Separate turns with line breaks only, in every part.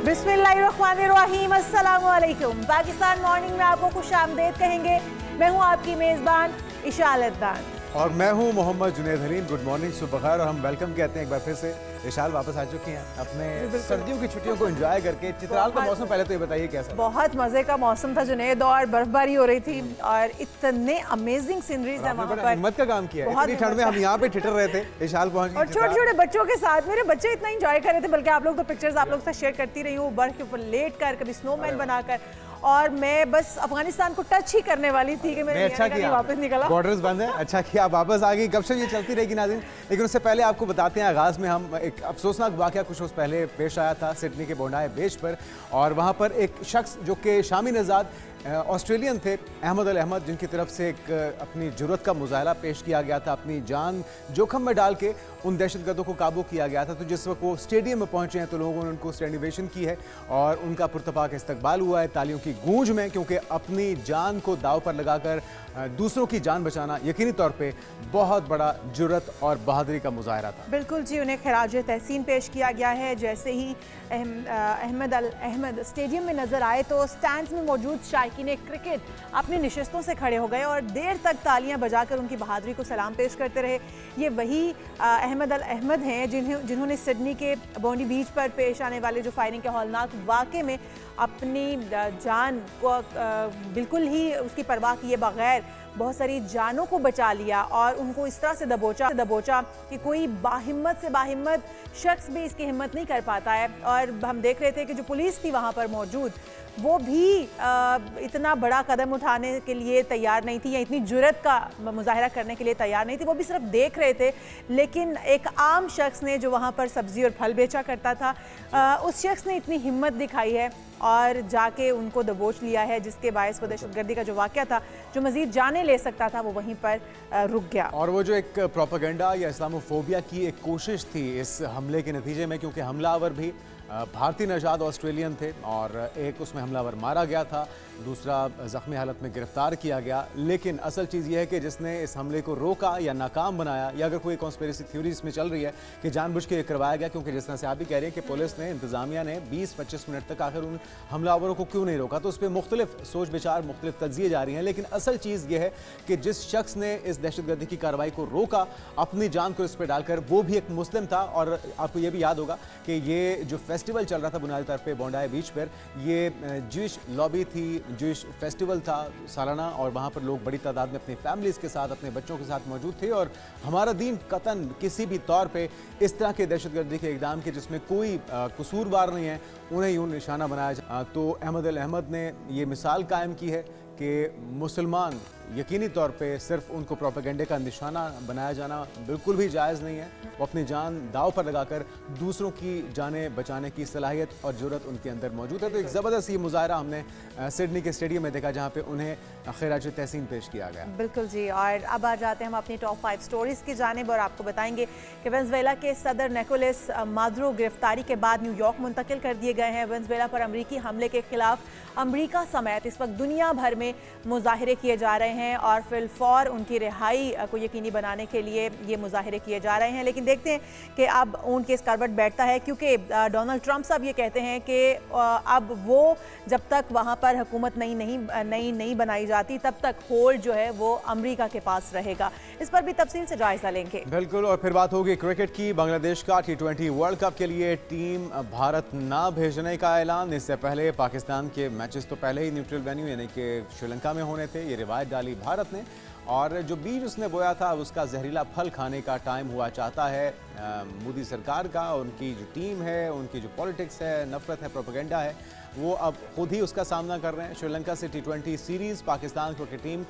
बिस्मिल्लाहिर्रहमानिर्रहीम, अस्सलाम वालेकुम। पाकिस्तान मॉर्निंग में आपको खुश आमदेद कहेंगे। मैं हूँ आपकी मेज़बान इशाल अदनान
और मैं हूँ मोहम्मद जुनैद हलीम। गुड मॉर्निंग, सुबह खैर। और हम वेलकम कहते हैं एक बार फिर से। इशाल वापस आ चुकी हैं अपने सर्दियों की छुट्टियों को एंजॉय करके। चित्राल का मौसम पहले तो ये बताइए कैसा?
बहुत मज़े का मौसम था जुनैद, और बर्फबारी हो रही थी और इतने अमेजिंग सीनरीज है वहाँ पर।
हिम्मत का काम किया है। इतनी ठंड में हम यहाँ पे ठिठर रहे थे, इशाल पहुँच गई।
और छोटे छोटे बच्चों के साथ मेरे बच्चे इतना एंजॉय कर रहे थे, बल्कि आप लोग तो पिक्चर्स आप लोग से शेयर करती रही हूँ, बर्फ के ऊपर लेट कर, कभी स्नोमैन बनाकर। और मैं बस अफगानिस्तान को टच ही करने वाली थी कि मैं
अच्छा किया,
वापस निकला।
बॉर्डर्स बंद है, अच्छा किया आप वापस आ गई। कब से ये चलती रहेगी नाज़रीन, लेकिन उससे पहले आपको बताते हैं आगाज़ में हम एक अफसोसनाक वाक़या कुछ रोज़ पहले पेश आया था सिडनी के बोंडाई बीच पर। और वहाँ पर एक शख्स जो कि शामी नज़ाद ऑस्ट्रेलियन थे, अहमद अल अहमद, जिनकी तरफ से एक अपनी जुर्रत का मुजाहरा पेश किया गया था। अपनी जान जोखम में डाल के उन दहशतगर्दों को काबू किया गया था। तो जिस वक्त वो स्टेडियम में पहुंचे हैं तो लोगों ने उनको स्टैंडिवेशन की है और उनका पुरतपाक इस्तकबाल हुआ है तालियों की गूंज में, क्योंकि अपनी जान को दाव पर लगाकर दूसरों की जान बचाना यकीनी तौर पे बहुत बड़ा जुर्रत और बहादुरी का मुजाहरा था।
बिल्कुल जी, उन्हें खिराज तहसीन पेश किया गया है। जैसे ही अहमद अल अहमद स्टेडियम में नजर आए तो स्टैंड्स में मौजूद शायकीन क्रिकेट अपनी नशिस्तों से खड़े हो गए और देर तक तालियां बजाकर उनकी बहादुरी को सलाम पेश करते रहे। ये वही अहमद अल अहमद हैं जिन्होंने सिडनी के बोंडी बीच पर पेश आने वाले जो फायरिंग के हौलनाक वाक़े में अपनी जान को बिल्कुल ही उसकी परवाह किए बगैर बहुत सारी जानों को बचा लिया और उनको इस तरह से दबोचा कि कोई बाहिम्मत से बाहिम्मत शख्स भी इसकी हिम्मत नहीं कर पाता है। और हम देख रहे थे कि जो पुलिस थी वहाँ पर मौजूद, वो भी इतना बड़ा कदम उठाने के लिए तैयार नहीं थी या इतनी जुर्रत का मुजाहरा करने के लिए तैयार नहीं थी। वो भी सिर्फ देख रहे थे। लेकिन एक आम शख्स ने जो वहाँ पर सब्ज़ी और फल बेचा करता था, उस शख्स ने इतनी हिम्मत दिखाई है और जाके उनको दबोच लिया है, जिसके बायस वो दहशतगर्दी का जो वाक़या था, जो मज़ीद जाने ले सकता था, वो वहीं पर रुक गया।
और वो जो एक प्रोपेगेंडा या इस्लामोफोबिया की एक कोशिश थी इस हमले के नतीजे में, क्योंकि हमलावर भी भारतीय नजाद ऑस्ट्रेलियन थे और एक उसमें हमलावर मारा गया था, दूसरा ज़ख्मी हालत में गिरफ्तार किया गया। लेकिन असल चीज़ यह है कि जिसने इस हमले को रोका या नाकाम बनाया, या अगर कोई कॉन्स्पिरेसी थ्योरी इसमें चल रही है कि जानबूझ के करवाया गया, क्योंकि जिस तरह से आप भी कह रहे हैं कि पुलिस ने, इंतज़ामिया ने 20-25 मिनट तक आखिर उन हमलावरों को क्यों नहीं रोका, तो उस पर मुख्तलिफ सोच विचार, मुख्तलिफ तज्जिए जा रही हैं। लेकिन असल चीज़ यह है कि जिस शख्स ने इस दहशतगर्दी की कार्रवाई को रोका, अपनी जान को इस पर डालकर, वो भी एक मुस्लिम था। और आपको ये भी याद होगा कि ये जो फेस्टिवल चल रहा था बुनियादी तौर पे बोंडाई बीच पर, ये जूश लॉबी थी, जूश फेस्टिवल था सालाना, और वहाँ पर लोग बड़ी तादाद में अपनी फैमिलीज़ के साथ, अपने बच्चों के साथ मौजूद थे। और हमारा दीन कतन किसी भी तौर पे इस तरह के दहशतगर्दी के इक़दाम के जिसमें कोई कसूरवार नहीं है, उन्हें यूँ निशाना बनाया। तो अहमद अल अहमद ने ये मिसाल कायम की है कि मुसलमान यकीनी तौर पे सिर्फ उनको प्रोपेगेंडे का निशाना बनाया जाना बिल्कुल भी जायज़ नहीं है। वो अपनी जान दाव पर लगाकर दूसरों की जानें बचाने की सलाहियत और ज़रूरत उनके अंदर मौजूद है। तो एक ज़बरदस्त ये मुजाहरा हमने सिडनी के स्टेडियम में देखा, जहाँ पे उन्हें खिराज तहसीन पेश किया गया।
बिल्कुल जी, और अब आ जाते हैं हम अपनी टॉप 5 स्टोरीज़ की जानिब और आपको बताएंगे कि वेनेजुएला के सदर निकोलस मादुरो गिरफ्तारी के बाद न्यूयॉर्क मुंतकिल कर दिए गए हैं। वेनेजुएला पर अमरीकी हमले के खिलाफ अमरीका समेत इस वक्त दुनिया भर में मुजाहरे किए जा रहे हैं और फिलफौर उनकी रिहाई को यकीनी बनाने के लिए ये मुजाहरे किए जा रहे हैं। लेकिन देखते हैं कि अब ऊंट केस करवट बैठता है, क्योंकि डोनाल्ड ट्रंप साहब ये कहते हैं कि अब वो जब तक वहाँ पर हुकूमत नहीं बनाई जाती, तब तक होल्ड जो है वो अमरीका के पास रहेगा। इस पर भी तफसील से जायजा लेंगे।
बिल्कुल, और फिर बात होगी क्रिकेट की। बांग्लादेश का T20 वर्ल्ड कप के लिए टीम भारत ना भेजने का ऐलान। इससे पहले पाकिस्तान के मैचेस तो पहले ही न्यूट्रल वेन्यू यानी कि श्रीलंका में होने थे, ये रिवायत डाली भारत ने। और जो बीज उसने बोया था उसका जहरीला फल खाने का टाइम हुआ चाहता है मोदी सरकार का। उनकी जो टीम है, उनकी जो पॉलिटिक्स है, नफरत है, प्रोपेगेंडा है, वो अब खुद ही उसका सामना कर रहे हैं। श्रीलंका से T20 series Pakistan cricket team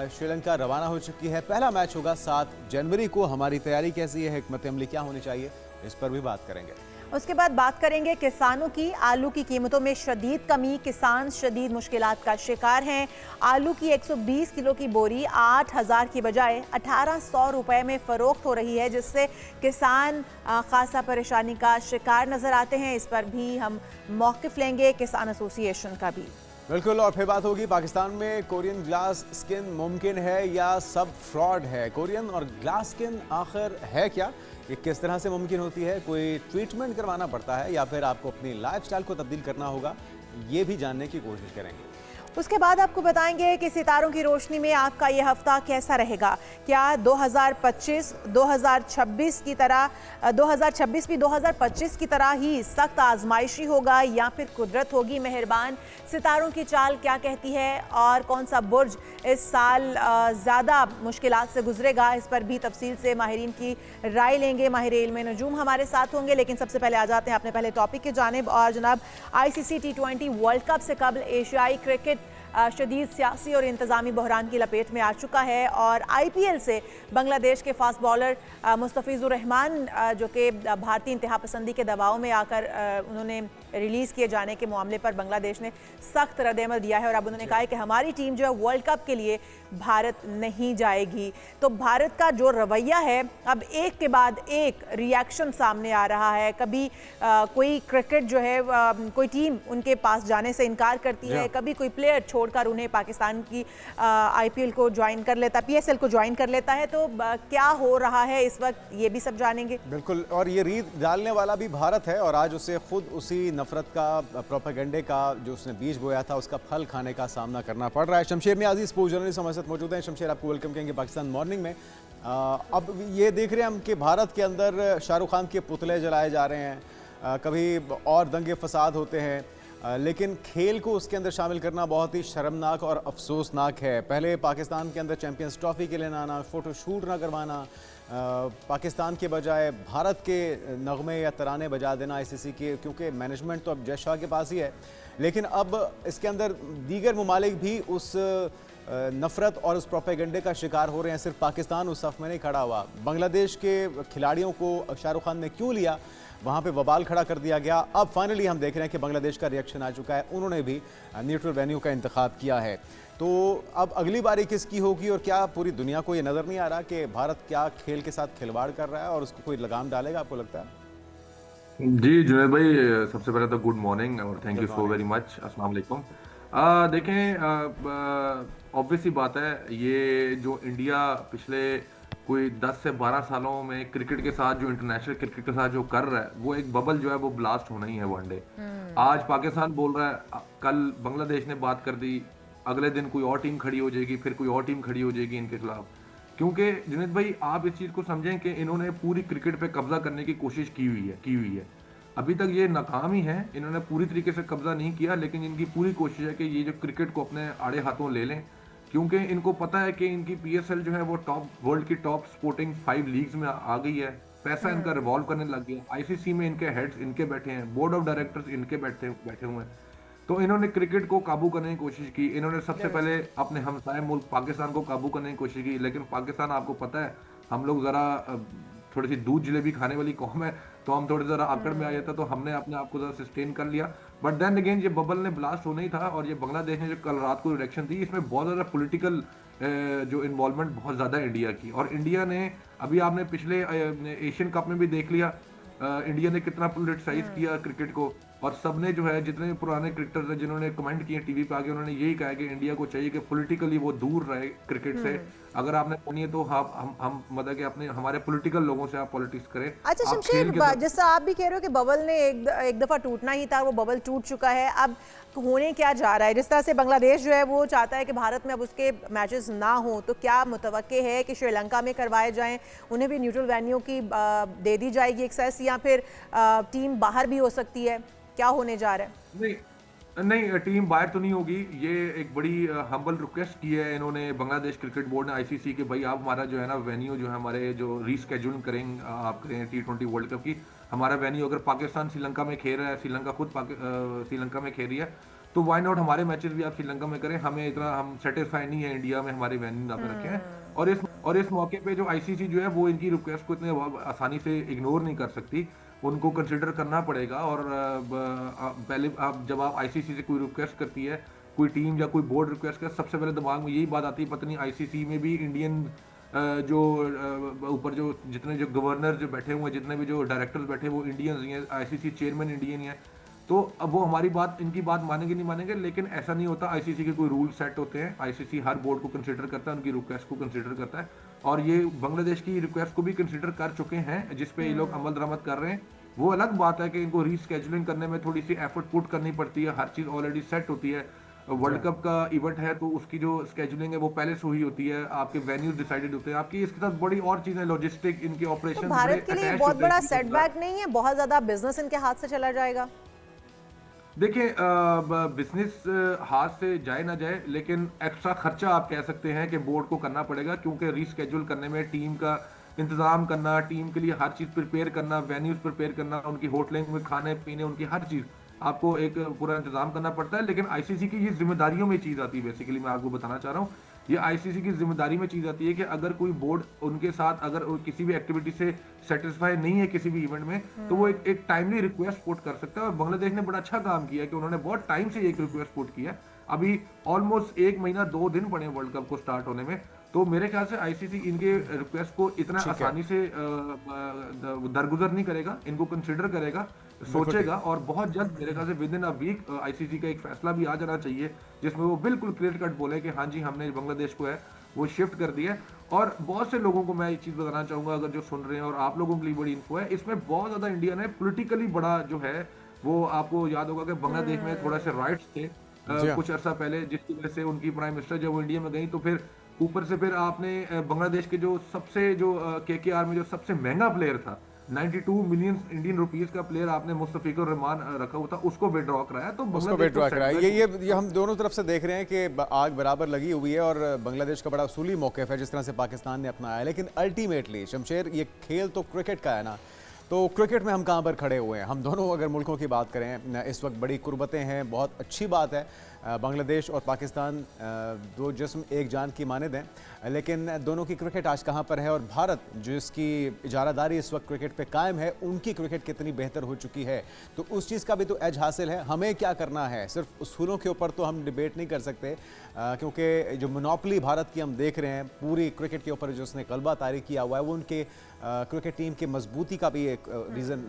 Sri Lanka रवाना हो चुकी है। पहला मैच होगा 7 जनवरी को। हमारी तैयारी कैसी है, हिकमत अमली क्या होनी चाहिए, इस पर भी बात करेंगे।
उसके बाद बात करेंगे किसानों की। आलू की कीमतों में शदीद कमी, किसान शदीद मुश्किलात का शिकार हैं। आलू की 120 किलो की बोरी 8,000 की बजाय 1,800 रुपए में फ़रोख्त हो रही है, जिससे किसान खासा परेशानी का शिकार नज़र आते हैं। इस पर भी हम मौक़िफ़ लेंगे किसान एसोसिएशन का भी।
बिल्कुल, और फिर बात होगी पाकिस्तान में कोरियन ग्लास स्किन मुमकिन है या सब फ्रॉड है। कोरियन और ग्लास स्किन आखिर है क्या, ये किस तरह से मुमकिन होती है? कोई ट्रीटमेंट करवाना पड़ता है या फिर आपको अपनी लाइफस्टाइल को तब्दील करना होगा? ये भी जानने की कोशिश करेंगे।
उसके बाद आपको बताएंगे कि सितारों की रोशनी में आपका ये हफ्ता कैसा रहेगा। क्या 2025 2026 की तरह 2026 भी 2025 की तरह ही सख्त आजमाइशी होगा या फिर कुदरत होगी मेहरबान? सितारों की चाल क्या कहती है और कौन सा बुर्ज इस साल ज़्यादा मुश्किलात से गुजरेगा? इस पर भी तफसील से माहिरीन की राय लेंगे। माहिर इल्म नजूम हमारे साथ होंगे, लेकिन सबसे पहले आ जाते हैं अपने पहले टॉपिक की जानिब। और जनाब, ICC T20 वर्ल्ड कप से कबल एशियाई क्रिकेट शदीद सियासी और इंतज़ामी बहरान की लपेट में आ चुका है और IPL से बांग्लादेश के फास्ट बॉलर मुस्तफिजुर रहमान जो कि भारतीय इंतहा पसंदी के दबाव में आकर उन्होंने रिलीज़ किए जाने के मामले पर बांग्लादेश ने सख्त रद्द-ए-अमल दिया है और अब उन्होंने कहा है कि हमारी टीम जो है वर्ल्ड कप के लिए भारत नहीं जाएगी। तो भारत का जो रवैया है, अब एक के बाद एक रिएक्शन सामने आ रहा है। कभी कोई क्रिकेट जो है कोई टीम उनके पास जाने से इनकार करती है, कभी कोई प्लेयर छोड़कर उन्हें पाकिस्तान की IPL को ज्वाइन कर लेता, PSL को ज्वाइन कर लेता है। तो क्या हो रहा है इस वक्त, ये भी सब जानेंगे।
बिल्कुल, और ये रीत डालने वाला भी भारत है और आज उसे खुद उसी नफरत का, प्रोपेगेंडे का जो उसने बीज बोया था, उसका फल खाने का सामना करना पड़ रहा है। शमशेर नियाज़ी स्पोर्ट्स जर्नलिस्ट हमारे साथ मौजूद हैं। शमशेर, आपको वेलकम कहेंगे पाकिस्तान मॉर्निंग में। अब ये देख रहे हैं हम कि भारत के अंदर शाहरुख खान के पुतले जलाए जा रहे हैं, कभी और दंगे फसाद होते हैं, लेकिन खेल को उसके अंदर शामिल करना बहुत ही शर्मनाक और अफसोसनाक है। पहले पाकिस्तान के अंदर चैंपियंस ट्रॉफी के लिए ना आना, फ़ोटो शूट ना करवाना, पाकिस्तान के बजाय भारत के नगमे या तराने बजा देना ICC के, क्योंकि मैनेजमेंट तो अब जय शाह के पास ही है। लेकिन अब इसके अंदर दीगर ममालिक भी उस नफ़रत और उस प्रोपेगेंडे का शिकार हो रहे हैं। सिर्फ पाकिस्तान उस सफ़ में नहीं खड़ा हुआ। बांग्लादेश के खिलाड़ियों को शाहरुख खान ने क्यों लिया, वहाँ पे बवाल खड़ा कर दिया गया। अब फाइनली हम देख रहे हैं कि बांग्लादेश का रिएक्शन आ चुका है, उन्होंने भी न्यूट्रल वेन्यू का इंतखाब किया है। तो अब अगली बारी किसकी होगी और क्या पूरी दुनिया को ये नज़र नहीं आ रहा कि भारत क्या खेल के साथ खिलवाड़ कर रहा है और उसको कोई लगाम डालेगा, आपको लगता है?
जी जुनेद भाई, सबसे पहले तो गुड मॉर्निंग और thank you so very much. अस्सलाम वालेकुम। देखें, ऑब्वियस सी बात है, ये जो इंडिया पिछले कोई 10 से 12 सालों में क्रिकेट के साथ, जो इंटरनेशनल क्रिकेट के साथ जो कर रहा है, वो एक बबल जो है वो ब्लास्ट होना ही है वनडे। आज पाकिस्तान बोल रहा है, कल बांग्लादेश ने बात कर दी, अगले दिन कोई और टीम खड़ी हो जाएगी, फिर कोई और टीम खड़ी हो जाएगी इनके खिलाफ। क्योंकि जुनेद भाई, आप इस चीज़ को समझें कि इन्होंने पूरी क्रिकेट पे कब्जा करने की कोशिश की हुई है। अभी तक ये नाकाम ही है, इन्होंने पूरी तरीके से कब्जा नहीं किया, लेकिन इनकी पूरी कोशिश है कि ये जो क्रिकेट को अपने आड़े हाथों ले लें, क्योंकि इनको पता है कि इनकी PSL जो है वो वर्ल्ड की टॉप स्पोर्टिंग 5 लीग्स में आ गई है। पैसा इनका रिवॉल्व करने लग गया। ICC में इनके हेड्स इनके बैठे हैं, बोर्ड ऑफ डायरेक्टर्स इनके बैठे हुए हैं। तो इन्होंने क्रिकेट को काबू करने की कोशिश की। इन्होंने सबसे पहले अपने हमसाये मुल्क पाकिस्तान को काबू करने की कोशिश की, लेकिन पाकिस्तान, आपको पता है, हम लोग ज़रा थोड़ी सी दूध जलेबी खाने वाली कौम है, तो हम थोड़े ज़रा आकड़ में आ जाता, तो हमने अपने आप को ज़रा सस्टेन कर लिया। बट देन अगेन ये बबल ने ब्लास्ट होना ही था, और ये बांग्लादेश ने जो कल रात को इलेक्शन दी, इसमें बहुत ज़्यादा पॉलिटिकल जो इन्वॉल्वमेंट बहुत ज़्यादा इंडिया की। और इंडिया ने, अभी आपने पिछले एशियन कप में भी देख लिया, इंडिया ने कितना पोलिटिसाइज किया क्रिकेट को। और सबने जो है, जितने पुराने क्रिकेटर्स हैं जिन्होंने कमेंट किए टीवी पे आके, उन्होंने यही कहा कि इंडिया को चाहिए कि पॉलिटिकली वो दूर रहे क्रिकेट से। अगर आपने सुनिए तो हम मतलब कि अपने हमारे पॉलिटिकल लोगों से आप पॉलिटिक्स करें।
अच्छा शमशेर, जैसा आप भी कह रहे हो कि बबल ने एक दफ़ा टूटना ही था, वो बबल टूट चुका है। अब होने क्या जा रहा है? जिस तरह से बांग्लादेश जो है वो चाहता है कि भारत में अब उसके मैचेस ना हो, तो क्या मुतवक्के है कि श्रीलंका में करवाए जाएं, उन्हें भी न्यूट्रल वेन्यू की दे दी जाएगी एक्सेस, या फिर टीम बाहर भी हो सकती है? क्या होने जा रहा है?
नहीं, टीम बाहर तो नहीं होगी। ये एक बड़ी हम्बल रिक्वेस्ट की है इन्होंने, बांग्लादेश क्रिकेट बोर्ड ने ICC के, भाई आप हमारा जो है ना वेन्यू जो है, हमारे जो रीस्केड्यूल करेंगे आप करें T20 वर्ल्ड कप की, हमारा वेन्यू, अगर पाकिस्तान श्रीलंका में खेल रहा है, श्रीलंका खुद श्रीलंका में खेल रही है, तो वाई नॉट हमारे मैचेस भी आप श्रीलंका में करें। हमें इतना हम सेटिस्फाई नहीं है इंडिया में हमारे वेन्यू ना पे रखे हैं। और इस मौके पे जो ICC जो है वो इनकी रिक्वेस्ट को इतने आसानी से इग्नोर नहीं कर सकती, उनको कंसिडर करना पड़ेगा। और पहले जब आप ICC से कोई रिक्वेस्ट करती है, कोई टीम या कोई बोर्ड रिक्वेस्ट कर, सबसे पहले दिमाग में यही बात आती है, पता नहीं ICC में भी इंडियन जो ऊपर जो जितने जो गवर्नर जो बैठे हुए हैं, जितने भी जो डायरेक्टर्स बैठे हैं, वो इंडियंस ही हैं, ICC चेयरमैन इंडियन ही है। तो अब वो हमारी बात, इनकी बात मानेंगे नहीं मानेंगे, लेकिन ऐसा नहीं होता। ICC के कोई रूल सेट होते हैं, ICC हर बोर्ड को कंसिडर करता है, उनकी रिक्वेस्ट को कंसिडर करता है, और ये बांग्लादेश की रिक्वेस्ट को भी कंसिडर कर चुके हैं, जिस पे ये लोग अमल दरामद कर रहे हैं। वो अलग बात है कि इनको रीस्केजुलिंग करने में थोड़ी सी एफर्ट पुट करनी पड़ती है, हर चीज़ ऑलरेडी सेट होती है। वर्ल्ड कप का इवेंट है तो उसकी जो स्केजुलिंग है वो पहले से हुई होती है, आपके वेन्यूज डिसाइडेड होते हैं, आपकी इसके साथ बड़ी और चीज़ें लॉजिस्टिक इनके
तो
ऑपरेशन
भारत के लिए बहुत बड़ा सेटबैक नहीं है, बहुत ज्यादा बिजनेस इनके हाथ से चला जाएगा?
देखिए, बिजनेस हाथ से जाए ना जाए, लेकिन एक्स्ट्रा खर्चा आप कह सकते हैं कि बोर्ड को करना पड़ेगा, क्योंकि रीस्केड्यूल करने में टीम का इंतजाम करना, टीम के लिए हर चीज़ प्रिपेयर करना, वेन्यूज प्रिपेयर करना, उनकी होटलिंग में खाने पीने, उनकी हर चीज़ आपको एक पूरा इंतजाम करना पड़ता है। लेकिन आईसीसी की ये जिम्मेदारियों में चीज़ आती है, बेसिकली मैं आपको बताना चाह रहा हूँ, ये आईसीसी की जिम्मेदारी में चीज़ आती है कि अगर कोई बोर्ड उनके साथ अगर किसी भी एक्टिविटी से सेटिस्फाई नहीं है किसी भी इवेंट में, तो वो एक टाइमली रिक्वेस्ट पुट कर सकता है। और बांग्लादेश ने बड़ा अच्छा काम किया कि उन्होंने बहुत टाइम से एक रिक्वेस्ट पुट किया है। अभी ऑलमोस्ट 1 महीना 2 दिन पड़े वर्ल्ड कप को स्टार्ट होने में, तो मेरे ख्याल से आईसीसी इनके रिक्वेस्ट को इतना आसानी से दरगुजर नहीं करेगा, इनको कंसिडर करेगा, सोचेगा, और बहुत जल्द मेरे ख्याल से within a week ICC का एक फैसला भी आ जाना चाहिए, जिसमें वो बिल्कुल क्लियर कट बोले कि हाँ जी, हमने बांग्लादेश को है वो शिफ्ट कर दिया है। और बहुत से लोगों को मैं ये चीज़ बताना चाहूँगा, अगर जो सुन रहे हैं, और आप लोगों के लिए बड़ी इन्फो है, इसमें बहुत ज़्यादा इंडिया ने पोलिटिकली बड़ा जो है, वो आपको याद होगा कि बांग्लादेश में थोड़ा से राइट्स थे कुछ अर्सा पहले, जिसकी वजह से उनकी प्राइम मिनिस्टर जब वो इंडिया में गई, तो फिर ऊपर से फिर आपने बांग्लादेश के जो सबसे जो केकेआर में जो सबसे महंगा प्लेयर था, 92 मिलियन इंडियन रुपीस का प्लेयर आपने मुस्तफिजुर रहमान रखा हुआ था, उसको विड्रॉ कराया। तो
उसको विड्रॉ कराया, ये हम दोनों तरफ से देख रहे हैं कि आग बराबर लगी हुई है और बांग्लादेश का बड़ा उसूली मौक़िफ़ है जिस तरह से पाकिस्तान ने अपनाया है। लेकिन अल्टीमेटली शमशेर, ये खेल तो क्रिकेट का है ना, तो क्रिकेट में हम कहाँ पर खड़े हुए हैं? हम दोनों अगर मुल्कों की बात करें, इस वक्त बड़ी कुर्बतें हैं, बहुत अच्छी बात है, बांग्लादेश और पाकिस्तान दो जिस्म एक जान की मानद हैं, लेकिन दोनों की क्रिकेट आज कहाँ पर है? और भारत जिसकी इजारादारी इस वक्त क्रिकेट पे कायम है, उनकी क्रिकेट कितनी बेहतर हो चुकी है, तो उस चीज़ का भी तो एज हासिल है। हमें क्या करना है? सिर्फ उसूलों के ऊपर तो हम डिबेट नहीं कर सकते, क्योंकि जो मोनोपोली भारत की हम देख रहे हैं पूरी क्रिकेट के ऊपर, जो उसने गलबा तारी किया हुआ है, वो उनके क्रिकेट टीम की मजबूती का भी एक रीज़न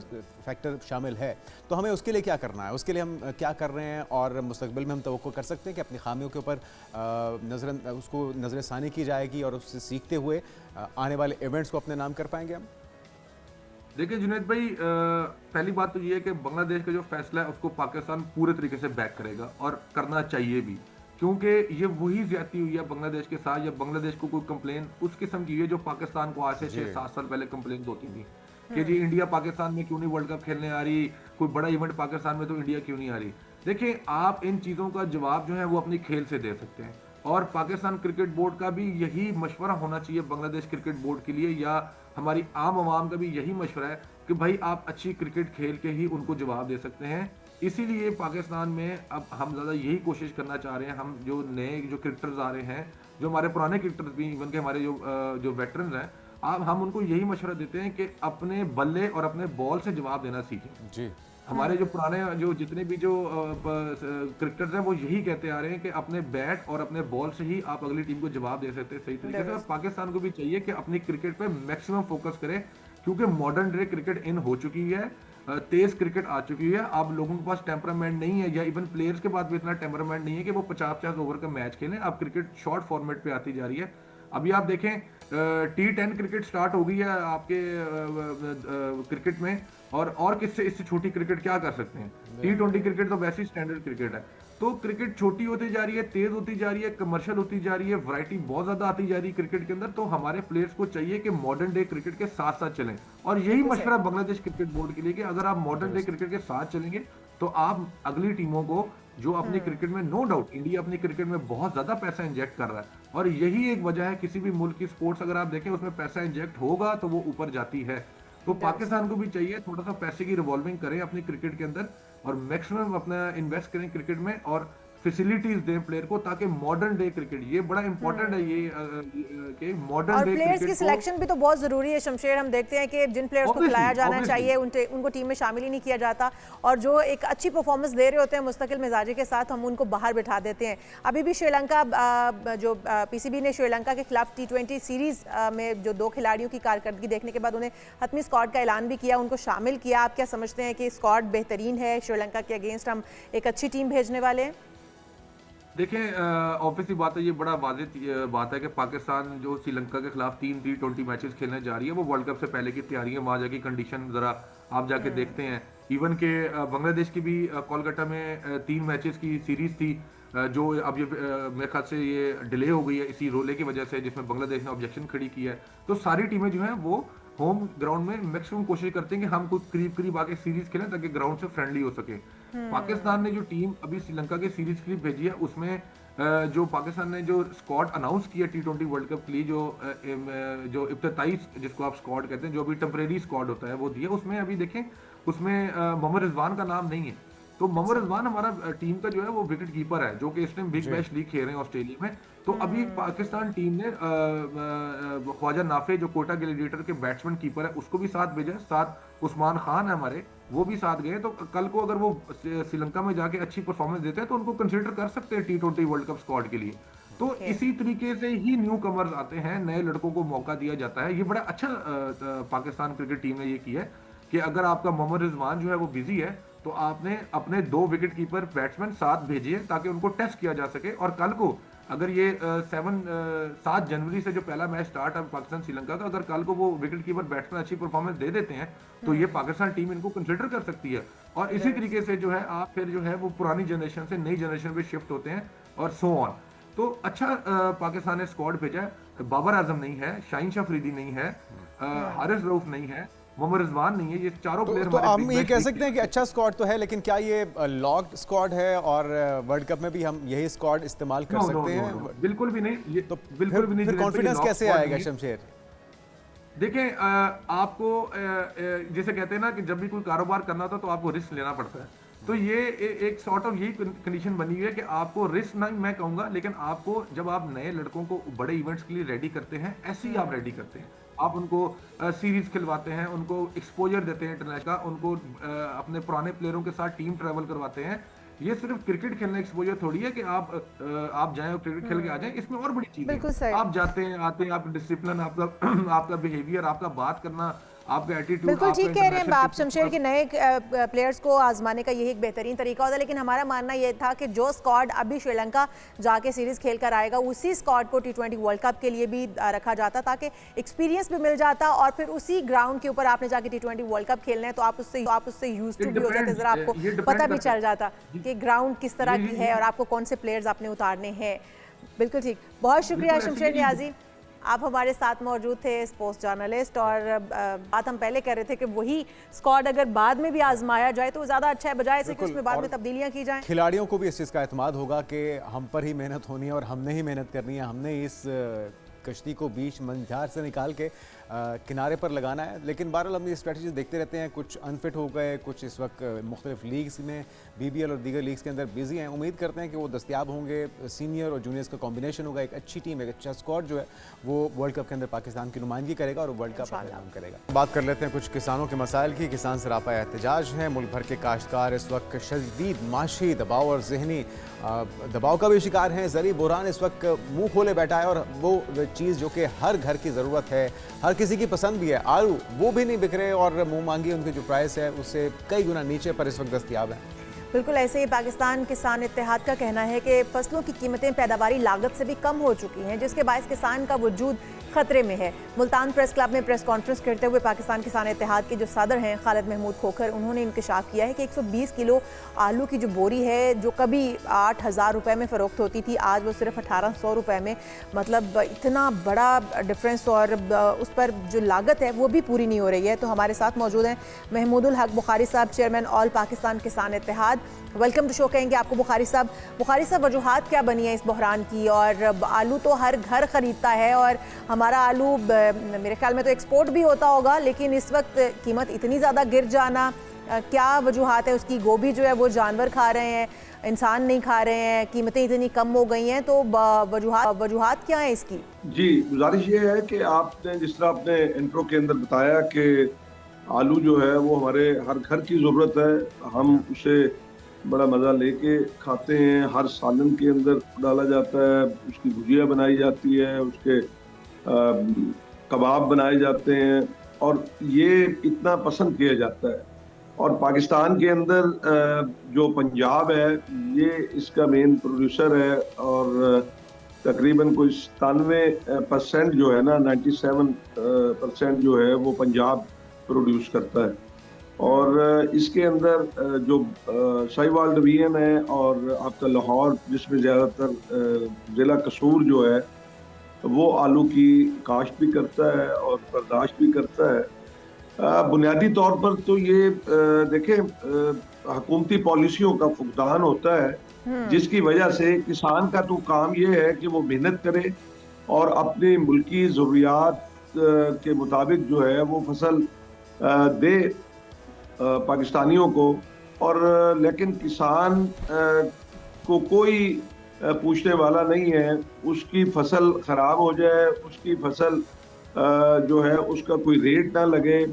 फैक्टर शामिल है। तो हमें उसके लिए क्या करना है, उसके लिए हम क्या कर रहे हैं, और मुस्तकबिल में हम तवक्को कर सकते हैं कि अपनी खामियों के ऊपर उसको नज़रसानी की जाएगी और उससे सीखते हुए आने वाले इवेंट्स को अपने नाम कर पाएंगे हम?
देखिए जुनैद भाई, पहली बात तो ये है कि बांग्लादेश का जो फैसला है उसको पाकिस्तान पूरे तरीके से बैक करेगा, और करना चाहिए भी, क्योंकि ये वही ज्यादती हुई है बांग्लादेश के साथ। या बांग्लादेश को कोई कंप्लेन उस किस्म की हुई है जो पाकिस्तान को आज से 6-7 साल पहले कंप्लेन होती थी कि जी इंडिया पाकिस्तान में क्यों नहीं वर्ल्ड कप खेलने आ रही, कोई बड़ा इवेंट पाकिस्तान में तो इंडिया क्यों नहीं आ रही। देखिए, आप इन चीज़ों का जवाब जो है वो अपनी खेल से दे सकते हैं, और पाकिस्तान क्रिकेट बोर्ड का भी यही मशवरा होना चाहिए बांग्लादेश क्रिकेट बोर्ड के लिए, या हमारी आम आवाम का भी यही मशवरा है कि भाई आप अच्छी क्रिकेट खेल के ही उनको जवाब दे सकते हैं। इसीलिए पाकिस्तान में अब हम ज़्यादा यही कोशिश करना चाह रहे हैं, हम जो नए जो क्रिकेटर्स आ रहे हैं, जो हमारे पुराने क्रिकेटर्स भी, इवन के हमारे जो वेटरन्स हैं, आप हम उनको यही मशवरा देते हैं कि अपने बल्ले और अपने बॉल से जवाब देना सीखें जी। हमारे जो पुराने जो जितने भी जो क्रिकेटर्स हैं वो यही कहते आ रहे हैं कि अपने बैट और अपने बॉल से ही आप अगली टीम को जवाब दे सकते हैं सही तरीके से। और पाकिस्तान को भी चाहिए कि अपनी क्रिकेट पे मैक्सिमम फोकस करे, क्योंकि मॉडर्न डे क्रिकेट इन हो चुकी है, तेज क्रिकेट आ चुकी है। अब लोगों के पास टेम्परामेंट नहीं है, या इवन प्लेयर्स के पास भी इतना टेम्परामेंट नहीं है कि वो 50-50 ओवर का मैच खेलें। अब क्रिकेट शॉर्ट फॉर्मेट पे आती जा रही है। अभी आप देखें T10 क्रिकेट स्टार्ट हो गई है आपके क्रिकेट में, और किससे इससे छोटी क्रिकेट क्या कर सकते हैं। T20 क्रिकेट तो वैसे ही स्टैंडर्ड क्रिकेट है। तो क्रिकेट छोटी होती जा रही है, तेज होती जा रही है, कमर्शियल होती जा रही है, वैरायटी बहुत ज्यादा आती जा रही है क्रिकेट के अंदर। तो हमारे प्लेयर्स को चाहिए कि मॉडर्न डे क्रिकेट के साथ साथ चलें, और यही मशवरा बांग्लादेश क्रिकेट बोर्ड के लिए कि अगर आप मॉडर्न डे क्रिकेट के साथ चलेंगे तो आप अगली टीमों को जो अपनी क्रिकेट में, नो डाउट इंडिया अपनी क्रिकेट में बहुत ज्यादा पैसा इंजेक्ट कर रहा है, और यही एक वजह है किसी भी मुल्क की स्पोर्ट्स अगर आप देखें उसमें पैसा इंजेक्ट होगा तो वो ऊपर जाती है। तो पाकिस्तान को भी चाहिए थोड़ा सा पैसे की रिवॉल्विंग करें अपनी क्रिकेट के अंदर, और मैक्सिमम अपना इन्वेस्ट करें क्रिकेट में, और फैसिलिटीज दें प्लेयर को, ताकि मॉडर्न डे क्रिकेट, ये बड़ा इंपॉर्टेंट है ये कि मॉडर्न डे
प्लेयर्स की सिलेक्शन भी तो बहुत जरूरी है शमशेर। हम देखते हैं कि जिन प्लेयर्स को खिलाया जाना चाहिए उनको टीम में शामिल ही नहीं किया जाता, और जो एक अच्छी परफॉर्मेंस दे रहे होते हैं मुस्तकिल मिजाजी के साथ, हम उनको बाहर बिठा देते हैं। अभी भी श्रीलंका जो पीसीबी ने श्रीलंका के खिलाफ T20 सीरीज में जो 2 खिलाड़ियों की कारकर्दगी देखने के बाद उन्हें हतमी स्क्वाड का ऐलान भी किया, उनको शामिल किया। आप क्या समझते हैं कि स्क्वाड बेहतरीन है, श्रीलंका के अगेंस्ट हम एक अच्छी टीम भेजने वाले हैं?
देखें, ऑब्वियसली बात है, ये बड़ा वाज़ेह बात है कि पाकिस्तान जो श्रीलंका के खिलाफ 3 T20 मैचेस खेलने जा रही है, वो वर्ल्ड कप से पहले की तैयारी है। वहाँ जाके कंडीशन ज़रा आप जाके देखते हैं। इवन के बांग्लादेश की भी कोलकाता में 3 मैचेस की सीरीज थी, जो अब ये मेरे ख्याल से ये डिले हो गई है इसी रोले की वजह से, जिसमें बांग्लादेश ने ऑब्जेक्शन खड़ी की है। तो सारी टीमें जो हैं वो होम ग्राउंड में मैक्सिमम कोशिश करते हैं कि हम कुछ करीब करीब आके सीरीज खेलें ताकि ग्राउंड से फ्रेंडली हो सके। पाकिस्तान ने जो टीम अभी श्रीलंका के सीरीज के लिए भेजी है, उसमें जो पाकिस्तान ने जो स्क्वाड अनाउंस किया T20 वर्ल्ड कप के लिए, जो इब्तदाई जिसको आप स्क्वाड कहते हैं, जो अभी टेम्परेरी स्क्वाड होता है, वो दिया। उसमें अभी देखें, उसमें मोहम्मद रिजवान का नाम नहीं है। तो मोहम्मद रिजवान हमारा टीम का जो है वो विकेट कीपर है, जो कि इस टाइम बिग बैश लीग खेल रहे हैं ऑस्ट्रेलिया में। तो अभी पाकिस्तान टीम ने ख्वाजा नाफे, जो कोटा ग्लैडिएटर के बैट्समैन कीपर है, उसको भी साथ भेजा है। साथ उस्मान खान है हमारे, वो भी साथ गए। तो कल को अगर वो श्रीलंका में जाके अच्छी परफॉर्मेंस देते हैं तो उनको कंसिडर कर सकते हैं T20 वर्ल्ड कप स्क्वाड के लिए। तो इसी तरीके से ही न्यू कमर्स आते हैं, नए लड़कों को मौका दिया जाता है। ये बड़ा अच्छा पाकिस्तान क्रिकेट टीम ने ये किया है कि अगर आपका मोहम्मद रिजवान जो है वो बिजी है, तो आपने अपने 2 विकेट कीपर बैट्समैन साथ भेजिए ताकि उनको टेस्ट किया जा सके। और कल को अगर ये 7 जनवरी से जो पहला मैच स्टार्ट है पाकिस्तान श्रीलंका का, अगर कल को वो विकेट कीपर बैट्समैन अच्छी परफॉर्मेंस दे देते हैं, तो ये पाकिस्तान टीम इनको कंसिडर कर सकती है। और इसी तरीके से जो है आप फिर जो है वो पुरानी जनरेशन से नई जनरेशन पे शिफ्ट होते हैं और सो ऑन। तो अच्छा पाकिस्तान ने स्क्वाड भेजा है। बाबर आजम नहीं है, शाहीन शाह अफरीदी नहीं है, हारिस रऊफ नहीं है, मोहम्मद रिजवान नहीं है। ये चारों प्लेयर
तो हम ये कह सकते हैं कि अच्छा स्क्वाड तो है, लेकिन क्या ये लॉक्ड स्क्वाड है और वर्ल्ड कप में भी हम यही स्क्वाड इस्तेमाल कर सकते हैं?
बिल्कुल भी नहीं। ये
तो
बिल्कुल भी नहीं।
फिर कॉन्फिडेंस कैसे आएगा शमशेर?
देखें, आपको जैसे कहते हैं ना कि जब भी कोई कारोबार करना होता है तो आपको रिस्क लेना पड़ता है। तो ये एक सॉर्ट ऑफ यही कंडीशन बनी हुई है कि आपको रिस्क ना मैं कहूँगा, लेकिन आपको जब आप नए लड़कों को बड़े इवेंट्स के लिए रेडी करते हैं, ऐसे ही आप रेडी करते हैं। आप उनको सीरीज खिलवाते हैं, उनको एक्सपोजर देते हैं इंटरनेशनल का, उनको अपने पुराने प्लेयरों के साथ टीम ट्रैवल करवाते हैं। ये सिर्फ क्रिकेट खेलने एक्सपोजर थोड़ी है कि आप जाएं और क्रिकेट खेल के आ जाएं। इसमें और बड़ी चीज है, आप जाते हैं, आते हैं, आपका डिसिप्लिन, आपका आपका बिहेवियर, आपका बात करना, आपका एटीट्यूड।
बिल्कुल ठीक कह रहे हैं आप शमशेर के नए प्लेयर्स को आजमाने का यही एक बेहतरीन तरीका होता है। लेकिन हमारा मानना ये था कि जो स्क्वाड अभी श्रीलंका जाके सीरीज खेल कर आएगा, उसी स्क्वाड को T20 वर्ल्ड कप के लिए भी रखा जाता ताकि एक्सपीरियंस भी मिल जाता, और फिर उसी ग्राउंड के ऊपर आपने जाके T20 वर्ल्ड कप खेलना है तो आप उससे यूज्ड टू भी हो जाते, जरा आपको पता भी चल जाता कि ग्राउंड किस तरह की है और आपको कौन से प्लेयर्स आपने उतारने हैं। बिल्कुल ठीक, बहुत शुक्रिया शमशेर नियाजी, आप हमारे साथ मौजूद थे, स्पोर्ट्स जर्नलिस्ट। और बात हम पहले कह रहे थे कि वही स्क्वाड अगर बाद में भी आजमाया जाए तो ज़्यादा अच्छा है, बजाय से कि उसमें बाद में तब्दीलियां की जाएं।
खिलाड़ियों को भी इस चीज़ का एतमाद होगा कि हम पर ही मेहनत होनी है और हमने ही मेहनत करनी है, हमने इस कश्ती को बीच मंझार से निकाल के किनारे पर लगाना है। लेकिन बहरहाल हम ये स्ट्रेटजी देखते रहते हैं, कुछ अनफिट हो गए, कुछ इस वक्त मुख्तलिफ लीग्स में BBL और दीगर लीग्स के अंदर बिजी हैं। उम्मीद करते हैं कि वो दस्तियाब होंगे, सीनियर और जूनियर्स का कॉम्बिनेशन होगा, एक अच्छी टीम, एक अच्छा स्क्वाड जो है वो वर्ल्ड कप के अंदर पाकिस्तान की नुमाइंदगी करेगा और वर्ल्ड कप नाम करेगा। बात कर लेते हैं कुछ किसानों के मसाइल की। किसान सरापा एहतजाज हैं, मुल्क भर के काश्तकार इस वक्त शदीद माशी दबाव और जहनी दबाव का भी शिकार हैं। ज़री बुरहान इस वक्त मुंह खोले बैठा है और वो चीज़ जो कि हर घर की ज़रूरत है, हर किसी की पसंद भी है, आलू, वो भी नहीं बिक रहे और मुंह मांगी उनकी जो प्राइस है उससे कई गुना नीचे पर इस वक्त दस्तयाब है।
बिल्कुल ऐसे ही पाकिस्तान किसान इत्तेहाद का कहना है कि फसलों की कीमतें पैदावारी लागत से भी कम हो चुकी हैं, जिसके बायस किसान का वजूद खतरे में है। मुल्तान प्रेस क्लब में प्रेस कॉन्फ्रेंस करते हुए पाकिस्तान किसान इत्तेहाद के जो सदर हैं खालिद महमूद खोखर, उन्होंने इंकशाफ किया है कि 120 किलो आलू की जो बोरी है, जो कभी 8,000 रुपये में फ़रोख्त होती थी, आज वो सिर्फ 1,800 रुपये में, मतलब इतना बड़ा डिफरेंस, और उस पर जो लागत है वो भी पूरी नहीं हो रही है। तो हमारे साथ मौजूद हैं महमूदुल हक बुखारी साहब, चेयरमैन ऑल पाकिस्तान किसान इत्तेहाद। वेलकम टू शो कहेंगे आपको बुखारी साहब। बुखारी साहब, वजूहात क्या बनी है इस बहरान की? और आलू तो हर घर ख़रीदता है और हमारा आलू मेरे ख्याल में तो एक्सपोर्ट भी होता होगा, लेकिन इस वक्त कीमत इतनी ज़्यादा गिर जाना, क्या वजूहात है उसकी? गोभी जो है वो जानवर खा रहे हैं, इंसान नहीं खा रहे हैं, कीमतें इतनी कम हो गई हैं, तो वजूहात क्या है इसकी?
जी, गुजारिश ये है कि आपने जिस तरह अपने इंट्रो के अंदर बताया कि आलू जो है वो हमारे हर घर की ज़रूरत है, हम उसे बड़ा मज़ा लेके खाते हैं, हर सालन के अंदर डाला जाता है, उसकी भुजिया बनाई जाती है, उसके कबाब बनाए जाते हैं और ये इतना पसंद किया जाता है। और पाकिस्तान के अंदर जो पंजाब है ये इसका मेन प्रोड्यूसर है और तकरीबन कोई 97% जो है ना 97% जो है वो पंजाब प्रोड्यूस करता है। और इसके अंदर जो साहिवाल डिवीजन है और आपका लाहौर जिसमें ज़्यादातर ज़िला कसूर जो है वो आलू की काश्त भी करता है और बर्दाश्त भी करता है। बुनियादी तौर पर तो ये देखें हुकूमती पॉलिसियों का फुकदान होता है जिसकी वजह से किसान का तो काम ये है कि वो मेहनत करे और अपनी मुल्की ज़रूरियात के मुताबिक जो है वो फसल दे पाकिस्तानियों को। और लेकिन किसान को कोई पूछने वाला नहीं है, उसकी फसल ख़राब हो जाए, उसकी फसल जो है उसका कोई रेट ना लगे,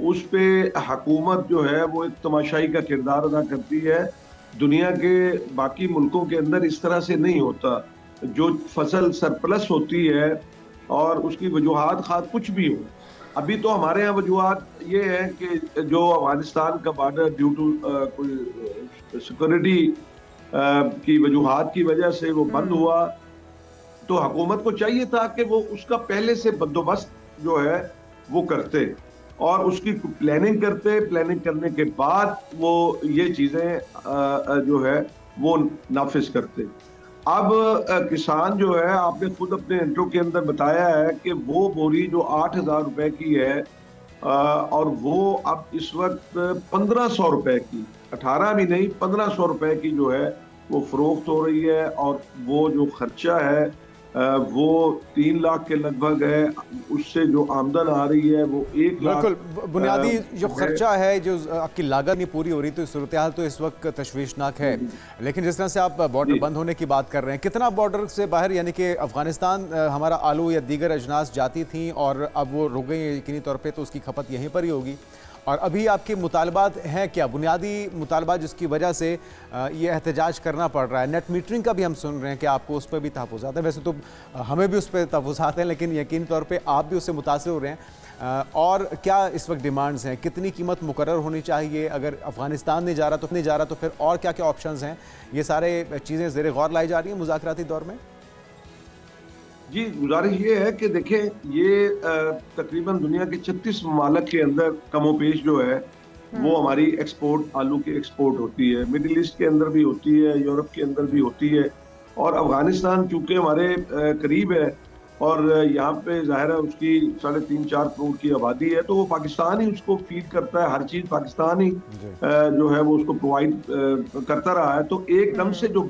उस पे हुकूमत जो है वो एक तमाशाई का किरदार अदा करती है। दुनिया के बाकी मुल्कों के अंदर इस तरह से नहीं होता। जो फसल सरप्लस होती है और उसकी वजूहात खास कुछ भी हो, अभी तो हमारे यहाँ वजूहात ये है कि जो अफगानिस्तान का बॉर्डर ड्यू टू कोई सिक्योरिटी की वजूहात की वजह से वो बंद हुआ, तो हुकूमत को चाहिए था कि वो उसका पहले से बंदोबस्त जो है वो करते और उसकी प्लानिंग करते। प्लानिंग करने के बाद वो ये चीज़ें जो है वो नाफिज करते। अब किसान जो है, आपने खुद अपने इंट्रो के अंदर बताया है कि वो बोरी जो 8,000 रुपए की है और वो अब इस वक्त 1,500 रुपए की, 18 भी नहीं 1,500 रुपए की जो है वो फरोख्त हो रही है। और वो जो खर्चा है वो 3 लाख के लगभग है, उससे जो आमदन आ रही है वो 1 लाख।
बिल्कुल, बुनियादी जो खर्चा है, जो आपकी लागत नहीं पूरी हो रही, तो सूरत हाल तो इस वक्त तशवीशनाक है। लेकिन जिस तरह से आप बॉर्डर बंद होने की बात कर रहे हैं, कितना बॉर्डर से बाहर, यानी कि अफगानिस्तान हमारा आलू या दीगर अजनास जाती थी और अब वो रुक गई यकीनी तौर पर, तो उसकी खपत यहीं पर ही होगी। और अभी आपके मुतालबात हैं क्या, बुनियादी मुतालबात जिसकी वजह से ये एहतजाज करना पड़ रहा है? नेट मीटरिंग का भी हम सुन रहे हैं कि आपको उस पर भी तहफ़्फ़ुज़ात हैं, वैसे तो हमें भी उस पर तहफ़्फ़ुज़ात हैं, लेकिन यकीनी तौर पे आप भी उससे मुतासिर हो रहे हैं। और क्या इस वक्त डिमांड्स हैं, कितनी कीमत मुकर्रर होनी चाहिए? अगर अफ़गानिस्तान नहीं जा रहा तो फिर और क्या क्या ऑप्शंस हैं? ये सारे चीज़ें ज़ेर गौर लाई जा रही हैं मुज़ाकराती दौर में।
जी, गुजारिश ये है कि देखें, ये तकरीबन दुनिया के 36 ममालिक के अंदर कमोपेश जो है वो हमारी एक्सपोर्ट, आलू की एक्सपोर्ट होती है। मिडिल ईस्ट के अंदर भी होती है, यूरोप के अंदर भी होती है। और अफगानिस्तान चूँकि हमारे करीब है और यहाँ पे ज़ाहिर है उसकी 3.5-4 करोड़ की आबादी है, तो वो पाकिस्तान ही उसको फीड करता है, हर चीज़ पाकिस्तान ही जो है वो उसको प्रोवाइड करता रहा है। तो एकदम से जो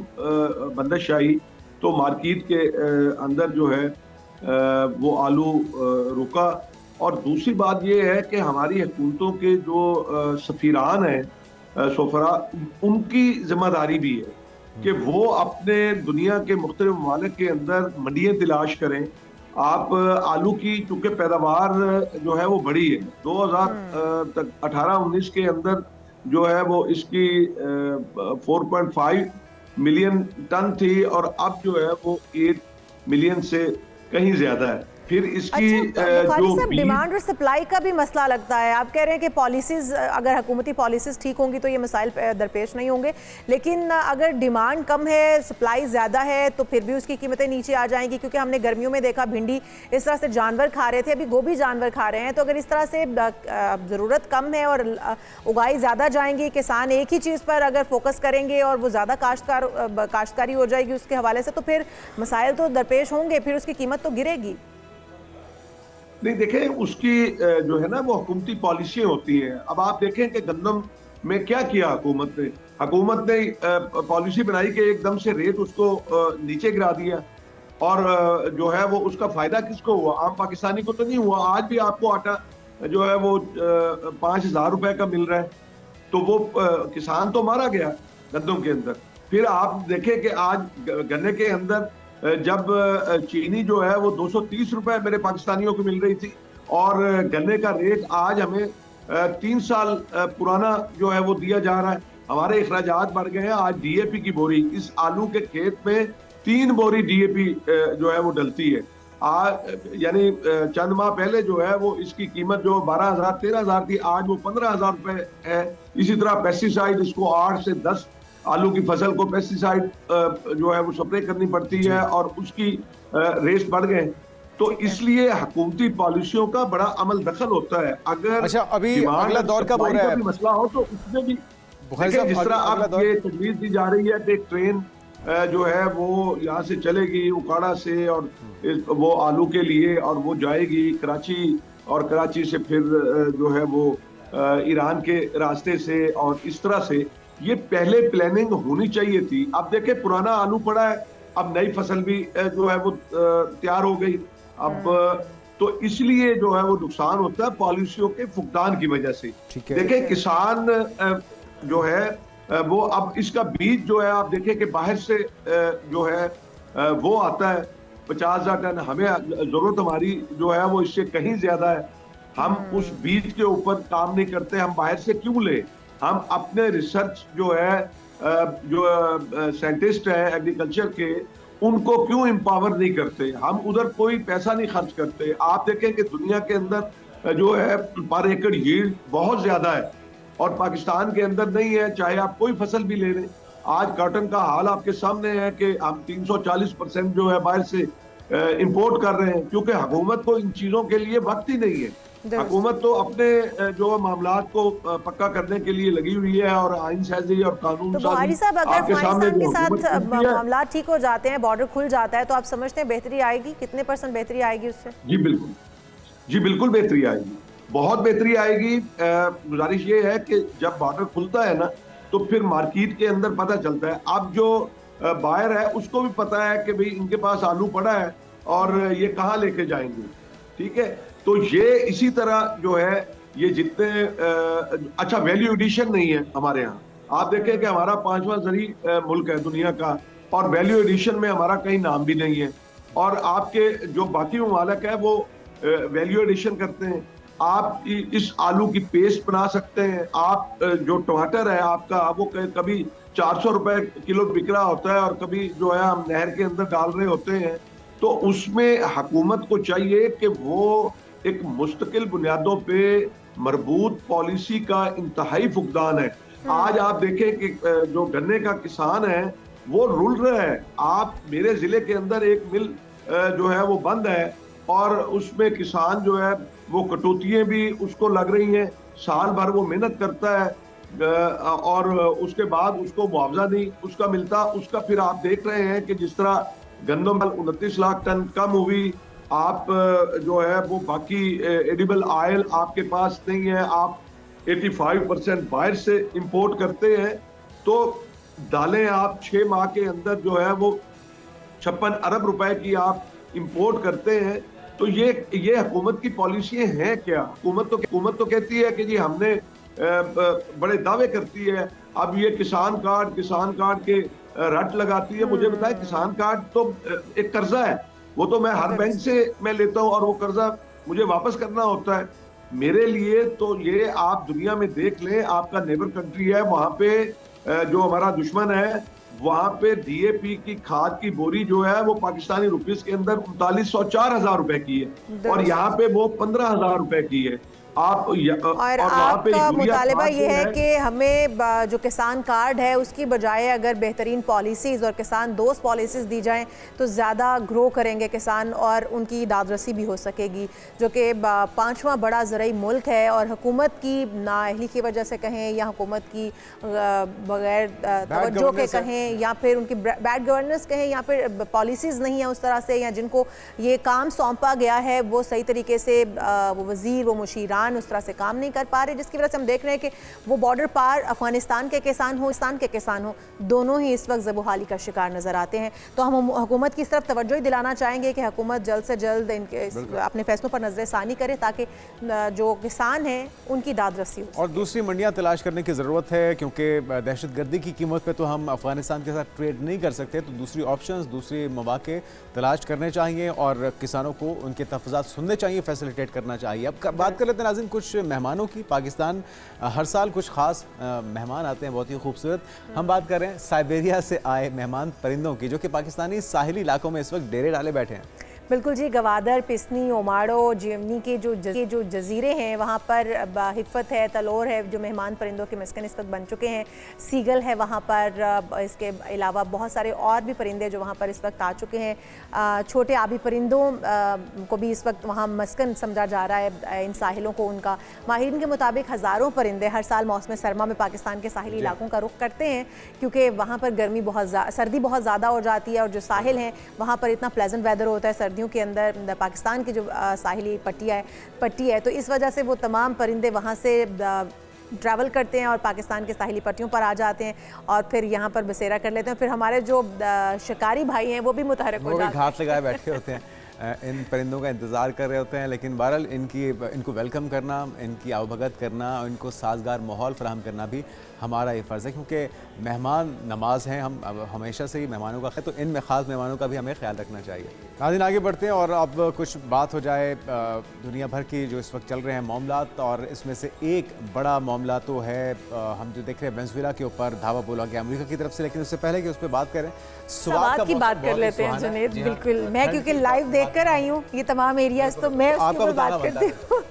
बंदिश आई तो मार्केट के अंदर जो है वो आलू रुका। और दूसरी बात ये है कि हमारी हुकूमतों के जो सफीरान हैं, सोफरा, उनकी जिम्मेदारी भी है कि वो अपने दुनिया के मुख्तलिफ ममालिक के अंदर मंडियाँ तलाश करें। आप आलू की चूँकि पैदावार जो है वो बढ़ी है, 2018-19 के अंदर जो है वो इसकी 4.5 मिलियन टन थी और अब जो है वो 8 मिलियन से कहीं ज्यादा है। फिर इसकी
जो डिमांड और सप्लाई का भी मसला लगता है। आप कह रहे हैं कि पॉलिसीज, अगर हुकूमती पॉलिसीज ठीक होंगी तो ये मसाइल दरपेश नहीं होंगे, लेकिन अगर डिमांड कम है, सप्लाई ज़्यादा है, तो फिर भी उसकी कीमतें नीचे आ जाएंगी। क्योंकि हमने गर्मियों में देखा भिंडी इस तरह से जानवर खा रहे थे, अभी गोभी जानवर खा रहे हैं। तो अगर इस तरह से ज़रूरत कम है और उगाई ज़्यादा जाएंगी, किसान एक ही चीज़ पर अगर फोकस करेंगे और वो ज़्यादा काश्तकारी हो जाएगी उसके हवाले से, तो फिर मसाइल तो दरपेश होंगे, फिर उसकी कीमत तो गिरेगी।
नहीं, देखें, उसकी जो है ना वो हुकूमती पॉलिसियाँ होती हैं। अब आप देखें कि गंदम में क्या किया हुकूमत ने पॉलिसी बनाई कि एकदम से रेट उसको नीचे गिरा दिया और जो है वो उसका फायदा किसको हुआ? आम पाकिस्तानी को तो नहीं हुआ। आज भी आपको आटा जो है वो 5,000 रुपए का मिल रहा है, तो वो किसान तो मारा गया गंदम के अंदर। फिर आप देखें कि आज गन्ने के अंदर जब चीनी जो है वो 230 रुपए मेरे पाकिस्तानियों को मिल रही थी और गन्ने का रेट आज हमें 3 साल पुराना जो है वो दिया जा रहा है। हमारे अखराजात बढ़ गए हैं। आज डीएपी की बोरी, इस आलू के खेत में 3 बोरी डीएपी जो है वो डलती है। यानी चंद माह पहले जो है वो इसकी कीमत जो 12,000 13,000 थी, आज वो 15,000 रुपए है। इसी तरह पेस्टिसाइड, इसको 8 से 10 आलू की फसल को पेस्टिसाइड जो है वो स्प्रे करनी पड़ती है और उसकी रेट बढ़ गए। तो इसलिए हुकूमती पॉलिसियों का बड़ा अमल दखल होता है। अगर
अच्छा, अभी अगला दौर कब हो रहा है?
मसला हो तो उसमें भी
बुखारी
देखिए,
साहब,
जिस तरह
अगला
अब ये तजवीज़ दी जा रही है कि ट्रेन जो है वो यहाँ से चलेगी उकाड़ा से और वो आलू के लिए, और वो जाएगी कराची, और कराची से फिर जो है वो ईरान के रास्ते से, और इस तरह से ये पहले प्लानिंग होनी चाहिए थी। अब देखे पुराना आलू पड़ा है, अब नई फसल भी जो है वो तैयार हो गई। अब तो इसलिए जो है वो नुकसान होता है पॉलिसियों के फुकदान की वजह से। देखे किसान जो है वो अब इसका बीज जो है आप देखें कि बाहर से जो है वो आता है 50,000 टन, हमें जरूरत हमारी जो है वो इससे कहीं ज्यादा है। हम उस बीज के ऊपर काम नहीं करते, हम बाहर से क्यों ले? हम अपने रिसर्च जो है जो साइंटिस्ट है एग्रीकल्चर के, उनको क्यों एम्पावर नहीं करते? हम उधर कोई पैसा नहीं खर्च करते। आप देखें कि दुनिया के अंदर जो है पर एकड़ यील्ड बहुत ज्यादा है और पाकिस्तान के अंदर नहीं है, चाहे आप कोई फसल भी ले लें। आज कॉटन का हाल आपके सामने है कि हम 340% जो है बाहर से इंपोर्ट कर रहे हैं, क्योंकि हुकूमत को इन चीजों के लिए वक्त ही नहीं है। हुकूमत तो अपने जो मामलात को पक्का करने के लिए लगी हुई है और आइन साजी और कानून
तो बुखारी साहब, अगर अफगानिस्तान के साथ मामला ठीक हो जाते हैं, बॉर्डर खुल जाता है, तो आप समझते हैं बेहतरी आएगी? कितने % बेहतरी आएगी उससे?
जी बिल्कुल, जी बिल्कुल बेहतरी आएगी, बहुत बेहतरी आएगी। गुजारिश ये है कि जब बॉर्डर खुलता है ना तो फिर मार्केट के अंदर पता चलता है। अब जो बायर है उसको भी पता है कि भाई इनके पास आलू पड़ा है और ये कहाँ लेके जाएंगे, ठीक है। तो ये इसी तरह जो है ये जितने अच्छा वैल्यू एडिशन नहीं है हमारे यहाँ। आप देखें कि हमारा 5वां ज़री मुल्क है दुनिया का और वैल्यू एडिशन में हमारा कहीं नाम भी नहीं है। और आपके जो बाकी ममालिक है वो वैल्यू एडिशन करते हैं। आप इस आलू की पेस्ट बना सकते हैं। आप जो टमाटर है आपका वो कभी 400 रुपए किलो बिक रहा होता है और कभी जो है हम नहर के अंदर डाल रहे होते हैं। तो उसमें हुकूमत को चाहिए कि वो एक मुस्तकिल बुनियादों पे मरबूत पॉलिसी का इंतहाई फुकदान है। आज आप देखें कि जो गन्ने का किसान है वो रुल रहा है। आप मेरे जिले के अंदर एक मिल जो है वो बंद है और उसमें किसान जो है वो कटौतियां भी उसको लग रही हैं। साल भर वो मेहनत करता है और उसके बाद उसको मुआवजा नहीं उसका मिलता। उसका फिर आप देख रहे हैं कि जिस तरह गंदम 29 लाख टन कम हुई। आप जो है वो बाकी एडिबल ऑयल आपके पास नहीं है, आप 85% बाहर से इंपोर्ट करते हैं। तो दालें आप 6 माह के अंदर जो है वो 56 अरब रुपए की आप इंपोर्ट करते हैं। तो ये हुकूमत की पॉलिसी हैं क्या? हुकूमत तो कहती है कि जी हमने बड़े दावे करती है। अब ये किसान कार्ड के रट लगाती है। मुझे बताए किसान कार्ड तो एक कर्जा है, वो तो मैं हर बैंक से मैं लेता हूँ और वो कर्जा मुझे वापस करना होता है। मेरे लिए तो ये आप दुनिया में देख लें, आपका नेबर कंट्री है, वहां पे जो हमारा दुश्मन है वहां पे DAP की खाद की बोरी जो है वो पाकिस्तानी रुपीस के अंदर 3904 रुपए की है और यहाँ पे वो 15,000 रुपए की है। आप
और आपका मुतालिबा ये है कि हमें जो किसान कार्ड है उसकी बजाय अगर बेहतरीन पॉलिसीज़ और किसान दोस्त पॉलिसीज़ दी जाएं तो ज़्यादा ग्रो करेंगे किसान और उनकी दादरसी भी हो सकेगी, जो कि 5वां बड़ा ज़राई मुल्क है। और हुकूमत की नाअहली की वजह से कहें या हुकूमत की बगैर तवज्जो के कहें या फिर उनकी बैड गवर्नेंस कहें या फिर पॉलिसीज़ नहीं है उस तरह से, या जिनको ये काम सौंपा गया है वो सही तरीके से वो वज़ीर वो मुशीरान उस तरह से काम नहीं कर पा रहे, जिसकी वजह से हम देख रहे हैं कि वो बॉर्डर पार अफगानिस्तान के किसान हो पाकिस्तान के किसान हो, दोनों ही इस वक्त ज़बूहाली का शिकार नजर आते हैं। तो हम हुकूमत की तरफ तवज्जो ही दिलाना चाहेंगे कि हुकूमत जल्द से जल्द इनके अपने फैसलों पर नजर सानी करे ताकि जो किसान हैं उनकी दादरसी हो।
और दूसरी मंडियां तलाश करने की ज़रूरत है, क्योंकि दहशतगर्दी की कीमत पे तो हम अफगानिस्तान के साथ ट्रेड नहीं कर सकते। तो दूसरी ऑप्शंस, दूसरे मौके तलाश करने चाहिए और किसानों को उनके तहफ़्फ़ुज़ात सुनने चाहिए, फैसिलिटेट करना चाहिए। अब बात कर लेते हैं नाज़रीन कुछ मेहमानों की। पाकिस्तान हर साल कुछ ख़ास मेहमान आते हैं, बहुत ही खूबसूरत। हम बात कर रहे हैं साइबेरिया से आए मेहमान परिंदों की, जो कि पाकिस्तानी साहिली इलाकों में इस वक्त डेरे डाले बैठे हैं।
बिल्कुल जी, गवादर, पिसनी, ओमाड़ो, जेवनी के जो जजीरे हैं वहाँ पर हिफ़्फ़त है, तलोर है जो मेहमान परिंदों के मस्कन इस वक्त बन चुके हैं, सीगल है वहाँ पर, इसके अलावा बहुत सारे और भी परिंदे जो वहाँ पर इस वक्त आ चुके हैं। छोटे आबी परिंदों को भी इस वक्त वहाँ मस्कन समझा जा रहा है इन साहिलों को। उनका माहिरीन के मुताबिक हज़ारों परिंदे हर साल मौसम सरमा में पाकिस्तान के साहिली इलाकों का रुख करते हैं, क्योंकि वहाँ पर सर्दी बहुत ज़्यादा हो जाती है और जो साहिल हैं वहाँ पर इतना प्लेजेंट वेदर होता है सर्दियों के अंदर। पाकिस्तान की जो साहिली पट्टी है तो इस वजह से वो तमाम परिंदे वहाँ से ट्रैवल करते हैं और पाकिस्तान के साहिली पट्टियों पर आ जाते हैं और फिर यहाँ पर बसेरा कर लेते हैं। फिर हमारे जो शिकारी भाई हैं वो भी मुतहरक हो जाते हैं,
घात लगाए बैठे होते हैं, इन परिंदों का इंतज़ार कर रहे होते हैं। लेकिन बहरहाल इनको वेलकम करना, इनकी आवभगत करना और इनको साजगार माहौल फराहम करना भी हमारा ये फ़र्ज़ है, क्योंकि मेहमान नमाज हैं। हम हमेशा से ही मेहमानों का तो इनमें ख़ास मेहमानों का भी हमें ख्याल रखना चाहिए। नाज़रीन, आगे बढ़ते हैं और अब कुछ बात हो जाए दुनिया भर की जो इस वक्त चल रहे हैं मामलात, और इसमें से एक बड़ा मामला तो है हम जो देख रहे हैं वेनेजुएला के ऊपर धावा बोला गया अमेरिका की तरफ से। लेकिन उससे पहले कि उस पर बात करें,
स्वाद की बात कर लेते हैं जुनेद। बिल्कुल, मैं क्योंकि लाइव देख कर आई हूँ ये तमाम एरियाज, तो मैं उसके ऊपर बात करती हूँ।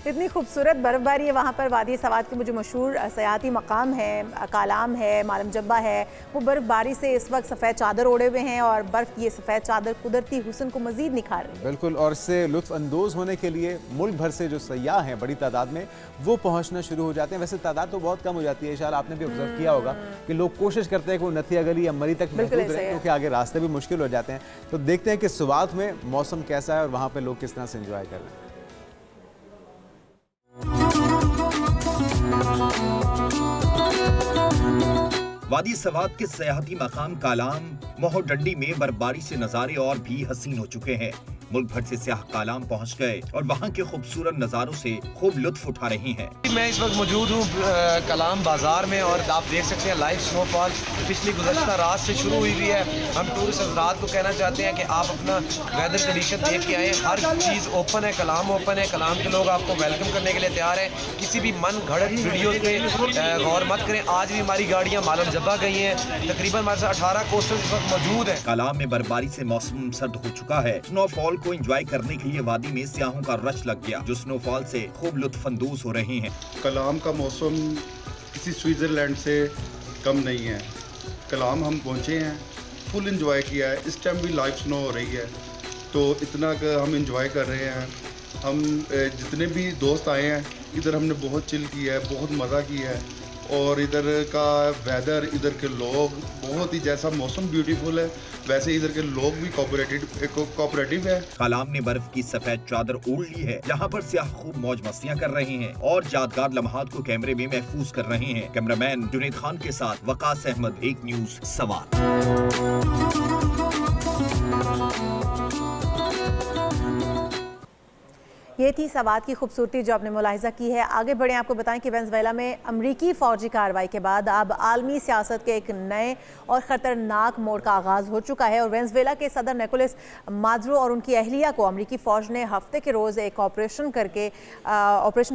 इतनी खूबसूरत बर्फबारी है वहाँ पर। वादी सवाद के जो मशहूर सयाती मकाम है, कालाम है, मालम जब्बा है, वो बर्फबारी से इस वक्त सफ़ेद चादर ओढ़े हुए हैं और बर्फ़ की ये सफ़ेद चादर कुदरती हुस्न को मज़ीद निखार रही है।
बिल्कुल, और इससे लुत्फ़ अंदोज़ होने के लिए मुल्क भर से जो सयाह हैं बड़ी तादाद में वो पहुँचना शुरू हो जाते हैं। वैसे तादाद तो बहुत कम हो जाती है, शायद आपने भी ऑब्जर्व किया होगा कि लोग कोशिश करते हैं कि वो नथिया गली या मरी तक महफूज रहे, क्योंकि आगे रास्ते भी मुश्किल हो जाते हैं। तो देखते हैं कि सुवात में मौसम कैसा है और वहाँ पर लोग किस तरह से इंजॉय कर रहे हैं।
वादी सवात के सयाहती मकाम कालाम मोहडंडी में बर्फबारी से नजारे और भी हसीन हो चुके हैं। मुल्क भर से सयाह कालाम पहुंच गए और वहां के खूबसूरत नजारों से खूब लुत्फ उठा रहे हैं।
मैं इस वक्त मौजूद हूँ कलाम बाजार में और आप देख सकते हैं लाइव स्नोफॉल पिछली गुज़श्ता रात से शुरू हुई है। हम टूरिस्ट हज़रात को कहना चाहते हैं कि आप अपना वेदर कंडीशन देख के आएँ। हर चीज़ ओपन है, कलाम ओपन है, कलाम के लोग आपको वेलकम करने के लिए तैयार हैं। किसी भी मन घड़त वीडियोज़ पे गौर मत करें। आज भी हमारी गाड़ियाँ मालम जब्बा गई हैं। तकरीबन हमारे साथ 18 कोस्टर्स इस वक्त मौजूद हैं।
कलाम में बर्फबारी से मौसम सर्द हो चुका है। स्नोफॉल को एंजॉय करने के लिए वादी में सियाहों का रश लग गया, जो स्नोफॉल से खूब लुत्फानंदोज हो रहे हैं।
कलाम का मौसम किसी स्विट्ज़रलैंड से कम नहीं है। कलाम हम पहुंचे हैं, फुल एंजॉय किया है। इस टाइम भी लाइव स्नो हो रही है, तो इतना हम एंजॉय कर रहे हैं। हम जितने भी दोस्त आए हैं इधर हमने बहुत चिल किया है, बहुत मज़ा किया है। और इधर का वेदर, इधर के लोग बहुत ही, जैसा मौसम ब्यूटीफुल है वैसे इधर के लोग भी कोऑपरेटिव है।
कलाम ने बर्फ की सफेद चादर ओढ़ ली है। यहाँ पर सियाह खूब मौज मस्तियाँ कर रहे हैं और यादगार लम्हात को कैमरे में महफूज कर रहे हैं। कैमरामैन जुनेद खान के साथ वकास अहमद, एक न्यूज़ सवात।
ये थी सवात की खूबसूरती जो आपने मुलाहिजा की है। आगे बढ़े, आपको बताएं कि वेनेजुएला में अमरीकी फ़ौजी कार्रवाई के बाद अब आलमी सियासत के एक नए और ख़तरनाक मोड़ का आगाज़ हो चुका है और वेनेजुएला के सदर निकोलस मादुरो और उनकी अहलिया को अमरीकी फ़ौज ने हफ्ते के रोज़ एक ऑपरेशन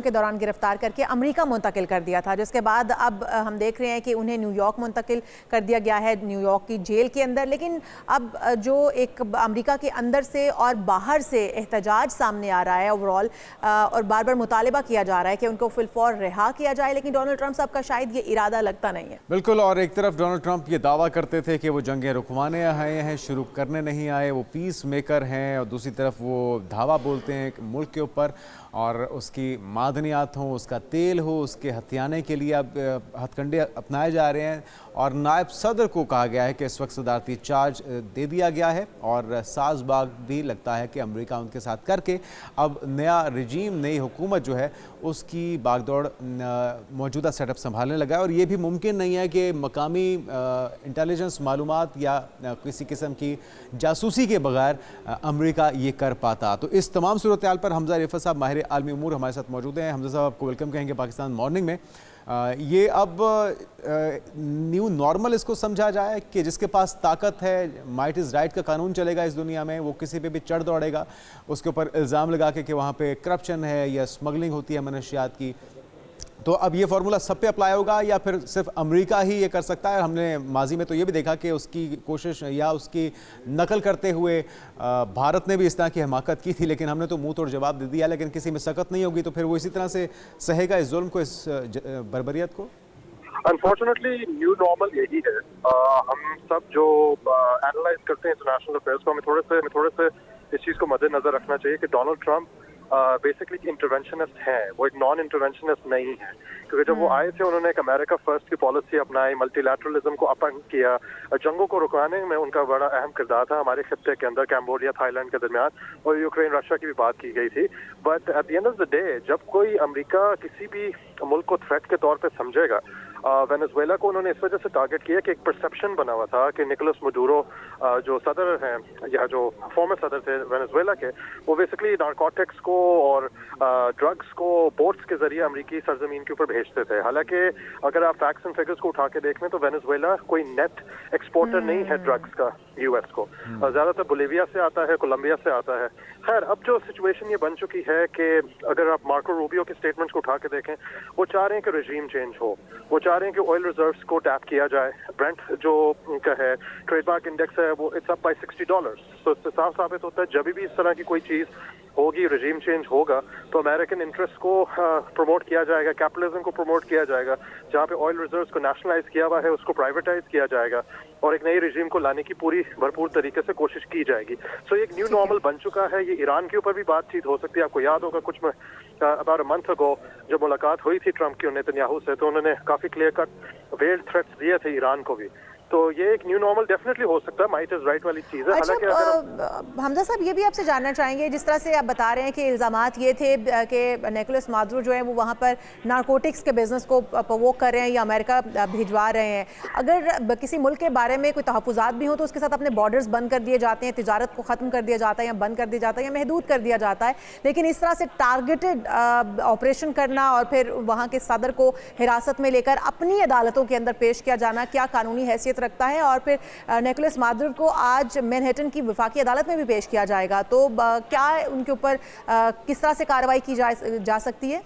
के दौरान गिरफ्तार करके अमरीका मुंतकिल कर दिया था, जिसके बाद अब हम देख रहे हैं कि उन्हें न्यूयॉर्क मुंतकिल कर दिया गया है, न्यूयॉर्क की जेल के अंदर। लेकिन अब जो एक अमरीका के अंदर से और बाहर से एहतजाज सामने आ रहा है और बार बार मुतालिबा किया जा रहा है कि उनको फिलफौर रिहा किया जाए, लेकिन डोनाल्ड ट्रंप साहब का शायद ये इरादा लगता नहीं है।
बिल्कुल, और एक तरफ डोनाल्ड ट्रंप ये दावा करते थे कि वो जंगें रुकवाने आए हैं, शुरू करने नहीं आए, वो पीस मेकर हैं, और दूसरी तरफ वो धावा बोलते हैं कि मुल्क के ऊपर और उसकी मादनियात हो, उसका तेल हो, उसके हथियाने के लिए अब हथकंडे अपनाए जा रहे हैं। और नायब सदर को कहा गया है कि इस वक्त सदारती चार्ज दे दिया गया है और साजबाग भी लगता है कि अमेरिका उनके साथ करके अब नया रजीम, नई हुकूमत जो है उसकी बागदौड़ मौजूदा सेटअप संभालने लगा है। और ये भी मुमकिन नहीं है कि मकामी इंटेलिजेंस मालूमात या किसी किस्म की जासूसी के बगैर अमेरिका ये कर पाता। तो इस तमाम सूरत हाल पर हमजा रिफत साहब माहिर आलमी उमूर हमारे साथ मौजूद हैं। हमजा साहब आपको वेलकम कहेंगे पाकिस्तान मॉर्निंग में। ये अब न्यू नॉर्मल इसको समझा जाए कि जिसके पास ताकत है, माइट इज़ राइट का कानून चलेगा इस दुनिया में, वो किसी पे भी चढ़ दौड़ेगा, उसके ऊपर इल्ज़ाम लगा के कि वहाँ पे करप्शन है या स्मगलिंग होती है मनशियात की, तो अब ये फार्मूला सब पे अप्लाई होगा या फिर सिर्फ अमेरिका ही ये कर सकता है? हमने माजी में तो ये भी देखा कि उसकी कोशिश या उसकी नकल करते हुए भारत ने भी इस तरह की हमाकत की थी, लेकिन हमने तो मुंह तोड़ जवाब दे दिया। लेकिन किसी में सकत नहीं होगी तो फिर वो इसी तरह से सहेगा इस जुल्म को, इस बर्बरियत को।
अनफॉर्चुनेटली न्यू नॉर्मल यही है। हम सब जो एनालाइज करते हैं इंटरनेशनल अफेयर्स को, हमें थोड़े से इस चीज़ को मद्देनजर रखना चाहिए कि डोनाल्ड ट्रंप बेसिकली इंटरवेंशनिस्ट हैं, वो एक नॉन इंटरवेंशनिस्ट नहीं है। क्योंकि जब वो आए थे उन्होंने एक अमेरिका फर्स्ट की पॉलिसी अपनाई, मल्टीलैटरलिज्म को अपंग किया, जंगों को रुकवाने में उनका बड़ा अहम किरदार था हमारे खित्ते के अंदर, कैम्बोडिया थाईलैंड के दरमियान, और यूक्रेन रशिया की भी बात की गई थी। But at the end of the day जब कोई अमेरिका किसी भी मुल्क को थ्रेट के तौर पर समझेगा, वेनेजुएला को उन्होंने इस वजह से टारगेट किया कि एक परसेप्शन बना हुआ था कि निकोलस मडूरो जो सदर हैं या जो फॉर्मर सदर थे वेनेजुएला के, वो बेसिकली नारकोटिक्स को और ड्रग्स को बोट्स के जरिए अमेरिकी सरजमीन के ऊपर भेजते थे। हालांकि अगर आप फैक्ट्स एंड फिगर्स को उठा के देख लें तो वेनेजुएला कोई नेट एक्सपोर्टर नहीं है ड्रग्स का यूएस को, ज्यादातर बोलिविया से आता है, कोलंबिया से आता है। खैर अब जो सिचुएशन ये बन चुकी है कि अगर आप मार्को रूबियो के स्टेटमेंट्स को उठा के देखें, वो चाह रहे हैं कि रेजीम चेंज हो, वो चाह रहे हैं कि ऑयल रिजर्व्स को टैप किया जाए। ब्रेंट जो उनका है ट्रेडमार्क इंडेक्स है वो इट्स अप बाय $60। तो इससे साफ साबित होता है जब भी इस तरह की कोई चीज होगी, रेजीम चेंज होगा, तो अमेरिकन इंटरेस्ट को प्रमोट किया जाएगा, कैपिटलिज्म को प्रमोट किया जाएगा। जहाँ पे ऑयल रिजर्व्स को नेशनलाइज किया हुआ है उसको प्राइवेटाइज किया जाएगा और एक नई रेजीम को लाने की पूरी भरपूर तरीके से कोशिश की जाएगी। सो एक न्यू नॉर्मल बन चुका है। ये ईरान के ऊपर भी बातचीत हो सकती है। आपको याद होगा कुछ अबाउट अ मंथ अगो जब मुलाकात हुई थी ट्रंप की और नेतन्याहू से, तो उन्होंने काफी क्लियर कट वेल्ड थ्रेट्स दिए थे ईरान को भी। तो ये एक न्यू नॉर्मल डेफिनेटली हो सकता है, माइट इज राइट वाली चीज़ है।
अच्छा, हमजा साहब ये भी आपसे जानना चाहेंगे, जिस तरह से आप बता रहे हैं कि इल्ज़ामात ये थे कि निकोलस मादुरो जो है वो वहाँ पर नारकोटिक्स के बिजनेस को प्रोवोक कर रहे हैं या अमेरिका भिजवा रहे हैं। अगर किसी मुल्क के बारे में कोई तहफ़्फ़ुज़ात भी हो तो उसके साथ अपने बॉर्डर्स बंद कर दिए जाते हैं, तिजारत को ख़त्म कर दिया जाता है या बंद कर दिया जाता है या महदूद कर दिया जाता है। लेकिन इस तरह से टारगेटेड ऑपरेशन करना और फिर वहाँ के सदर को हिरासत में लेकर अपनी अदालतों के अंदर पेश किया जाना क्या कानूनी हैसियत रखता है? और फिर निकोलस मादुरो को आज मैनहट्टन की वफाकी अदालत में भी पेश किया जाएगा, तो क्या उनके ऊपर किस तरह से कार्रवाई की जा सकती है?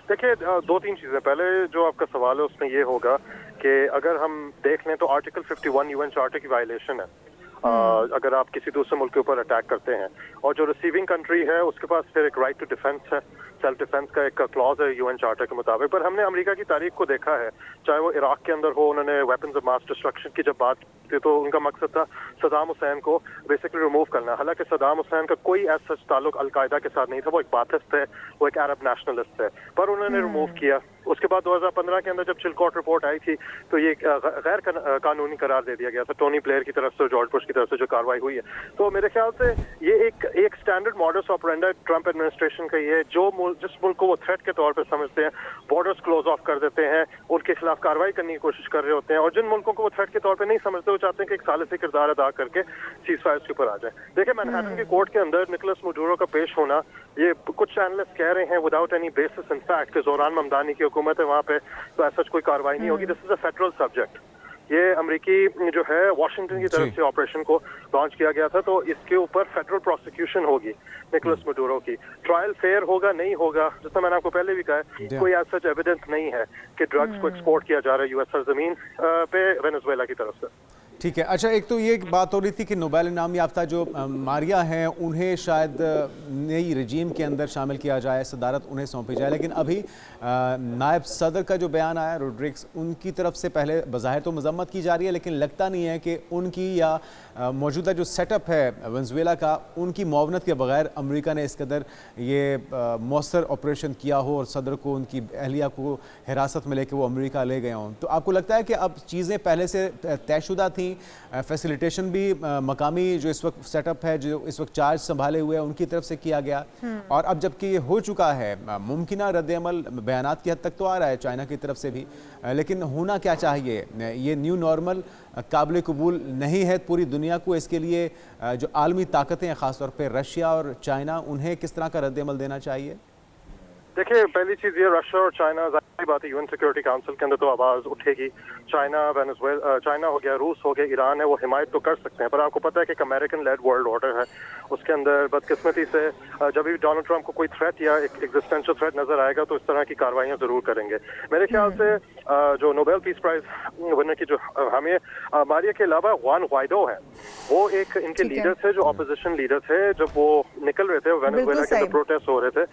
देखिए, दो तीन चीजें। पहले जो आपका सवाल है उसमें ये होगा कि अगर हम देख लें तो आर्टिकल 51 यूएन चार्टर की वायलेशन है अगर आप किसी दूसरे मुल्क के ऊपर अटैक करते हैं, और जो रिसीविंग कंट्री है उसके पास फिर एक राइट टू डिफेंस है, सेल्फ डिफेंस का एक क्लॉज है यूएन चार्टर के मुताबिक। पर हमने अमेरिका की तारीख को देखा है, चाहे वो इराक के अंदर हो, उन्होंने वेपन्स ऑफ मास डिस्ट्रक्शन की जब बात की तो उनका मकसद था सदाम हुसैन को बेसिकली रिमूव करना। हालांकि सदाम हुसैन का कोई ऐसा ताल्लुक अलकायदा के साथ नहीं था, वो एक बाथिस्ट थे, वो एक अरब नेशनलिस्ट थे, पर उन्होंने रिमूव किया। उसके बाद 2015 के अंदर जब चिलकॉट रिपोर्ट आई थी तो ये गैर कानूनी करार दे दिया गया था टोनी ब्लेयर की तरफ से, जॉर्ज बुश की तरफ से जो कार्रवाई हुई है। तो मेरे ख्याल से ये एक स्टैंडर्ड मॉडस ऑपरेंडा ट्रंप एडमिनिस्ट्रेशन का ये है, जिस मुल्क को वो थ्रेट के तौर पर समझते हैं बॉर्डर्स क्लोज ऑफ कर देते हैं, उनके खिलाफ कार्रवाई करने की कोशिश कर रहे होते हैं, और जिन मुल्कों को वो थ्रेट के तौर पर नहीं समझते वो चाहते हैं कि एक सालिसी किरदार अदा करके सीज फायर के ऊपर आ जाए। देखिए, मैनहट्टन के कोर्ट के अंदर निकोलस मडूरो का पेश होना, ये कुछ एनालिस्ट कह रहे हैं without any basis in fact कि जोरान ममदानी की हुकूमत है वहाँ पे, तो ऐसा कोई कार्रवाई नहीं होगी। This is a federal subject. ये अमेरिकी जो है वाशिंगटन की तरफ से ऑपरेशन को लॉन्च किया गया था, तो इसके ऊपर फेडरल प्रोसिक्यूशन होगी निकोलस मडूरो की। ट्रायल फेयर होगा नहीं होगा, जैसा मैंने आपको पहले भी कहा है, कोई ऐसा सच एविडेंस नहीं है कि ड्रग्स को एक्सपोर्ट किया जा रहा है यूएस सरजमीन पे वेनेजुएला की तरफ से।
ठीक है। अच्छा, एक तो ये बात हो रही थी कि नोबेल इनाम याफ्ता जो मारिया हैं उन्हें शायद नई रजीम के अंदर शामिल किया जाए, सदारत उन्हें सौंपी जाए, लेकिन अभी नायब सदर का जो बयान आया रोड्रिग्स, उनकी तरफ से पहले बज़ाहिर तो मजम्मत की जा रही है, लेकिन लगता नहीं है कि उनकी या मौजूदा जो सेटअप है वेनेजुएला का, उनकी मुआवनत के बगैर अमेरिका ने इस कदर ये मौसर ऑपरेशन किया हो और सदर को, उनकी अहलिया को हिरासत में लेके वो अमेरिका ले गए हों। तो आपको लगता है कि अब चीज़ें पहले से तयशुदा थी, फैसिलिटेशन भी मकामी जो इस वक्त सेटअप है, जो इस वक्त चार्ज संभाले हुए हैं, उनकी तरफ से किया गया, और अब जबकि ये हो चुका है, मुमकिन रद्द-ए-अमल बयानात की हद तक तो आ रहा है चाइना की तरफ से भी, लेकिन होना क्या चाहिए? ये न्यू नॉर्मल काबिल कबूल नहीं है पूरी दुनिया को, इसके लिए जो आलमी ताकतें हैं ख़ासतौर पर रशिया और चाइना, उन्हें किस तरह का रद्द-ए-अमल देना चाहिए?
देखिए, पहली चीज ये, रशिया और चाइना बात है यूएन सिक्योरिटी काउंसिल के अंदर तो आवाज उठेगी। चाइना हो गया, रूस हो गया, ईरान है, वो हिमायत तो कर सकते हैं, पर आपको पता है कि एक अमेरिकन लेड वर्ल्ड ऑर्डर है, उसके अंदर बदकिस्मती से जब भी डोनाल्ड ट्रंप को कोई थ्रेट या एक एग्जिस्टेंशियल थ्रेट नजर आएगा तो इस तरह की कार्रवाइयां जरूर करेंगे। मेरे ख्याल से जो नोबेल पीस प्राइज विनर की जो हमें मारिया के अलावा जुआन ग्वाइडो है, वो एक इनके लीडर थे, जो ऑपोजिशन लीडर थे, जब वो निकल रहे थे वेनेजुएला के अंदर प्रोटेस्ट हो रहे थे,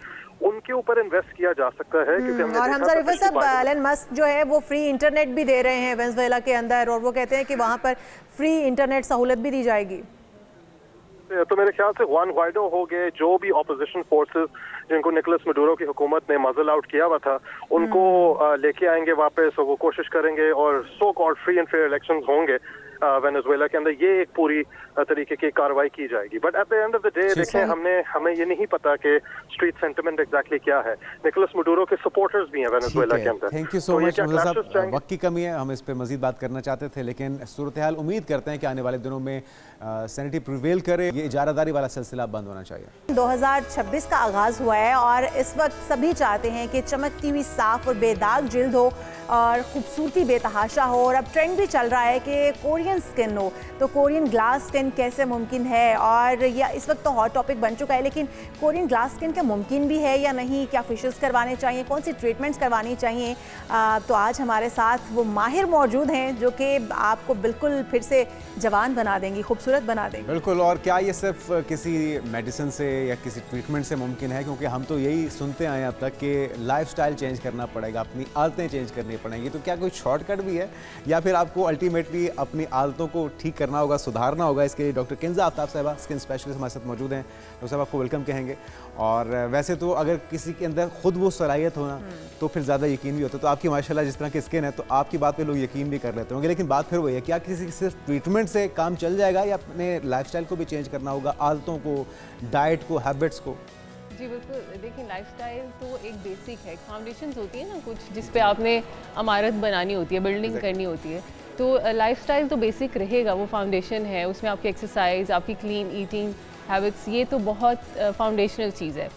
उनके ऊपर इन्वेस्ट किया जा सकता है। क्योंकि हमने
और हमजा रिफत साहब, एलन मस्क जो है वो फ्री इंटरनेट भी दे रहे हैं वेनेजुएला के अंदर, और वो कहते हैं कि वहाँ पर फ्री इंटरनेट सहूलत भी दी जाएगी।
तो मेरे ख्याल से जुआन ग्वाइडो हो गए, जो भी ऑपोजिशन फोर्सेस जिनको निकोलस मडूरो की हुकूमत ने मजल आउट किया हुआ था, उनको लेके आएंगे वापस, और वो कोशिश करेंगे और so called free and fair elections होंगे वेनेजुएला के अंदर। ये एक पूरी तरीके की कार्रवाई की जाएगी। But at the end of the day देखें, हमें ये नहीं पता कि स्ट्रीट सेंटिमेंट एग्जैक्टली क्या है। निकोलस मडूरो के सपोर्टर्स भी हैं वेनेजुएला के अंदर।
Thank you so much Murtaza साहब, वक्त की कमी है, हम इस पे मजीद बात करना चाहते थे, लेकिन सूरत हाल उम्मीद करते हैं कि आने वाले दिनों में सैनिटी प्रिवेल करे, ये इजारादारी वाला सिलसिला बंद होना चाहिए।
2026 का आगाज़ हुआ है और इस वक्त सभी चाहते हैं कि चमकती हुई साफ और बेदाग जिल्द हो और खूबसूरती बेतहाशा हो, और अब ट्रेंड भी चल रहा है कि कोरियन स्किन हो, तो कोरियन ग्लास स्किन कैसे मुमकिन है, और या इस वक्त तो हॉट टॉपिक बन चुका है, लेकिन कोरियन ग्लास स्किन क्या मुमकिन भी है या नहीं, क्या फेशियल्स करवाने चाहिए, कौन सी ट्रीटमेंट्स करवानी चाहिए। तो आज हमारे साथ वो माहिर मौजूद हैं जो कि आपको बिल्कुल फिर से जवान बना देंगी, खूबसूरत बना देंगी।
बिल्कुल, और क्या ये सिर्फ किसी मेडिसिन से या किसी ट्रीटमेंट से मुमकिन है, क्योंकि हम तो यही सुनते आए अब तक कि लाइफस्टाइल चेंज करना पड़ेगा, अपनी आदतें चेंज करनी पड़ेंगी, तो क्या कोई शॉर्टकट भी है या फिर आपको अल्टीमेटली अपनी आदतों को ठीक करना होगा, सुधारना होगा? इसके लिए डॉक्टर किंजा आफ्ताब साहिबा, स्किन स्पेशलिस्ट, हमारे साथ मौजूद हैं। डॉक्टर साहब, आपको वेलकम कहेंगे। और वैसे तो अगर किसी के अंदर खुद वो सलाहियत हो ना, तो फिर ज़्यादा यकीन भी होता है। तो आपकी माशाल्लाह जिस तरह की स्किन है, तो आपकी बात पे लोग यकीन भी कर लेते होंगे, लेकिन बात फिर वही है, क्या किसी सिर्फ ट्रीटमेंट से काम चल जाएगा या अपने लाइफस्टाइल को भी चेंज करना होगा, आदतों को, डाइट को, हैबिट्स को?
जी बिल्कुल, देखिए लाइफस्टाइल तो एक बेसिक है, फाउंडेशंस होती है ना कुछ, जिस पे आपने इमारत बनानी होती है, बिल्डिंग करनी होती है, तो लाइफस्टाइल तो बेसिक रहेगा, वो फाउंडेशन है, उसमें आपकी एक्सरसाइज, आपकी क्लीन ईटिंग हैबिट्स, ये तो बहुत फाउंडेशनल चीज़ है।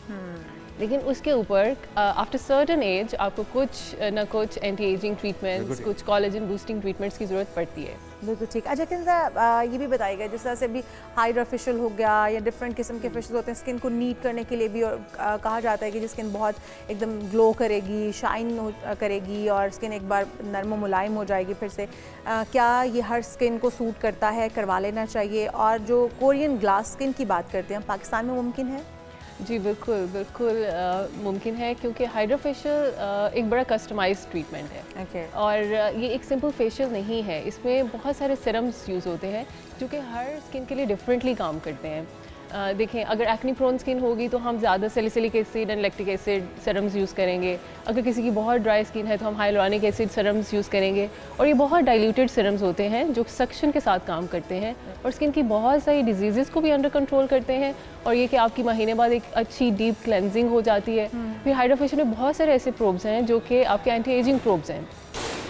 लेकिन उसके ऊपर आफ्टर सर्टन एज आपको कुछ ना कुछ एंटी एजिंग ट्रीटमेंट्स, कुछ कोलेजन बूस्टिंग ट्रीटमेंट्स की ज़रूरत पड़ती है।
बिल्कुल ठीक। अच्छा किंजा, ये भी बताइएगा जिस तरह से भी हाइड्रा फेशियल हो गया या डिफरेंट किस्म के फेशियल होते हैं स्किन को नीट करने के लिए भी, और कहा जाता है कि स्किन बहुत एकदम ग्लो करेगी, शाइन करेगी और स्किन एक बार नरम मुलायम हो जाएगी फिर से। क्या ये हर स्किन को सूट करता है, करवा लेना चाहिए? और जो कोरियन ग्लास स्किन की बात करते हैं, पाकिस्तान में मुमकिन है?
जी बिल्कुल बिल्कुल मुमकिन है, क्योंकि हाइड्रा फेशियल एक बड़ा कस्टमाइज्ड ट्रीटमेंट है। और ये एक सिंपल फेशियल नहीं है, इसमें बहुत सारे सीरम्स यूज़ होते हैं जो कि हर स्किन के लिए डिफरेंटली काम करते हैं। देखें, अगर एक्नी प्रोन स्किन होगी तो हम ज़्यादा salicylic acid and lactic acid serums use करेंगे। अगर किसी की बहुत ड्राई स्किन है तो हम हाइलुरोनिक एसिड सीरम्स यूज़ करेंगे, और ये बहुत डाइल्यूटेड सीरम्स होते हैं जो सक्शन के साथ काम करते हैं और स्किन की बहुत सारी डिजीज़ को भी अंडर कंट्रोल करते हैं, और ये कि आपकी महीने बाद एक अच्छी डीप क्लेंजिंग हो जाती है। फिर हाइड्रा फेशियल में बहुत सारे ऐसे प्रोब्स हैं जो कि आपके एंटी एजिंग प्रोब्स हैं,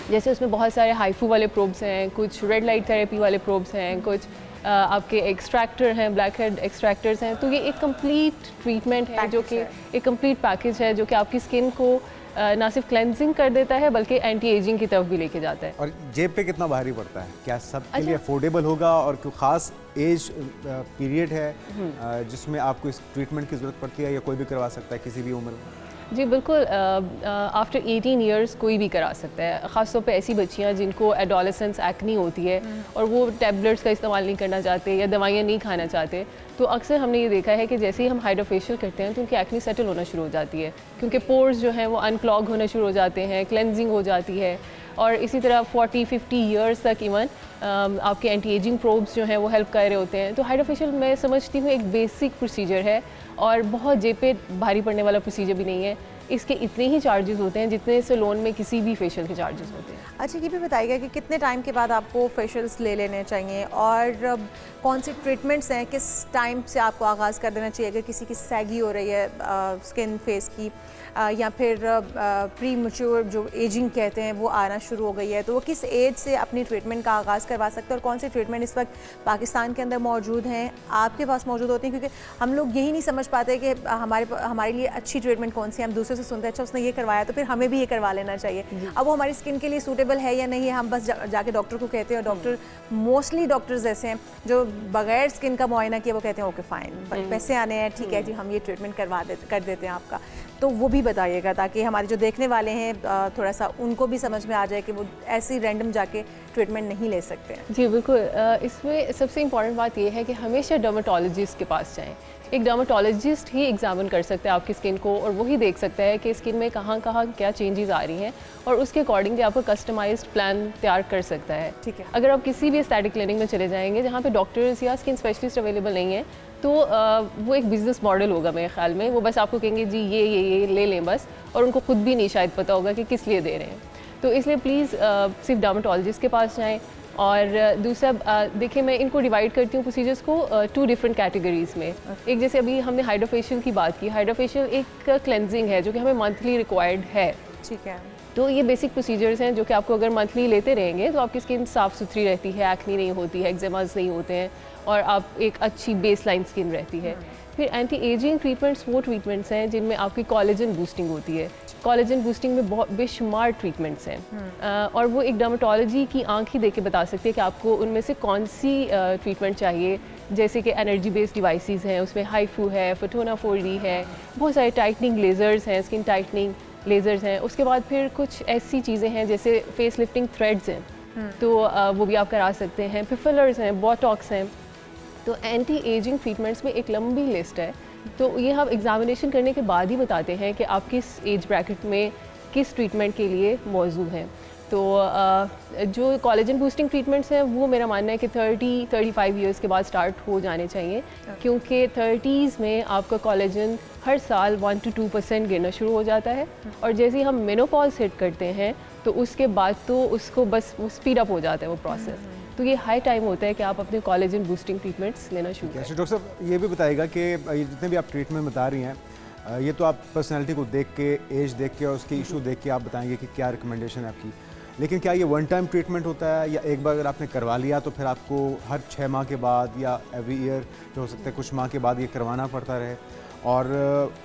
जैसे उसमें बहुत सारे हाइफू वाले प्रोब्स हैं, कुछ रेड लाइट थेरेपी वाले प्रोब्स हैं, कुछ आपके एक्सट्रैक्टर हैं, ब्लैक हेड एक्सट्रैक्टर्स हैं। तो ये एक कंप्लीट ट्रीटमेंट है जो कि एक कंप्लीट पैकेज है जो कि आपकी स्किन को ना सिर्फ क्लेंजिंग कर देता है बल्कि एंटी एजिंग की तरफ भी लेके जाता है।
और जेब पे कितना भारी पड़ता है? क्या सबके लिए अफोर्डेबल होगा, और कोई ख़ास एज पीरियड है जिसमें आपको इस ट्रीटमेंट की ज़रूरत पड़ती है, या कोई भी करवा सकता है किसी भी उम्र में?
जी बिल्कुल, आफ्टर 18 ईयर्स कोई भी करा सकता है, ख़ासतौर पे ऐसी बच्चियां जिनको एडोलेसेंस एक्नी होती है और वो टैबलेट्स का इस्तेमाल नहीं करना चाहते या दवाइयाँ नहीं खाना चाहते। तो अक्सर हमने ये देखा है कि जैसे ही हम हाइड्रा फेशियल करते हैं तो उनकी एक्नी सेटल होना शुरू हो जाती है, क्योंकि पोर्स जो हैं वो अनक्लॉग होना शुरू हो जाते हैं, क्लेंजिंग हो जाती है, और इसी तरह 40-50 ईयर्स तक इवन आपके एंटी एजिंग प्रोब्स जो हैं वो हेल्प कर रहे होते हैं। तो हाइड्रा फेशियल मैं समझती हूँ एक बेसिक प्रोसीजर है और बहुत जेब पे भारी पड़ने वाला प्रोसीजर भी नहीं है। इसके इतने ही चार्जेस होते हैं जितने सैलून में किसी भी फेशियल के चार्जेस होते हैं।
अच्छा, ये भी बताइएगा कि कितने टाइम के बाद आपको फेशियल्स ले लेने चाहिए, और कौन सी ट्रीटमेंट्स हैं, किस टाइम से आपको आगाज़ कर देना चाहिए? अगर किसी की सैगी हो रही है स्किन फेस की, या फिर प्री मैच्योर जो एजिंग कहते हैं वो आना शुरू हो गई है, तो वो किस एज से अपनी ट्रीटमेंट का आगाज़ करवा सकते हैं, और कौन सी ट्रीटमेंट इस वक्त पाकिस्तान के अंदर मौजूद हैं, आपके पास मौजूद होती हैं? क्योंकि हम लोग यही नहीं समझ पाते कि हमारे लिए अच्छी ट्रीटमेंट कौन सी है, हम दूसरे से से सुनते हैं अच्छा उसने ये करवाया तो फिर हमें भी ये करवा लेना चाहिए। अब वो हमारी स्किन के लिए सूटेबल है या नहीं है, हम बस जाके डॉक्टर को कहते हैं और डॉक्टर मोस्टली डॉक्टर्स ऐसे हैं जो बगैर स्किन का मुआयना किया वो कहते हैं ओके फाइन पैसे आने हैं ठीक है जी हम ये ट्रीटमेंट कर देते हैं आपका। तो वो भी बताइएगा ताकि हमारे जो देखने वाले हैं थोड़ा सा उनको भी समझ में आ जाए कि वो ऐसी रैंडम जाके ट्रीटमेंट नहीं ले सकते हैं।
जी बिल्कुल, इसमें सबसे इम्पॉर्टेंट बात ये है कि हमेशा डर्मेटोलॉजिस्ट के पास जाएं। एक डर्मेटोलॉजिस्ट ही एग्जामिन कर सकता है आपकी स्किन को और वही देख सकता है कि स्किन में कहाँ कहाँ क्या चेंजेस आ रही हैं और उसके अकॉर्डिंगली आपको कस्टमाइज्ड प्लान तैयार कर सकता है।
ठीक है।
अगर आप किसी भी एस्थेटिक क्लिनिक में चले जाएंगे जहाँ पे डॉक्टर्स या स्किन स्पेशलिस्ट अवेलेबल नहीं है तो वो एक बिज़नेस मॉडल होगा मेरे ख्याल में। वो बस आपको कहेंगे जी ये ले लें बस, और उनको खुद भी नहीं शायद पता होगा कि किस लिए दे रहे हैं। तो इसलिए प्लीज़ सिर्फ डर्मेटोलॉजिस्ट के पास जाएं। और दूसरा देखिए मैं इनको डिवाइड करती हूँ प्रोसीजर्स को 2 डिफरेंट कैटेगरीज़ में। एक जैसे अभी हमने हाइड्रोफेशियल की बात की, हाइड्रोफेशियल एक क्लेंजिंग है जो कि हमें मंथली रिक्वायर्ड है।
ठीक है।
तो ये बेसिक प्रोसीजर्स हैं जो कि आपको अगर मंथली लेते रहेंगे तो आपकी स्किन साफ़ सुथरी रहती है, एक्ने नहीं होती है, एक्जेमास नहीं होते हैं और आप एक अच्छी बेस लाइन स्किन रहती है। फिर एंटी एजिंग ट्रीटमेंट्स वो ट्रीटमेंट्स हैं जिनमें आपकी कोलेजन बूस्टिंग होती है। कोलेजन बूस्टिंग में बहुत बेशुमार ट्रीटमेंट्स हैं और वो एक डर्मेटोलॉजी की आंख ही देख के बता सकती है कि आपको उनमें से कौन सी ट्रीटमेंट चाहिए। जैसे कि एनर्जी बेस्ड डिवाइसेस हैं, उसमें हाइफू है, फोटोना 4D है, बहुत सारे टाइटनिंग लेज़र्स हैं, स्किन टाइटनिंग लेज़र्स हैं। उसके बाद फिर कुछ ऐसी चीज़ें हैं जैसे फेस लिफ्टिंग थ्रेड्स हैं तो वो भी आप करा सकते हैं। फिर फिलर्स हैं, बोटॉक्स हैं। तो एंटी एजिंग ट्रीटमेंट्स में एक लंबी लिस्ट है। तो ये हम एग्जामिनेशन करने के बाद ही बताते हैं कि आप किस एज ब्रैकेट में किस ट्रीटमेंट के लिए मौजूद हैं। तो जो कोलेजन बूस्टिंग ट्रीटमेंट्स हैं वो मेरा मानना है कि 30-35 ईयर्स के बाद स्टार्ट हो जाने चाहिए क्योंकि 30s में आपका कोलेजन हर साल 1 to 2% गिरना शुरू हो जाता है और जैसे ही हम मेनोपॉज हिट करते हैं तो उसके बाद तो उसको बस वो स्पीड अप हो जाता है वो प्रोसेस। तो ये हाई टाइम होता है कि आप अपने कोलेजन बूस्टिंग ट्रीटमेंट्स लेना शुरू करें।
डॉक्टर साहब ये भी बताइएगा कि ये जितने भी आप ट्रीटमेंट बता रही हैं ये तो आप पर्सनैलिटी को देख के, एज देख के और उसके इशू देख के आप बताएंगे कि क्या रिकमेंडेशन है आपकी, लेकिन क्या ये वन टाइम ट्रीटमेंट होता है या एक बार अगर आपने करवा लिया तो फिर आपको हर 6 माह के बाद या एवरी ईयर जो हो सकता है कुछ माह के बाद ये करवाना पड़ता रहे? और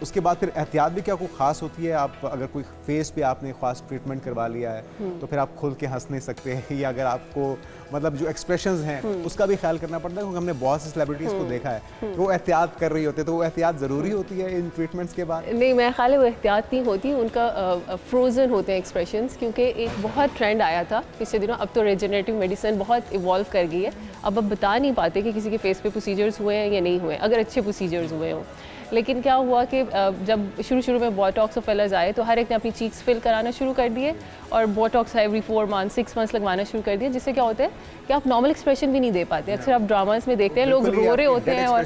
उसके बाद फिर एहतियात भी क्या कोई ख़ास होती है? आप अगर कोई फेस पे आपने ख़ास ट्रीटमेंट करवा लिया है तो फिर आप खुल के हंस नहीं सकते या अगर आपको मतलब जो एक्सप्रेशंस हैं उसका भी ख्याल करना पड़ता है क्योंकि हमने बहुत सी सेलिब्रिटीज़ को देखा है वो एहतियात कर रही होते, तो वो एहतियात ज़रूरी होती है इन ट्रीटमेंट्स के बाद?
नहीं, मेरा ख्याल है वो एहतियात नहीं होती, उनका फ्रोज़न होते हैं एक्सप्रेशंस क्योंकि एक बहुत ट्रेंड आया था पिछले दिनों। अब तो रिजेनरेटिव मेडिसिन बहुत इवॉल्व कर गई है, अब बता नहीं पाते कि किसी के फेस पे प्रोसीजर्स हुए हैं या नहीं हुए, अगर अच्छे प्रोसीजर्स हुए हों। लेकिन क्या हुआ कि जब शुरू में बोटॉक्स और फिलर्स आए तो हर एक ने अपनी चीक्स फिल कराना शुरू कर दिए और बोटॉक्स एवरी 4 मंथ 6 मंथ्स लगवाना शुरू कर दिए, जिससे क्या होता है कि आप नॉर्मल एक्सप्रेशन भी नहीं दे पाते। अक्सर आप ड्रामास में देखते हैं लोग रो रहे होते हैं और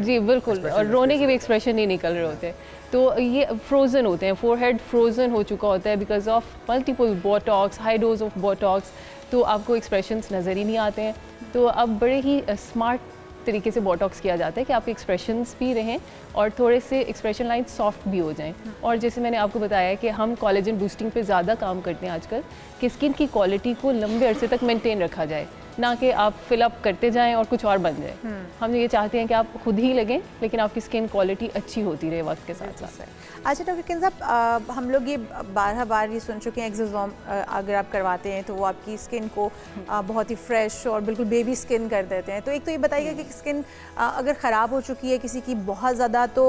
जी बिल्कुल, और रोने के भी एक्सप्रेशन नहीं निकल रहे होते। तो ये फ्रोज़न होते हैं, फोरहेड फ्रोज़न हो चुका होता है because of multiple Botox, high dose of Botox, तो आपको एक्सप्रेशंस नज़र ही नहीं आते हैं। तो अब बड़े ही स्मार्ट तरीके से बोटॉक्स किया जाता है कि आपके एक्सप्रेशंस भी रहें और थोड़े से एक्सप्रेशन लाइन सॉफ्ट भी हो जाएं। और जैसे मैंने आपको बताया कि हम कोलेजन बूस्टिंग पे ज़्यादा काम करते हैं आजकल कि स्किन की क्वालिटी को लंबे अरसे तक मेंटेन रखा जाए, ना कि आप फिलअप करते जाएं और कुछ और बन जाए। हम ये चाहते हैं कि आप खुद ही लगें लेकिन आपकी स्किन क्वालिटी अच्छी होती रहे वक्त के साथ साथ।
अच्छा डॉक्टर किन साहब, हम लोग ये बार ये सुन चुके हैं एक्सोसोम अगर आप करवाते हैं तो वो आपकी स्किन को बहुत ही फ्रेश और बिल्कुल बेबी स्किन कर देते हैं। तो एक तो ये बताइएगा कि स्किन अगर ख़राब हो चुकी है किसी की बहुत ज़्यादा तो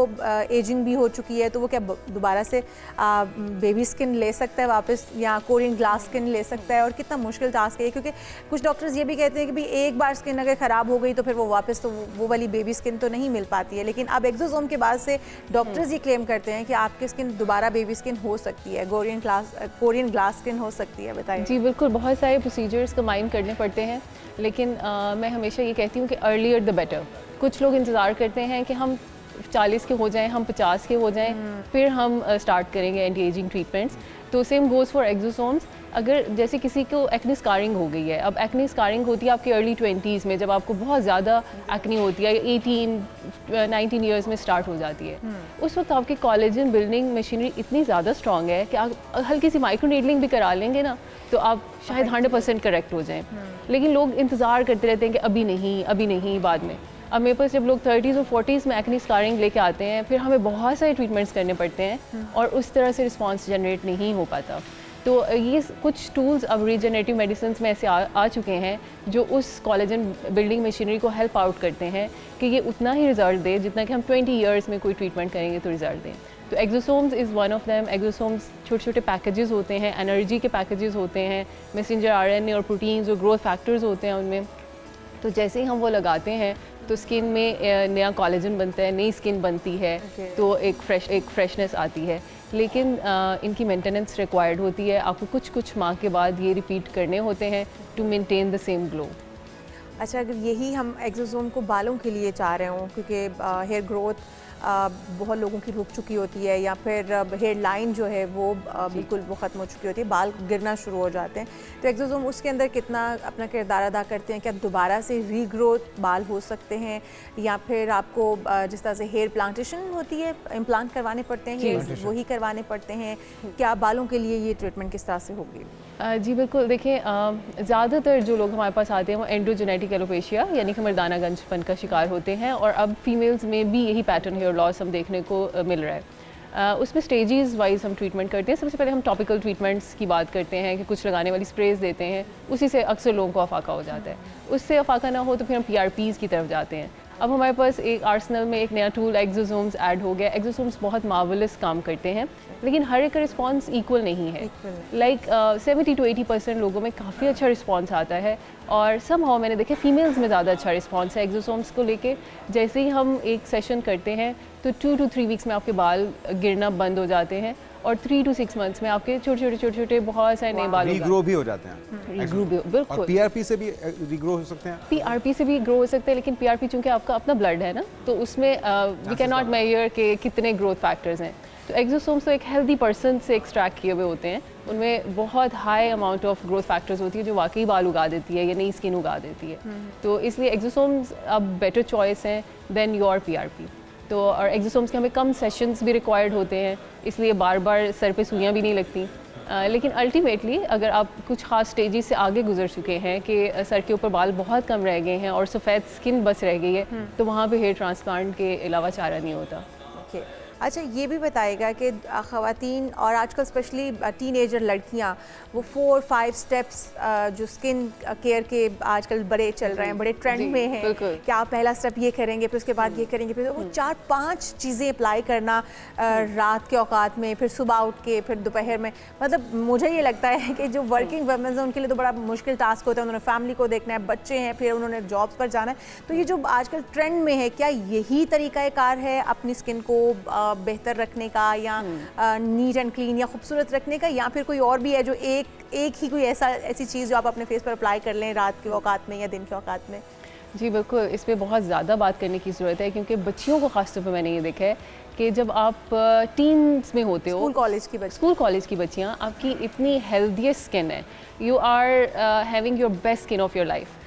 एजिंग भी हो चुकी है तो वो क्या दोबारा से बेबी स्किन ले सकता है वापस या कोरियन ग्लास स्किन ले सकता है? और कितना मुश्किल टास्क है क्योंकि कुछ डॉक्टर्स ये भी कहते हैं कि भाई एक बार स्किन अगर ख़राब हो गई तो फिर वो वापस तो वो वाली बेबी स्किन तो नहीं मिल पाती है। लेकिन अब एक्सोसोम के बाद से डॉक्टर्स ये क्लेम करते हैं कि आपकी स्किन दोबारा बेबी स्किन हो सकती है, कोरियन ग्लास स्किन हो सकती है। बताइए।
जी बिल्कुल, बहुत सारे प्रोसीजर्स कंबाइन करने पड़ते हैं लेकिन मैं हमेशा ये कहती हूँ कि अर्लियर द बेटर। कुछ लोग इंतज़ार करते हैं कि हम 40 के हो जाएं, हम 50 के हो जाएं, फिर हम स्टार्ट करेंगे एंटी एजिंग ट्रीटमेंट्स। तो सेम गोज़ फॉर एक्सोसोम्स। अगर जैसे किसी को एक्ने स्कारिंग हो गई है, अब एक्ने स्कारिंग होती है आपके अर्ली 20s में जब आपको बहुत ज़्यादा एक्ने होती है, 18-19 ईयर्स में स्टार्ट हो जाती है। उस वक्त आपकी कोलेजन बिल्डिंग मशीनरी इतनी ज़्यादा स्ट्रॉन्ग है कि आप हल्की सी माइक्रो नीडलिंग भी करा लेंगे ना तो आप शायद 100% करेक्ट हो जाएं। लेकिन लोग इंतज़ार करते रहते हैं कि अभी नहीं बाद में। अब मेरे पास जब लोग 30s और 40s में एक्ने स्कारिंग लेके आते हैं, फिर हमें बहुत सारे ट्रीटमेंट्स करने पड़ते हैं और उस तरह से रिस्पॉन्स जनरेट नहीं हो पाता। तो ये कुछ टूल्स अब रीजनरेटिव मेडिसिन में ऐसे आ चुके हैं जो उस कोलेजन बिल्डिंग मशीनरी को हेल्प आउट करते हैं कि ये उतना ही रिजल्ट दे जितना कि हम 20 ईयर्स में कोई ट्रीटमेंट करेंगे तो रिजल्ट दें। तो exosomes is one of them. Exosomes छोटे छोटे पैकेजेस होते हैं, एनर्जी के पैकेजेस होते हैं, मैसेंजर आरएनए और प्रोटीन्स और ग्रोथ फैक्टर्स होते हैं उनमें। तो जैसे ही हम वो लगाते हैं तो स्किन में नया कोलेजन बनता है, नई स्किन बनती है, तो एक फ्रेशनेस आती है। लेकिन इनकी मेंटेनेंस रिक्वायर्ड होती है, आपको कुछ माह के बाद ये रिपीट करने होते हैं to maintain the same glow.
अच्छा, अगर यही हम एक्सोसोम को बालों के लिए चाह रहे हों, क्योंकि हेयर ग्रोथ बहुत लोगों की रुक चुकी होती है, या फिर हेयर लाइन जो है वो बिल्कुल वो ख़त्म हो चुकी होती है, बाल गिरना शुरू हो जाते हैं, तो एक्सोसोम उसके अंदर कितना अपना किरदार अदा करते हैं? क्या दोबारा से रीग्रोथ बाल हो सकते हैं, या फिर आपको जिस तरह से हेयर प्लांटेशन होती है, इम्प्लांट करवाने पड़ते हैं, वही करवाने पड़ते हैं? क्या बालों के लिए ये ट्रीटमेंट किस तरह से होगी?
जी बिल्कुल, देखिए ज़्यादातर जो लोग हमारे पास आते हैं वो एंड्रोजेनेटिक एलोपेशिया यानी कि मर्दानागंजपन का शिकार होते हैं, और अब फीमेल्स में भी यही पैटर्न हेयर लॉस हम देखने को मिल रहा है। उसमें स्टेजेस वाइज हम ट्रीटमेंट करते हैं। सबसे पहले हम टॉपिकल ट्रीटमेंट्स की बात करते हैं कि कुछ लगाने वाली स्प्रेज देते हैं, उसी से अक्सर लोगों को अफाका हो जाता है। उससे अफाका ना हो तो फिर हम PRPs की तरफ जाते हैं। अब हमारे पास एक आर्सनल में एक नया टूल एक्सोसोम्स ऐड हो गया। एक्सोसोम्स बहुत मार्वलस काम करते हैं, लेकिन हर एक का रिस्पॉन्स इक्वल नहीं है। लाइक 70 to 80% लोगों में काफ़ी अच्छा रिस्पॉन्स आता है, और समहाउ मैंने देखे फीमेल्स में ज़्यादा अच्छा रिस्पॉन्स है एक्सोसोम्स को लेके। जैसे ही हम एक सेशन करते हैं तो 2 to 3 वीक्स में आपके बाल गिरना बंद हो जाते हैं, और 3 to 6 मंथ्स में आपके छोटे छोटे बहुत सारे नए बाल
रीग्रो भी हो जाते हैं।
रीग्रो भी, बिल्कुल।
और PRP से भी रीग्रो हो सकते हैं?
PRP से भी ग्रो हो सकते हैं, लेकिन PRP चूँकि आपका अपना ब्लड है ना, तो उसमें वी कैन नॉट मेजर के कितने ग्रोथ फैक्टर्स हैं। तो एक्सोसोम्स तो एक हेल्दी पर्सन से एक्सट्रैक्ट किए हुए होते हैं, उनमें बहुत high amount of growth factors होती है जो वाकई बाल उगा देती है या नई स्किन उगा देती है। तो इसलिए एक्सोसोम्स अब बेटर चॉइस हैं देन योर PRP। तो और एक्सोसोम्स के हमें कम सेशंस भी रिक्वायर्ड होते हैं, इसलिए बार बार सर पे सुइयाँ भी नहीं लगती। लेकिन अल्टीमेटली अगर आप कुछ खास स्टेजेस से आगे गुजर चुके हैं कि सर के ऊपर बाल बहुत कम रह गए हैं और सफ़ेद स्किन बस रह गई है, तो वहाँ पे हेयर ट्रांसप्लांट के अलावा चारा नहीं होता।
अच्छा, ये भी बताएगा कि ख़वातीन और आजकल स्पेशली टीनेजर लड़कियां वो 4-5 स्टेप्स जो स्किन केयर के आजकल बड़े चल रहे हैं, बड़े ट्रेंड में हैं कि आप पहला स्टेप ये करेंगे, फिर उसके बाद ये करेंगे, फिर वो 4-5 चीज़ें अप्लाई करना रात के औकात में, फिर सुबह उठ के, फिर दोपहर में। मतलब मुझे ये लगता है कि जो वर्किंग वुमेन्स हैं उनके लिए तो बड़ा मुश्किल टास्क होता है, उन्होंने फैमिली को देखना है, बच्चे हैं, फिर उन्होंने जॉब्स पर जाना है। तो ये जो आजकल ट्रेंड में है, क्या यही तरीक़ाकार है अपनी स्किन को बेहतर रखने का, या नीट एंड क्लीन या खूबसूरत रखने का, या फिर कोई और भी है जो एक ही कोई ऐसी चीज़ जो आप अपने फेस पर अप्लाई कर लें रात के औकात में या दिन के औकात में?
जी बिल्कुल, इस पर बहुत ज़्यादा बात करने की ज़रूरत है, क्योंकि बच्चियों को ख़ासतौर पर मैंने ये देखा है कि जब आप टीन्स में होते हो, स्कूल कॉलेज की बच्चियाँ, आपकी इतनी हेल्दीएस्ट स्किन है, you are having your best skin of your life.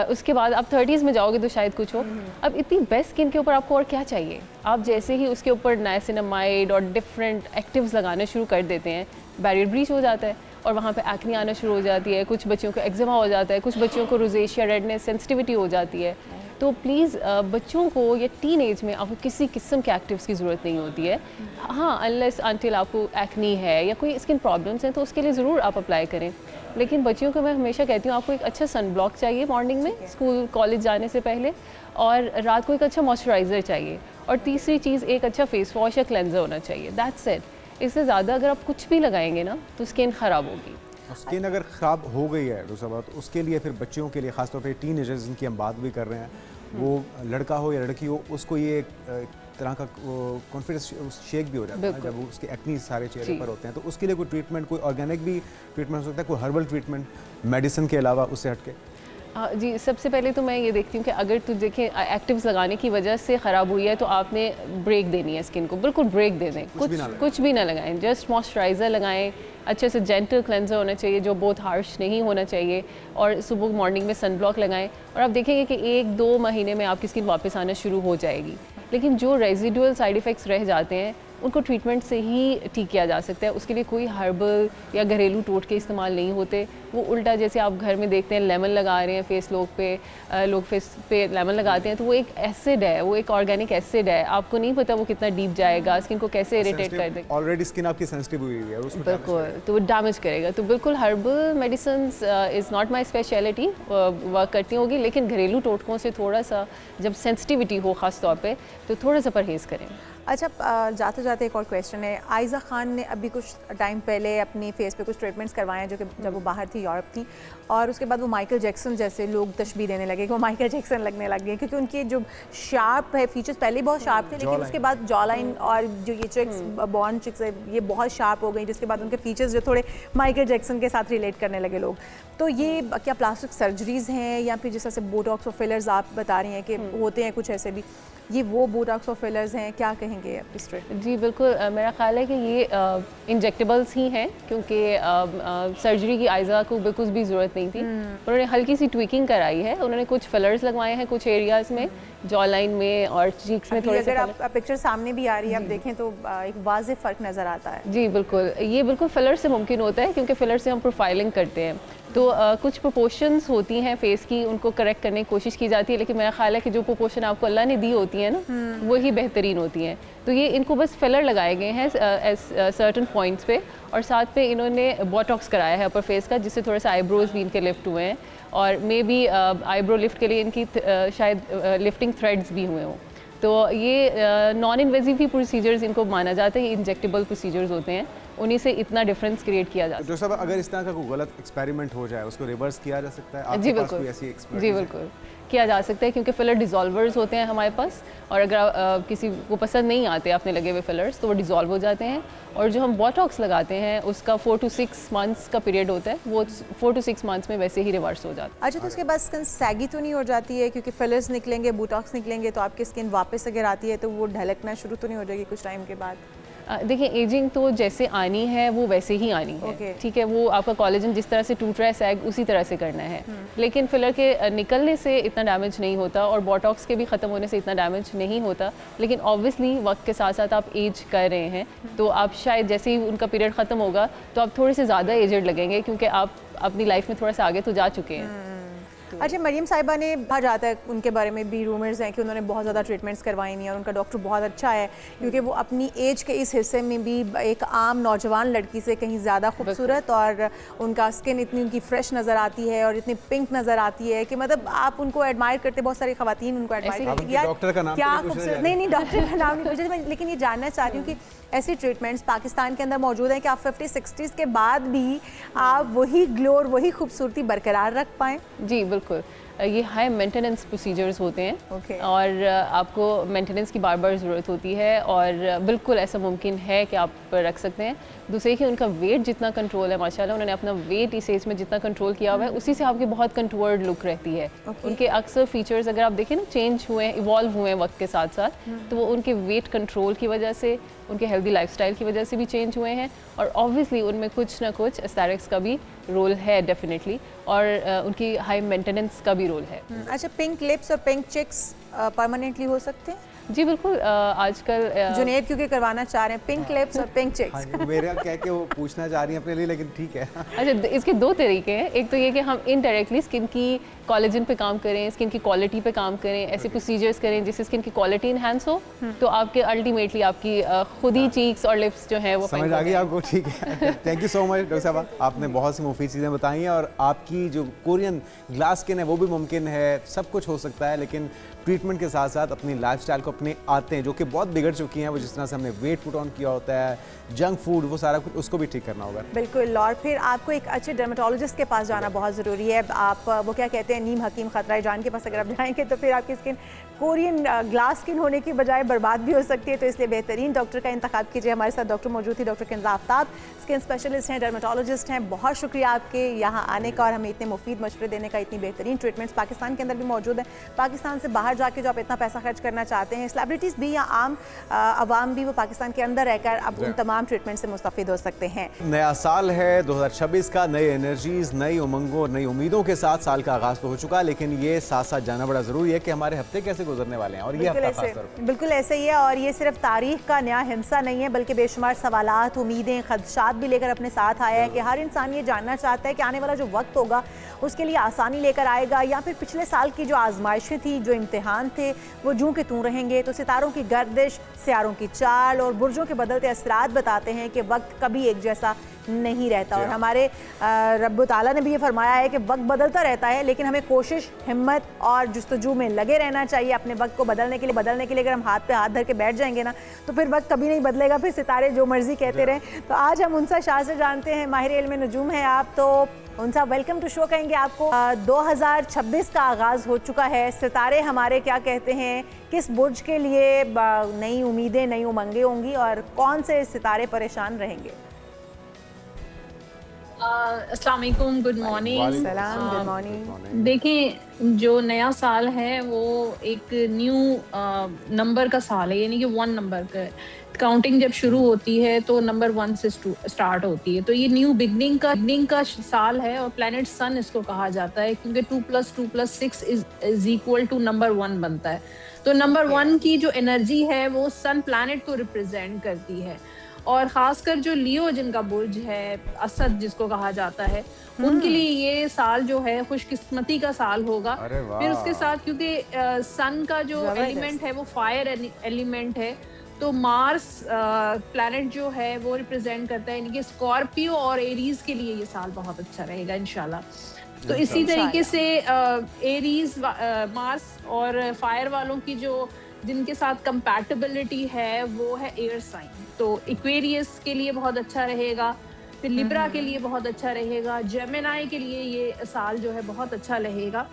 उसके बाद आप 30s में जाओगे तो शायद कुछ हो। अब इतनी बेस्ट स्किन के ऊपर आपको और क्या चाहिए? आप जैसे ही उसके ऊपर नाइसिनामाइड और डिफरेंट एक्टिव्स लगाना शुरू कर देते हैं, बैरियर ब्रीच हो जाता है और वहाँ पे एक्ने आना शुरू हो जाती है। कुछ बच्चों को एक्जिमा हो जाता है, कुछ बच्चों को रोजेशिया, रेडनेस, सेंसिटिविटी हो जाती है। तो प्लीज़ बच्चों को या टीन एज में आपको किसी किस्म के एक्टिव्स की ज़रूरत नहीं होती है। हाँ, अनलेस अनटिल आपको एक्नी है या कोई स्किन प्रॉब्लम्स हैं तो उसके लिए ज़रूर आप अप्लाई करें। लेकिन बच्चियों को मैं हमेशा कहती हूँ आपको एक अच्छा सन ब्लॉक चाहिए मॉर्निंग में स्कूल कॉलेज जाने से पहले, और रात को एक अच्छा मॉइस्चराइज़र चाहिए, और तीसरी चीज़ एक अच्छा फेस वॉश या क्लेंजर होना चाहिए। That's it. इससे ज़्यादा अगर आप कुछ भी लगाएंगे ना तो स्किन ख़राब होगी।
स्किन अगर ख़राब हो गई है दूसरा बात, तो उसके लिए फिर बच्चियों के लिए ख़ासतौर पे टीनेजर्स जिनकी हम बात भी कर रहे हैं, वो लड़का हो या लड़की हो, उसको ये एक तरह का कॉन्फिडेंस शेक भी हो जाता है जब उसके एक्नी सारे चेहरे पर होते हैं। तो उसके लिए कोई ट्रीटमेंट, कोई ऑर्गेनिक भी ट्रीटमेंट हो सकता है, कोई हर्बल ट्रीटमेंट मेडिसिन के अलावा उससे हटके?
जी, सबसे पहले तो मैं ये देखती हूँ कि अगर तो देखें एक्टिव्स लगाने की वजह से ख़राब हुई है तो आपने ब्रेक देनी है स्किन को, बिल्कुल ब्रेक दे दें, कुछ भी ना लगाएं, जस्ट मॉइस्चराइज़र लगाएं, अच्छे से जेंटल क्लेंजर होना चाहिए जो बहुत हार्श नहीं होना चाहिए, और सुबह मॉर्निंग में सन ब्लॉक लगाएं, और आप देखेंगे कि 1-2 महीने में आपकी स्किन वापस आना शुरू हो जाएगी। लेकिन जो रेजिडुअल साइड इफ़ेक्ट्स रह जाते हैं उनको ट्रीटमेंट से ही ठीक किया जा सकता है। उसके लिए कोई हर्बल या घरेलू टोटके इस्तेमाल नहीं होते। वो उल्टा जैसे आप घर में देखते हैं लेमन लगा रहे हैं फेस, लोग फेस पे लेमन लगाते हैं, तो वो एक एसिड है, वो एक ऑर्गेनिक एसिड है। आपको नहीं पता वो कितना डीप जाएगा, स्किन को कैसे इरिटेट कर देगा।
ऑलरेडी स्किन आपकी सेंसिटिव हुई है, उसको
बिल्कुल, तो वो डैमेज करेगा। तो बिल्कुल herbal medicine is not my speciality, work करती होगी, लेकिन घरेलू टोटकों से थोड़ा सा जब सेंसिटिविटी हो ख़ास तौर पे तो थोड़ा सा परहेज़ करें।
अच्छा, जाते जाते एक और क्वेश्चन है। आयज़ा खान ने अभी कुछ टाइम पहले अपनी फेस पे कुछ ट्रीटमेंट्स करवाए हैं, जो कि जब वो बाहर थी, यूरोप थी, और उसके बाद वो माइकल जैक्सन जैसे लोग तशबीह देने लगे कि वो माइकल जैक्सन लगने लग गए, क्योंकि उनके जो शार्प है फीचर्स पहले बहुत शार्प थे, लेकिन उसके बाद जॉ लाइन और जो ये चिक्स बॉन्ड चिक्स है ये बहुत शार्प हो गई, जिसके बाद उनके फीचर्स जो थोड़े माइकल जैक्सन के साथ रिलेट करने लगे लोग। तो ये क्या प्लास्टिक सर्जरीज हैं या फिर जिस तरह से बोटॉक्स और फिलर्स आप बता रही हैं कि होते हैं कुछ ऐसे भी, ये वो बोटॉक्स और फिलर्स हैं, क्या कहेंगे इस ट्रीटमेंट?
जी बिल्कुल, मेरा ख्याल है कि ये इंजेक्टेबल्स ही हैं, क्योंकि सर्जरी की आयज़ा को बिल्कुल भी ज़रूरत नहीं थी। उन्होंने हल्की सी ट्विकिंग कराई है, उन्होंने कुछ फिलर्स लगवाए हैं कुछ एरियाज़ में, जॉ लाइन में और चीक्स में थोड़े से।
अगर आप पिक्चर सामने भी आ रही है, आप देखें तो एक वाज़ेह फ़र्क नज़र आता है।
जी बिल्कुल, ये बिल्कुल फिलर से मुमकिन होता है, क्योंकि फिलर से हम प्रोफाइलिंग करते हैं, तो कुछ प्रोपोर्शंस होती हैं फेस की, उनको करेक्ट करने की कोशिश की जाती है, लेकिन मेरा ख्याल है कि जो प्रोपोर्शन आपको अल्लाह ने दी होती है ना, वही बेहतरीन होती हैं। तो ये इनको बस फिलर लगाए गए हैं सर्टन पॉइंट्स पे, और साथ पे इन्होंने बोटॉक्स कराया है अपर फेस का, जिससे थोड़ा सा आईब्रोज भी इनके लिफ्ट हुए हैं, और मे बी आईब्रो लिफ्ट के लिए इनकी शायद लिफ्टिंग थ्रेड्स भी हुए हों। तो ये नॉन इन्वेजिव ही प्रोसीजर्स इनको माना जाता है, इंजेक्टेबल प्रोसीजर्स होते हैं, उन्हीं से इतना डिफरेंस क्रिएट किया जा सकता है।
डॉक्टर साहब, अगर इस तरह का कोई गलत एक्सपेरिमेंट हो जाए, उसको रिवर्स किया जा सकता है? आपके
जी
पास
बिल्कुल,
कोई ऐसी एक्सपर्टीज
जी
है?
बिल्कुल किया जा सकता है, क्योंकि फिलर डिज़ोल्वर्स होते हैं हमारे पास, और अगर किसी को पसंद नहीं आते अपने लगे हुए फिलर्स, तो वो डिज़ोल्व हो जाते हैं। और जो हम बोटॉक्स लगाते हैं उसका 4 to 6 मंथ्स का पीरियड होता है, वो 4 to 6 मंथ्स में वैसे ही रिवर्स हो जाता है।
अच्छा, तो उसके बाद स्किन सैगी तो नहीं हो जाती है? क्योंकि फिलर्स निकलेंगे, बोटॉक्स निकलेंगे, तो आपकी स्किन वापस अगर आती है तो वो ढलकना शुरू तो नहीं हो जाएगी कुछ टाइम के बाद?
देखिए, एजिंग तो जैसे आनी है वो वैसे ही आनी है, ठीक है। वो आपका कोलेजन जिस तरह से टूट रहा है सैग उसी तरह से करना है, लेकिन फिलर के निकलने से इतना डैमेज नहीं होता, और बोटॉक्स के भी ख़त्म होने से इतना डैमेज नहीं होता। लेकिन ऑब्वियसली वक्त के साथ साथ आप एज कर रहे हैं, तो आप शायद जैसे ही उनका पीरियड ख़त्म होगा तो आप थोड़े से ज़्यादा एजड लगेंगे, क्योंकि आप अपनी लाइफ में थोड़ा सा आगे तो जा चुके हैं।
अच्छा, मरियम साहिबा ने कहा जाता है, उनके बारे में भी रूमर्स हैं कि उन्होंने बहुत ज़्यादा ट्रीटमेंट्स करवाई नहीं, और उनका डॉक्टर बहुत अच्छा है, क्योंकि वो अपनी एज के इस हिस्से में भी एक आम नौजवान लड़की से कहीं ज़्यादा खूबसूरत, और उनका स्किन इतनी उनकी फ्रेश नज़र आती है और इतनी पिंक नज़र आती है कि मतलब आप उनको एडमायर करते, बहुत सारी ख़वातीन उनको एडमायर करती है।
डॉक्टर का नाम
क्या खूबसूरत? नहीं, डॉक्टर का नाम नहीं पूछा, लेकिन ये जानना चाह रही हूँ कि ऐसी ट्रीटमेंट्स पाकिस्तान के अंदर मौजूद हैं कि आप 50-60s के बाद भी आप वही ग्लो और वही खूबसूरती बरकरार रख पाएँ?
जी बिल्कुल, ये हाई मेंटेनेंस प्रोसीजर्स होते हैं, और आपको मेंटेनेंस की बार बार ज़रूरत होती है, और बिल्कुल ऐसा मुमकिन है कि आप रख सकते हैं। दूसरे कि उनका वेट जितना कंट्रोल है, माशाल्लाह उन्होंने अपना वेट इस एज में जितना कंट्रोल किया हुआ है, उसी से आपकी बहुत कंट्रोल्ड लुक रहती है। उनके अक्सर फीचर्स अगर आप देखें ना, चेंज हुए हैं, इवॉल्व हुए हैं वक्त के साथ साथ, तो वो उनके वेट कंट्रोल की वजह से, उनके हेल्दी लाइफस्टाइल की वजह से भी चेंज हुए हैं, और ऑब्वियसली उनमें कुछ ना कुछ एस्थेटिक्स का भी रोल है डेफिनेटली, और उनकी हाई मेंटेनेंस का भी रोल है।
अच्छा, पिंक लिप्स और पिंक चिक्स परमानेंटली हो सकते हैं?
जी बिल्कुल, आजकल
जुनैद क्योंकि करवाना चाह रहे हैं पिंक लिप्स और पिंक चिक्स।
मेरा कह के वो पूछना चाह रही है अपने लिए, लेकिन ठीक है।
अच्छा, इसके दो तरीके हैं। एक तो ये कि हम इनडायरेक्टली स्किन की कोलेजन पे काम करें, स्किन की क्वालिटी पे काम करें, ऐसे प्रोसीजर्स करें जिससे स्किन की क्वालिटी इनहेंस हो, तो आपके अल्टीमेटली आपकी खुद ही चीक्स और लिप्स जो है वो
समझ आ गई आपको, ठीक है। Thank you so much doctor साहब, आपने बहुत सी मुफीद चीज़ें बताई हैं, और आपकी जो कोरियन ग्लास स्किन है वो भी मुमकिन है, सब कुछ हो सकता है, लेकिन ट्रीटमेंट के साथ साथ अपनी लाइफस्टाइल को अपने आते हैं जो कि बहुत बिगड़ चुकी हैं, वो जिस तरह से हमने वेट पुट ऑन किया होता है, जंक फूड, वो सारा कुछ उसको भी ठीक करना होगा।
बिल्कुल, और फिर आपको एक अच्छे डर्मेटोलॉजिस्ट के पास जाना बहुत ज़रूरी है। आप वो क्या कहते हैं, नीम हकीम खतरा जान के पास अगर आप जाएंगे तो फिर आपकी स्किन कोरियन ग्लास स्किन होने की बजाय बर्बाद भी हो सकती है, तो इसलिए बेहतरीन डॉक्टर का इंतखाब कीजिए। हमारे साथ डॉक्टर मौजूद थी, डॉक्टर किंज़ा आफ्ताब, स्किन स्पेशलिस्ट हैं, डर्मेटोलॉजिस्ट हैं। बहुत शुक्रिया आपके यहाँ आने का और हमें इतने मुफीद मशवरे देने का। इतनी बेहतरीन ट्रीटमेंट्स पाकिस्तान के अंदर भी मौजूद है, पाकिस्तान से बाहर जा के जो आप इतना पैसा खर्च करना चाहते हैं, सेलिब्रिटीज़ भी या आम आवाम भी वो पाकिस्तान के अंदर रहकर अब उन तमाम ट्रीटमेंट से मुस्तफ़िद हो सकते हैं।
नया साल है 2026 का, नई एनर्जीज, नई उमंगों और नई उम्मीदों के साथ साल का आगाज़ तो हो चुका, लेकिन ये साथ साथ जाना बड़ा ज़रूरी है कि हमारे हफ्ते कैसे गुजरने वाले हैं। और ये हफ्ता खास तौर पर
बिल्कुल ऐसे ही है, और ये सिर्फ तारीख का नया हिस्सा नहीं है बल्कि बेशुमार सवालात, उम्मीदें, खदशात भी लेकर अपने साथ आया है कि हर इंसान ये जानना चाहता है कि आने वाला जो वक्त होगा उसके लिए आसानी लेकर आएगा या फिर पिछले साल की जो आजमाइशें थी, जो इम्तिहान थे, वो जूं के तूं रहेंगे। तो सितारों की गर्दिश, सियारों की चाल और बुर्जों के बदलते असरात बताते हैं कि वक्त कभी एक जैसा नहीं रहता। और हमारे रब्बुल ताला ने भी ये फरमाया है कि वक्त बदलता रहता है, लेकिन हमें कोशिश, हिम्मत और जुस्तजू में लगे रहना चाहिए अपने वक्त को बदलने के लिए अगर हम हाथ पे हाथ धर के बैठ जाएंगे ना तो फिर वक्त कभी नहीं बदलेगा, फिर सितारे जो मर्जी कहते रहें। तो आज हम उनसा शाह से जानते हैं, माहिर इल्म नजूम है आप, तो उनसा वेलकम टू शो कहेंगे आपको। 2026 का आगाज़ हो चुका है, सितारे हमारे क्या कहते हैं, किस बुर्ज के लिए नई उम्मीदें, नई उमंगें होंगी और कौन से सितारे परेशान रहेंगे?
अस्सलाम वालेकुम, गुड मॉर्निंग।
सलाम, गुड मॉर्निंग।
देखें, जो नया साल है वो एक न्यू नंबर का साल है, यानी कि 1 नंबर का काउंटिंग जब शुरू होती है तो नंबर 1 से स्टार्ट होती है। तो ये न्यू बिगनिंग का साल है और प्लैनेट सन इसको कहा जाता है, क्योंकि 2 + 2 + 6 इज इक्वल टू नंबर 1 बनता है। तो नंबर 1 की जो एनर्जी है वो सन प्लैनेट को रिप्रेजेंट करती है, और ख़ासकर जो लियो जिनका बुर्ज है, असद जिसको कहा जाता है, उनके लिए ये साल जो है खुशकिस्मती का साल होगा। फिर उसके साथ क्योंकि सन का जो एलिमेंट है वो फायर एलिमेंट है, तो मार्स प्लैनेट जो है वो रिप्रेजेंट करता है, यानी कि स्कॉर्पियो और एरीज के लिए ये साल बहुत अच्छा रहेगा इंशाल्लाह। तो इसी तरीके से एरीज, मार्स और फायर वालों की जो जिनके साथ कंपैटिबिलिटी है वो है एयर साइन, तो एक्वेरियस के लिए बहुत अच्छा रहेगा, फिर लिब्रा के लिए बहुत अच्छा रहेगा, जेमिनाई के लिए ये साल जो है बहुत अच्छा रहेगा,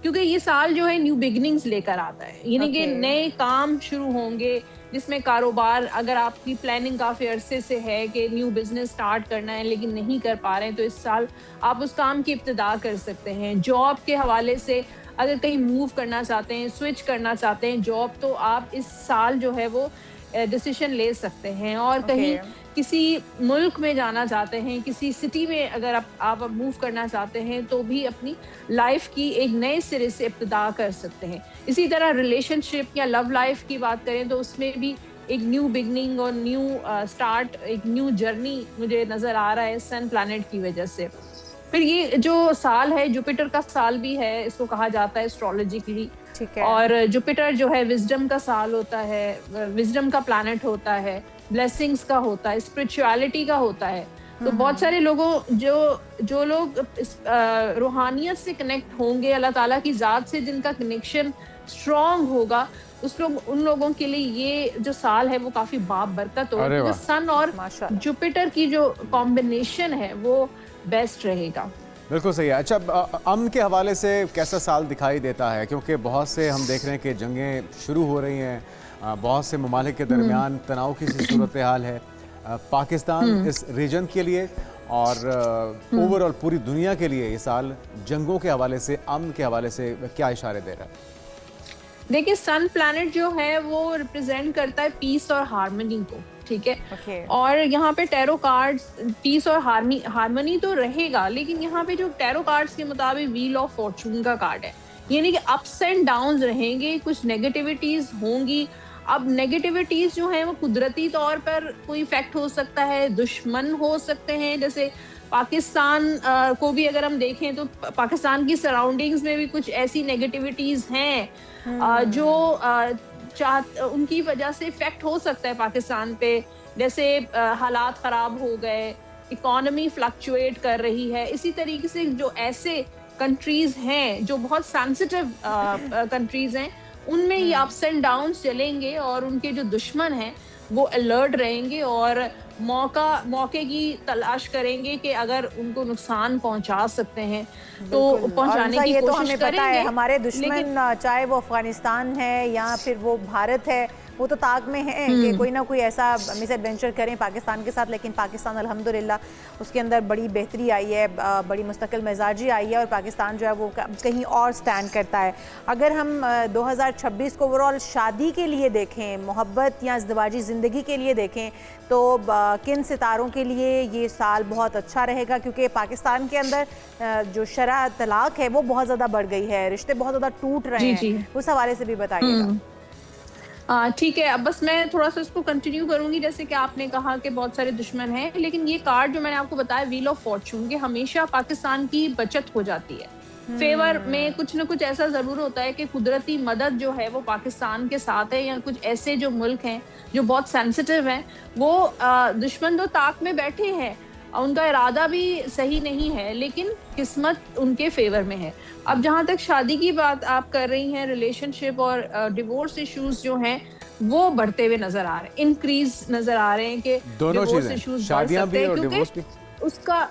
क्योंकि ये साल जो है न्यू बिगनिंग्स लेकर आता है, यानी कि नए काम शुरू होंगे, जिसमें कारोबार, अगर आपकी प्लानिंग काफ़ी अरसे से है कि न्यू बिजनेस स्टार्ट करना है लेकिन नहीं कर पा रहे हैं, तो इस साल आप उस काम की इब्तिदा कर सकते हैं। जॉब के हवाले से अगर कहीं मूव करना चाहते हैं, स्विच करना चाहते हैं जॉब, तो आप इस साल जो है वो डिसीजन ले सकते हैं। और कहीं किसी मुल्क में जाना चाहते हैं, किसी सिटी में अगर आप मूव करना चाहते हैं, तो भी अपनी लाइफ की एक नए सिरे से इब्तिदा कर सकते हैं। इसी तरह रिलेशनशिप या लव लाइफ की बात करें तो उसमें भी एक न्यू बिगनिंग और न्यू स्टार्ट, एक न्यू जर्नी मुझे नज़र आ रहा है सन प्लैनेट की वजह से। फिर ये जो साल है जुपिटर का साल भी है, इसको कहा जाता है एस्ट्रोलॉजिकली, ठीक है। और जुपिटर जो है विजडम का साल होता है, विजडम का प्लैनेट होता है, ब्लेसिंग्स का होता है, स्पिरिचुअलिटी का होता है। तो बहुत सारे लोगों जो लोग रूहानियत से कनेक्ट होंगे, अल्लाह ताला की ज़ात से जिनका कनेक्शन स्ट्रॉन्ग होगा, उन लोगों के लिए ये जो साल है वो काफ़ी बाबरकत होगा, क्योंकि सन और जुपिटर की जो कॉम्बिनेशन है वो बेस्ट रहेगा।
बिल्कुल सही है। अच्छा, अमन के हवाले से कैसा साल दिखाई देता है, क्योंकि बहुत से हम देख रहे हैं कि जंगें शुरू हो रही हैं, बहुत से ममालिक के दरमियान तनाव की सी सूरत हाल है। पाकिस्तान इस रीजन के लिए और ओवरऑल पूरी दुनिया के लिए ये साल जंगों के हवाले से, अमन के हवाले से क्या इशारे दे रहा है?
देखिए, सन प्लैनेट जो है वो रिप्रेजेंट करता है पीस और हार्मनी को, ठीक है। और यहाँ पे टैरो कार्ड्स पीस और हार्मनी तो रहेगा, लेकिन यहाँ पे जो टैरो कार्ड्स के मुताबिक व्हील ऑफ फॉर्चून का कार्ड है, यानी कि अप्स एंड डाउन्स रहेंगे, कुछ नेगेटिविटीज होंगी। अब नेगेटिविटीज जो हैं वो कुदरती तौर पर कोई इफेक्ट हो सकता है, दुश्मन हो सकते हैं, जैसे पाकिस्तान को भी अगर हम देखें तो पाकिस्तान की सराउंडिंग्स में भी कुछ ऐसी नेगेटिविटीज हैं जो उनकी वजह से इफेक्ट हो सकता है पाकिस्तान पे, जैसे हालात ख़राब हो गए, इकोनॉमी फ्लक्चुएट कर रही है। इसी तरीके से जो ऐसे कंट्रीज़ हैं जो बहुत सेंसिटिव कंट्रीज़ हैं, उनमें ये अप्स एंड डाउन्स चलेंगे और उनके जो दुश्मन हैं वो अलर्ट रहेंगे और मौके की तलाश करेंगे कि अगर उनको नुकसान पहुंचा सकते हैं तो पहुंचाने की कोशिश करेंगे।
हमारे दुश्मन चाहे वो अफगानिस्तान है या फिर वो भारत है, वो तो ताक में है कि कोई ना कोई ऐसा मिस एडवेंचर करें पाकिस्तान के साथ, लेकिन पाकिस्तान अल्हम्दुलिल्लाह उसके अंदर बड़ी बेहतरी आई है, बड़ी मुस्तकिल मिजाजी आई है और पाकिस्तान जो है वो कहीं और स्टैंड करता है। अगर हम 2026 को ओवरऑल शादी के लिए देखें, मोहब्बत या इज़्दिवाजी ज़िंदगी के लिए देखें, तो किन सितारों के लिए ये साल बहुत अच्छा रहेगा? क्योंकि पाकिस्तान के अंदर जो शरह तलाक है वो बहुत ज़्यादा बढ़ गई है, रिश्ते बहुत ज़्यादा टूट रहे हैं, उस हवाले से भी बताइएगा।
ठीक है, अब बस मैं थोड़ा सा इसको कंटिन्यू करूंगी। जैसे कि आपने कहा कि बहुत सारे दुश्मन हैं, लेकिन ये कार्ड जो मैंने आपको बताया व्हील ऑफ फॉर्चून, के हमेशा पाकिस्तान की बचत हो जाती है। फेवर में कुछ ना कुछ ऐसा जरूर होता है कि कुदरती मदद जो है वो पाकिस्तान के साथ है, या कुछ ऐसे जो मुल्क हैं जो बहुत सेंसिटिव हैं, वो दुश्मन तो ताक में बैठे हैं, उनका इरादा भी सही नहीं है, लेकिन किस्मत उनके फेवर में है। अब जहाँ तक शादी की बात आप कर रही हैं, रिलेशनशिप और डिवोर्स इश्यूज जो हैं वो बढ़ते हुए नजर आ रहे हैं, इंक्रीज नजर आ रहे हैं कि डिवोर्स इश्यूज बढ़ सकते हैं, क्योंकि उसका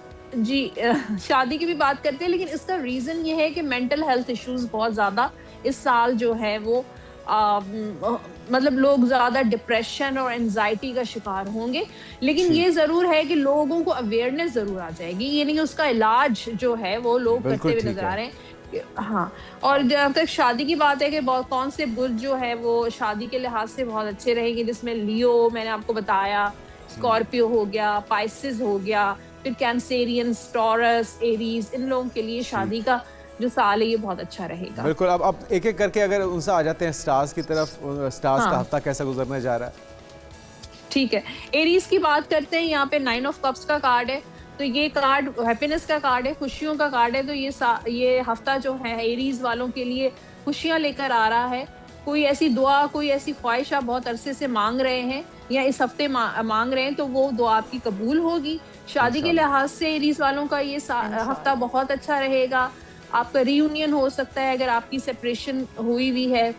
शादी की भी बात करते हैं, लेकिन इसका रीजन ये है कि मेंटल हेल्थ इश्यूज बहुत ज्यादा इस साल जो है वो मतलब लोग ज्यादा डिप्रेशन और एंजाइटी का शिकार होंगे। लेकिन ये जरूर है कि लोगों को अवेयरनेस जरूर आ जाएगी, ये नहीं उसका इलाज जो है वो लोग करते हुए नजर आ रहे हैं। हाँ, और जहाँ तक शादी की बात है कि कौन से बुर्ज जो है वो शादी के लिहाज से बहुत अच्छे रहेंगे, जिसमें लियो मैंने आपको बताया, स्कॉर्पियो हो गया, पाइसेस हो गया, फिर कैंसेरियंस, टॉरस, एरीज, इन लोगों के लिए शादी का जो साल है ये बहुत अच्छा रहेगा।
बिल्कुल। अब एक एक करके अगर उनसे आ जाते हैं स्टार्स की तरफ, स्टार्स का हफ्ता कैसा गुजरने जा रहा है?
ठीक है, एरीज की बात करते हैं। यहाँ पे 9 ऑफ कप्स का कार्ड है, तो ये कार्ड हैप्पीनेस का कार्ड है, खुशियों का कार्ड है। तो ये हफ्ता जो है एरीज वालों के लिए खुशियां लेकर आ रहा है। कोई ऐसी दुआ, कोई ऐसी ख्वाहिश आप बहुत अरसे से मांग रहे हैं या इस हफ्ते मांग रहे हैं, तो वो दुआ आपकी कबूल होगी। शादी के लिहाज से एरीज वालों का ये हफ्ता बहुत अच्छा रहेगा। आपका रीयूनियन हो सकता है अगर आपकी सेपरेशन हुई हुई है,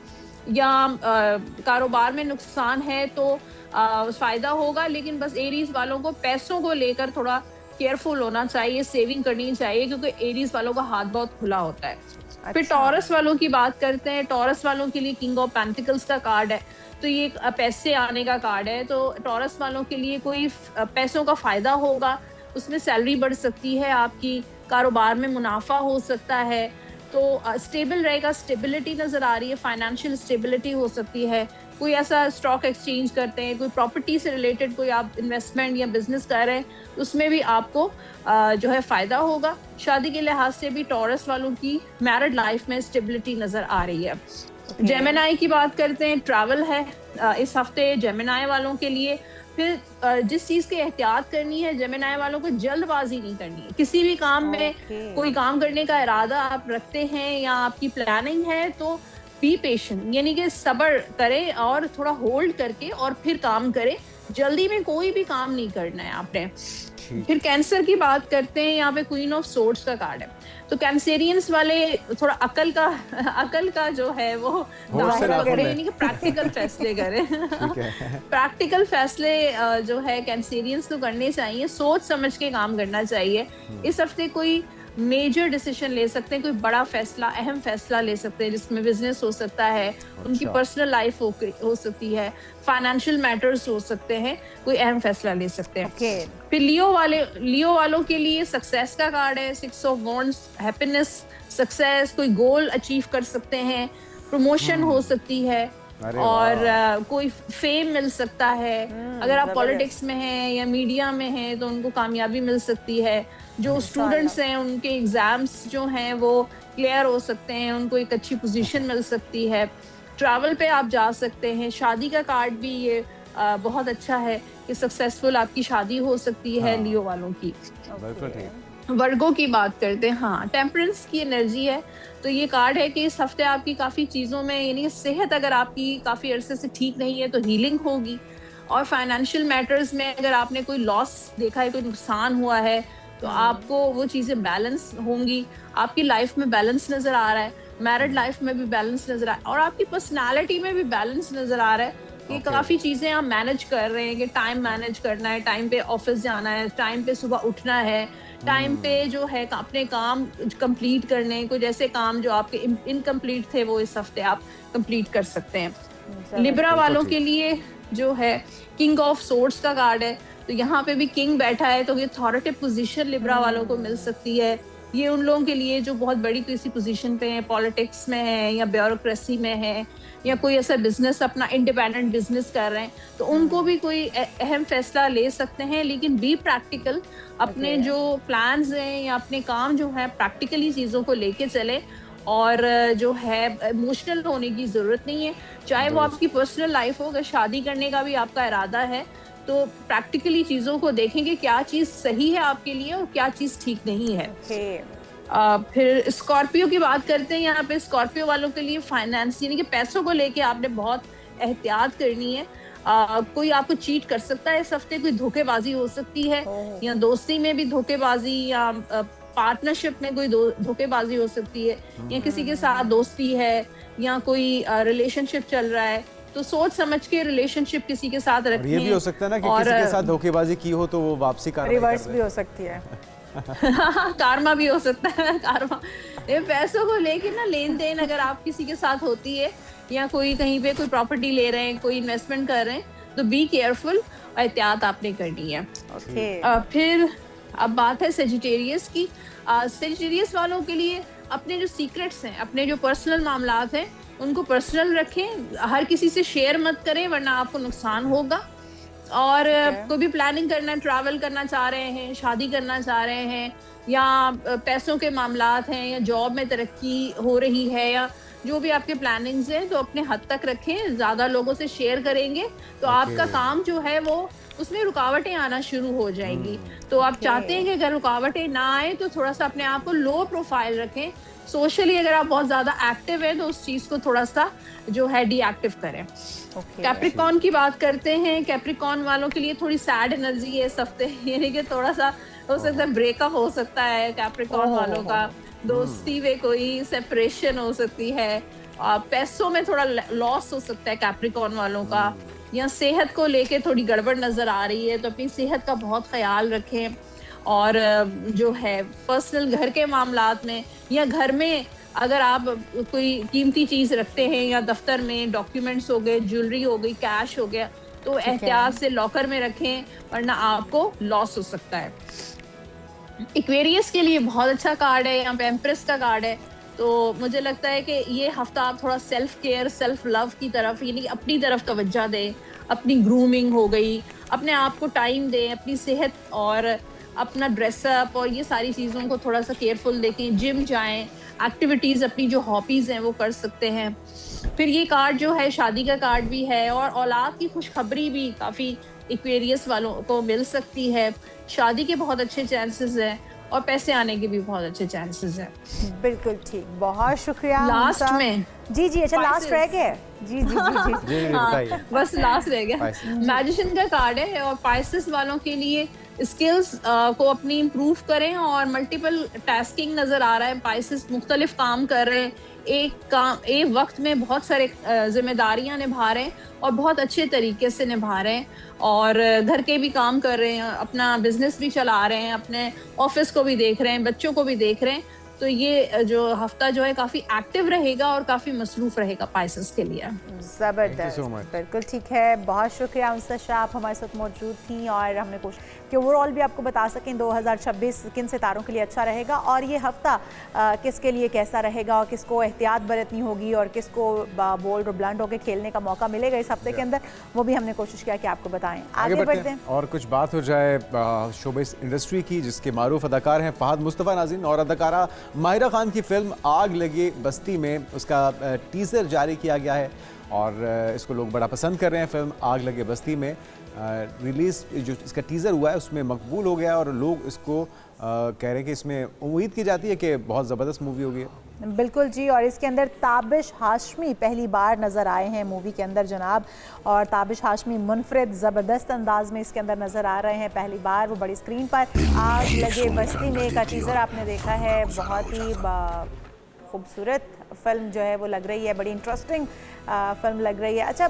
या कारोबार में नुकसान है तो फायदा होगा। लेकिन बस एरीज वालों को पैसों को लेकर थोड़ा केयरफुल होना चाहिए, सेविंग करनी चाहिए, क्योंकि एरीज वालों का हाथ बहुत खुला होता है। फिर टॉरस वालों की बात करते हैं। टॉरस वालों के लिए किंग ऑफ पेंटिकल्स का कार्ड है, तो ये पैसे आने का कार्ड है। तो टॉरस वालों के लिए कोई पैसों का फायदा होगा, उसमें सैलरी बढ़ सकती है, आपकी कारोबार में मुनाफा हो सकता है, तो स्टेबल रहेगा, स्टेबिलिटी नजर आ रही है, फाइनेंशियल स्टेबिलिटी हो सकती है। कोई ऐसा स्टॉक एक्सचेंज करते हैं, कोई प्रॉपर्टी से रिलेटेड कोई आप इन्वेस्टमेंट या बिजनेस कर रहे हैं, उसमें भी आपको जो है फायदा होगा। शादी के लिहाज से भी टॉरस वालों की मैरिड लाइफ में स्टेबिलिटी नजर आ रही है। जेमिनाई की बात करते हैं, ट्रैवल है इस हफ्ते जेमिनाई वालों के लिए। फिर जिस चीज की एहतियात करनी है, जेमिनाई वालों को जल्दबाजी नहीं करनी है। किसी भी काम में कोई काम करने का इरादा आप रखते हैं या आपकी प्लानिंग है, तो बी पेशेंट, यानी कि सब्र करें और थोड़ा होल्ड करके और फिर काम करें। जल्दी में कोई भी काम नहीं करना है आपने। फिर कैंसर की बात करते हैं, यहाँ पे क्वीन ऑफ सोर्ड्स का कार्ड है, तो कैंसेरियंस वाले थोड़ा अकल का जो है वो करें, यानी कि प्रैक्टिकल फैसले करें। प्रैक्टिकल फैसले जो है कैंसेरियंस को करने चाहिए, सोच समझ के काम करना चाहिए। इस हफ्ते कोई मेजर डिसीजन ले सकते हैं, कोई बड़ा फैसला, अहम फैसला ले सकते हैं, जिसमें बिजनेस हो सकता है, उनकी पर्सनल लाइफ हो सकती है, फाइनेंशियल मैटर्स हो सकते हैं, कोई अहम फैसला ले सकते हैं। फिर लियो वालों के लिए सक्सेस का कार्ड है, 6 ऑफ वॉन्ड्स, हैप्पीनेस, सक्सेस, कोई गोल अचीव कर सकते हैं, प्रमोशन हो सकती है, और कोई फेम मिल सकता है। अगर आप पॉलिटिक्स में हैं या मीडिया में हैं तो उनको कामयाबी मिल सकती है। जो स्टूडेंट्स हैं उनके एग्जाम्स जो हैं वो क्लियर हो सकते हैं, उनको एक अच्छी पोजीशन मिल सकती है। ट्रैवल पे आप जा सकते हैं। शादी का कार्ड भी ये बहुत अच्छा है कि सक्सेसफुल आपकी शादी हो सकती है लियो वालों की। वर्गो की बात करते हैं, हाँ, टेम्परेंस की एनर्जी है, तो ये कार्ड है कि इस हफ्ते आपकी काफ़ी चीज़ों में, यानी सेहत अगर आपकी काफ़ी अरसे से ठीक नहीं है तो हीलिंग होगी। और फाइनेंशियल मैटर्स में अगर आपने कोई लॉस देखा है, कोई नुकसान हुआ है, तो आपको वो चीज़ें बैलेंस होंगी। आपकी लाइफ में बैलेंस नज़र आ रहा है, मैरिड लाइफ में भी बैलेंस नज़र आ रहा है, और आपकी पर्सनैलिटी में भी बैलेंस नज़र आ रहा है कि काफ़ी चीज़ें आप मैनेज कर रहे हैं, कि टाइम मैनेज करना है, टाइम पे ऑफिस जाना है, टाइम पे सुबह उठना है, टाइम पे जो है अपने काम कंप्लीट करने हैं। कुछ ऐसे काम जो आपके इनकम्प्लीट थे वो इस हफ्ते आप कंप्लीट कर सकते हैं। लिब्रा वालों के लिए जो है किंग ऑफ सोर्ड्स का कार्ड है, तो यहाँ पे भी किंग बैठा है, तो ये अथॉरिटिव पोजीशन लिब्रा वालों को मिल सकती है। ये उन लोगों के लिए जो बहुत बड़ी किसी पोजीशन पे हैं, पॉलिटिक्स में है या ब्यूरोक्रेसी में है, या कोई ऐसा बिजनेस अपना इंडिपेंडेंट बिजनेस कर रहे हैं, तो उनको भी कोई अहम फैसला ले सकते हैं। लेकिन बी प्रैक्टिकल, अपने जो प्लान्स हैं या अपने काम जो है प्रैक्टिकली चीज़ों को लेके चले, और जो है इमोशनल होने की ज़रूरत नहीं है। चाहे वो आपकी पर्सनल लाइफ हो, अगर शादी करने का भी आपका इरादा है तो प्रैक्टिकली चीज़ों को देखेंगे क्या चीज़ सही है आपके लिए और क्या चीज़ ठीक नहीं है। फिर स्कॉर्पियो की बात करते हैं। यहाँ पे स्कॉर्पियो वालों के लिए फाइनेंस यानी कि पैसों को लेके आपने बहुत एहतियात करनी है। कोई आपको चीट कर सकता है इस हफ्ते, कोई धोखेबाजी हो सकती है, या दोस्ती में भी धोखेबाजी, या पार्टनरशिप में कोई धोखेबाजी हो सकती है, या किसी के साथ दोस्ती है या कोई रिलेशनशिप चल रहा है, तो सोच समझ के रिलेशनशिप किसी के साथ रखें।
ये भी हो सकता है ना कि किसी के साथ धोखेबाजी की हो तो वो वापसी का
रिवर्स भी हो सकती है।
कारमा भी हो सकता है। कारमा ये पैसों को लेके ना, लेन देन अगर आप किसी के साथ होती है, या कोई कहीं पे कोई प्रॉपर्टी ले रहे हैं, कोई इन्वेस्टमेंट कर रहे हैं, तो बी केयरफुल, एहतियात आपने करनी है। फिर अब बात है सेजिटेरियस की। सेजिटेरियस वालों के लिए अपने जो सीक्रेट्स हैं, अपने जो पर्सनल मामलात हैं, उनको पर्सनल रखें, हर किसी से शेयर मत करें वरना आपको नुकसान होगा। और कोई भी प्लानिंग करना, ट्रैवल करना चाह रहे हैं, शादी करना चाह रहे हैं, या पैसों के मामलात हैं, या जॉब में तरक्की हो रही है, या जो भी आपके प्लानिंग्स हैं, तो अपने हद तक रखें। ज़्यादा लोगों से शेयर करेंगे तो आपका काम जो है वो उसमें रुकावटें आना शुरू हो जाएंगी। तो आप चाहते हैं कि अगर रुकावटें ना आए तो थोड़ा सा अपने आप को लो प्रोफाइल रखें। सोशली अगर आप बहुत ज़्यादा एक्टिव है तो उस चीज़ को थोड़ा सा जो है डीएक्टिव करें। कैप्रिकॉन की बात करते हैं। कैप्रिकॉन वालों के लिए थोड़ी सैड एनर्जी है इस हफ्ते, यानी कि थोड़ा सा हो सकता है ब्रेकअप हो सकता है कैप्रिकॉन वालों का, दोस्ती में कोई सेपरेशन हो सकती है, पैसों में थोड़ा लॉस हो सकता है कैप्रिकॉन वालों का, या सेहत को लेके थोड़ी गड़बड़ नज़र आ रही है, तो अपनी सेहत का बहुत ख्याल रखें। और जो है पर्सनल घर के मामलात में, या घर में अगर आप कोई कीमती चीज़ रखते हैं, या दफ्तर में डॉक्यूमेंट्स हो गए, ज्वेलरी हो गई, कैश हो गया, तो एहतियात से लॉकर में रखें वरना आपको लॉस हो सकता है। एक्वेरियस के लिए बहुत अच्छा कार्ड है, यहाँ पे एम्प्रेस का कार्ड है, तो मुझे लगता है कि ये हफ्ता आप थोड़ा सेल्फ केयर, सेल्फ लव की तरफ, यानी अपनी तरफ तवज्जो दें, अपनी ग्रूमिंग हो गई, अपने आप को टाइम दें, अपनी सेहत और अपना ड्रेसअप और ये सारी चीज़ों को थोड़ा सा केयरफुल देखें, जिम जाएं, एक्टिविटीज़ अपनी जो हॉबीज़ हैं वो कर सकते हैं। फिर ये कार्ड जो है शादी का कार्ड भी है, और औलाद की खुशखबरी भी काफ़ी एक्वेरियस वालों को मिल सकती है। शादी के बहुत अच्छे चांसेस हैं और पैसे आने के भी बहुत अच्छे चांसेस हैं।
बिल्कुल ठीक, बहुत शुक्रिया।
लास्ट में
जी अच्छा लास्ट रह गया। जी
बस लास्ट रह गया। मैजिशियन का कार्ड है, और पाइसेस वालों के लिए स्किल्स को अपनी इम्प्रूव करें, और मल्टीपल टास्किंग नज़र आ रहा है। पाइसेस मुख्तलिफ काम कर रहे हैं, एक वक्त में बहुत सारे जिम्मेदारियां निभा रहे हैं और बहुत अच्छे तरीके से निभा रहे हैं, और घर के भी काम कर रहे हैं, अपना बिजनेस भी चला रहे हैं, अपने ऑफिस को भी देख रहे हैं, बच्चों को भी देख रहे हैं। तो ये जो हफ्ता जो है काफ़ी एक्टिव रहेगा और काफ़ी मसरूफ रहेगा पाइसेस के लिए।
ज़बरदस्त, बिल्कुल ठीक है। बहुत शुक्रिया उनसे शाह, आप हमारे साथ मौजूद थी और हमने कोशिश कि ओवरऑल भी आपको बता सकें 2026 किन सितारों के लिए अच्छा रहेगा, और ये हफ्ता किसके लिए कैसा रहेगा, और किसको एहतियात बरतनी होगी और किसको बोल्ड और ब्लंट होकर खेलने का मौका मिलेगा इस हफ्ते के अंदर, वो भी हमने कोशिश किया कि आपको बताएं। आगे बढ़ते हैं
और कुछ बात हो जाए शोबिज़ इंडस्ट्री की, जिसके मारूफ अदाकार हैं फहद मुस्तफ़ा नाज़रीन, और अदाकारा माहिरा खान की फिल्म आग लगे बस्ती में उसका टीज़र जारी किया गया है, और इसको लोग बड़ा पसंद कर रहे हैं। फिल्म आग लगे बस्ती में रिलीज़ जो इसका टीज़र हुआ है उसमें मकबूल हो गया, और लोग इसको कह रहे हैं कि इसमें उम्मीद की जाती है कि बहुत ज़बरदस्त मूवी होगी।
बिल्कुल जी, और इसके अंदर ताबिश हाशमी पहली बार नज़र आए हैं मूवी के अंदर जनाब, और ताबिश हाशमी मुनफरिद ज़बरदस्त अंदाज में इसके अंदर नज़र आ रहे हैं पहली बार वो बड़ी स्क्रीन पर। आग लगे बस्ती में का टीज़र आपने देखा है, बहुत ही खूबसूरत फिल्म जो है वो लग रही है, बड़ी इंटरेस्टिंग फिल्म लग रही है। अच्छा,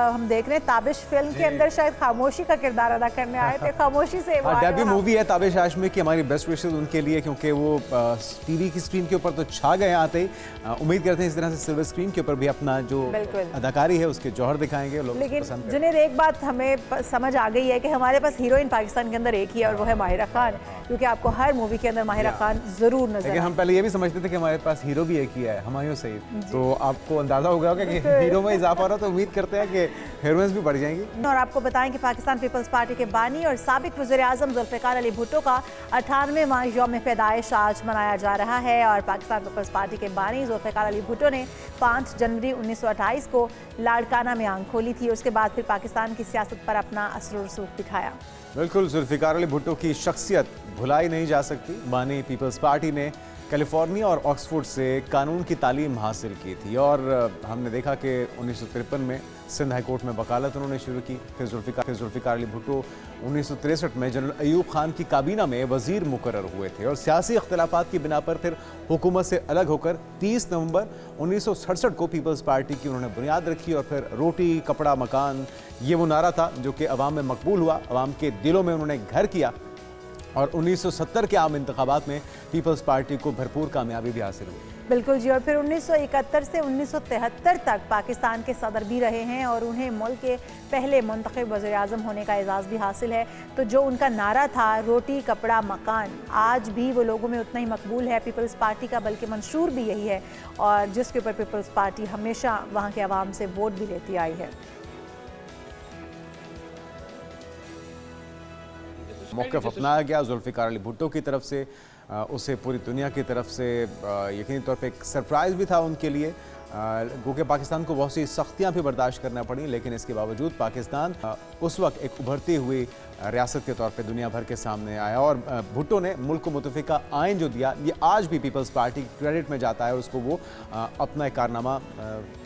हम देख रहे हैं ताबिश फिल्म के अंदर शायद खामोशी का किरदार अदा करने आए थे, खामोशी से वो आए
डेब्यू
और
मूवी है ताबिश हाशमी की। हमारी बेस्ट विशेस उनके लिए, क्योंकि वो टीवी की स्क्रीन के ऊपर तो छा गए आते ही। उम्मीद करते हैं इस तरह से सिल्वर स्क्रीन के ऊपर भी अपना जो अदाकारी है उसके जौहर दिखाएंगे लोग।
लेकिन जुनैद, एक बात हमें समझ आ गई है कि हमारे पास हीरोइन पाकिस्तान के अंदर एक ही है और वो है माहिरा खान, क्योंकि आपको हर मूवी के अंदर माहिरा खान जरूर नजर।
लेकिन हम पहले ये भी समझते थे कि हमारे पास हीरो भी एक ही है, हुमायूं सईद। तो आपको अंदाजा हो गया होगा कि हीरो में इजाफा हो रहा, तो उम्मीद करते हैं कि हीरोइंस भी बढ़ जाएंगी।
और आपको बताएं कि पाकिस्तान पीपल्स पार्टी के बानी और साबिक वज़ीर-ए-आज़म जुल्फ़िकार अली भुट्टो का 98वां यौम पैदाइश आज मनाया जा रहा है। और पाकिस्तान पीपल्स पार्टी के बानी जुल्फ़िकार अली भुट्टो ने 5 जनवरी 1928 को लाड़काना में आंख खोली थी। उसके बाद फिर पाकिस्तान की सियासत पर अपना असर रसूख दिखाया।
बिल्कुल, जुल्फ़िकार अली भुट्टो की शख्सियत भुलाई नहीं जा सकती। बानी पीपल्स पार्टी ने कैलिफोर्निया और ऑक्सफोर्ड से कानून की तालीम हासिल की थी और हमने देखा कि 1953 में सिंध हाई कोर्ट में वकालत उन्होंने शुरू की। फिर जुल्फ़िकार अली भुट्टो 1963 में जनरल अयूब खान की काबीना में वज़ीर मुकर्रर हुए थे और सियासी अख्तिलाफ़ात की बिना पर फिर हुकूमत से अलग होकर 30 नवंबर 1967 को पीपल्स पार्टी की उन्होंने बुनियाद रखी। और फिर रोटी कपड़ा मकान, ये वो नारा था जो कि अवाम में मकबूल हुआ, अवाम के दिलों में उन्होंने घर किया। और 1970 के आम इंतखाबात में पीपल्स पार्टी को भरपूर कामयाबी भी हासिल हुई।
बिल्कुल जी। और फिर 1971 से 1973 तक पाकिस्तान के सदर भी रहे हैं और उन्हें मुल्क के पहले मुंतखब वज़ीर-ए-आज़म होने का एजाज़ भी हासिल है। तो जो उनका नारा था रोटी कपड़ा मकान, आज भी वो लोगों में उतना ही मकबूल है पीपल्स पार्टी का, बल्कि मंशूर भी यही है और जिसके ऊपर पीपल्स पार्टी हमेशा वहाँ के अवाम से वोट भी लेती आई है।
मौक़िफ़ अपनाया गया जुल्फ़िकार अली भुट्टो की तरफ से, उसे पूरी दुनिया की तरफ से यकीनी तौर पे एक सरप्राइज़ भी था उनके लिए। क्योंकि पाकिस्तान को बहुत सी सख्तियाँ भी बर्दाश्त करना पड़ी, लेकिन इसके बावजूद पाकिस्तान उस वक्त एक उभरती हुई रियासत के तौर पे दुनिया भर के सामने आया। और भुट्टो ने मुल्क को मुतफ़िका आइन जो दिया, ये आज भी पीपल्स पार्टी क्रेडिट में जाता है और उसको वो अपना एक कारनामा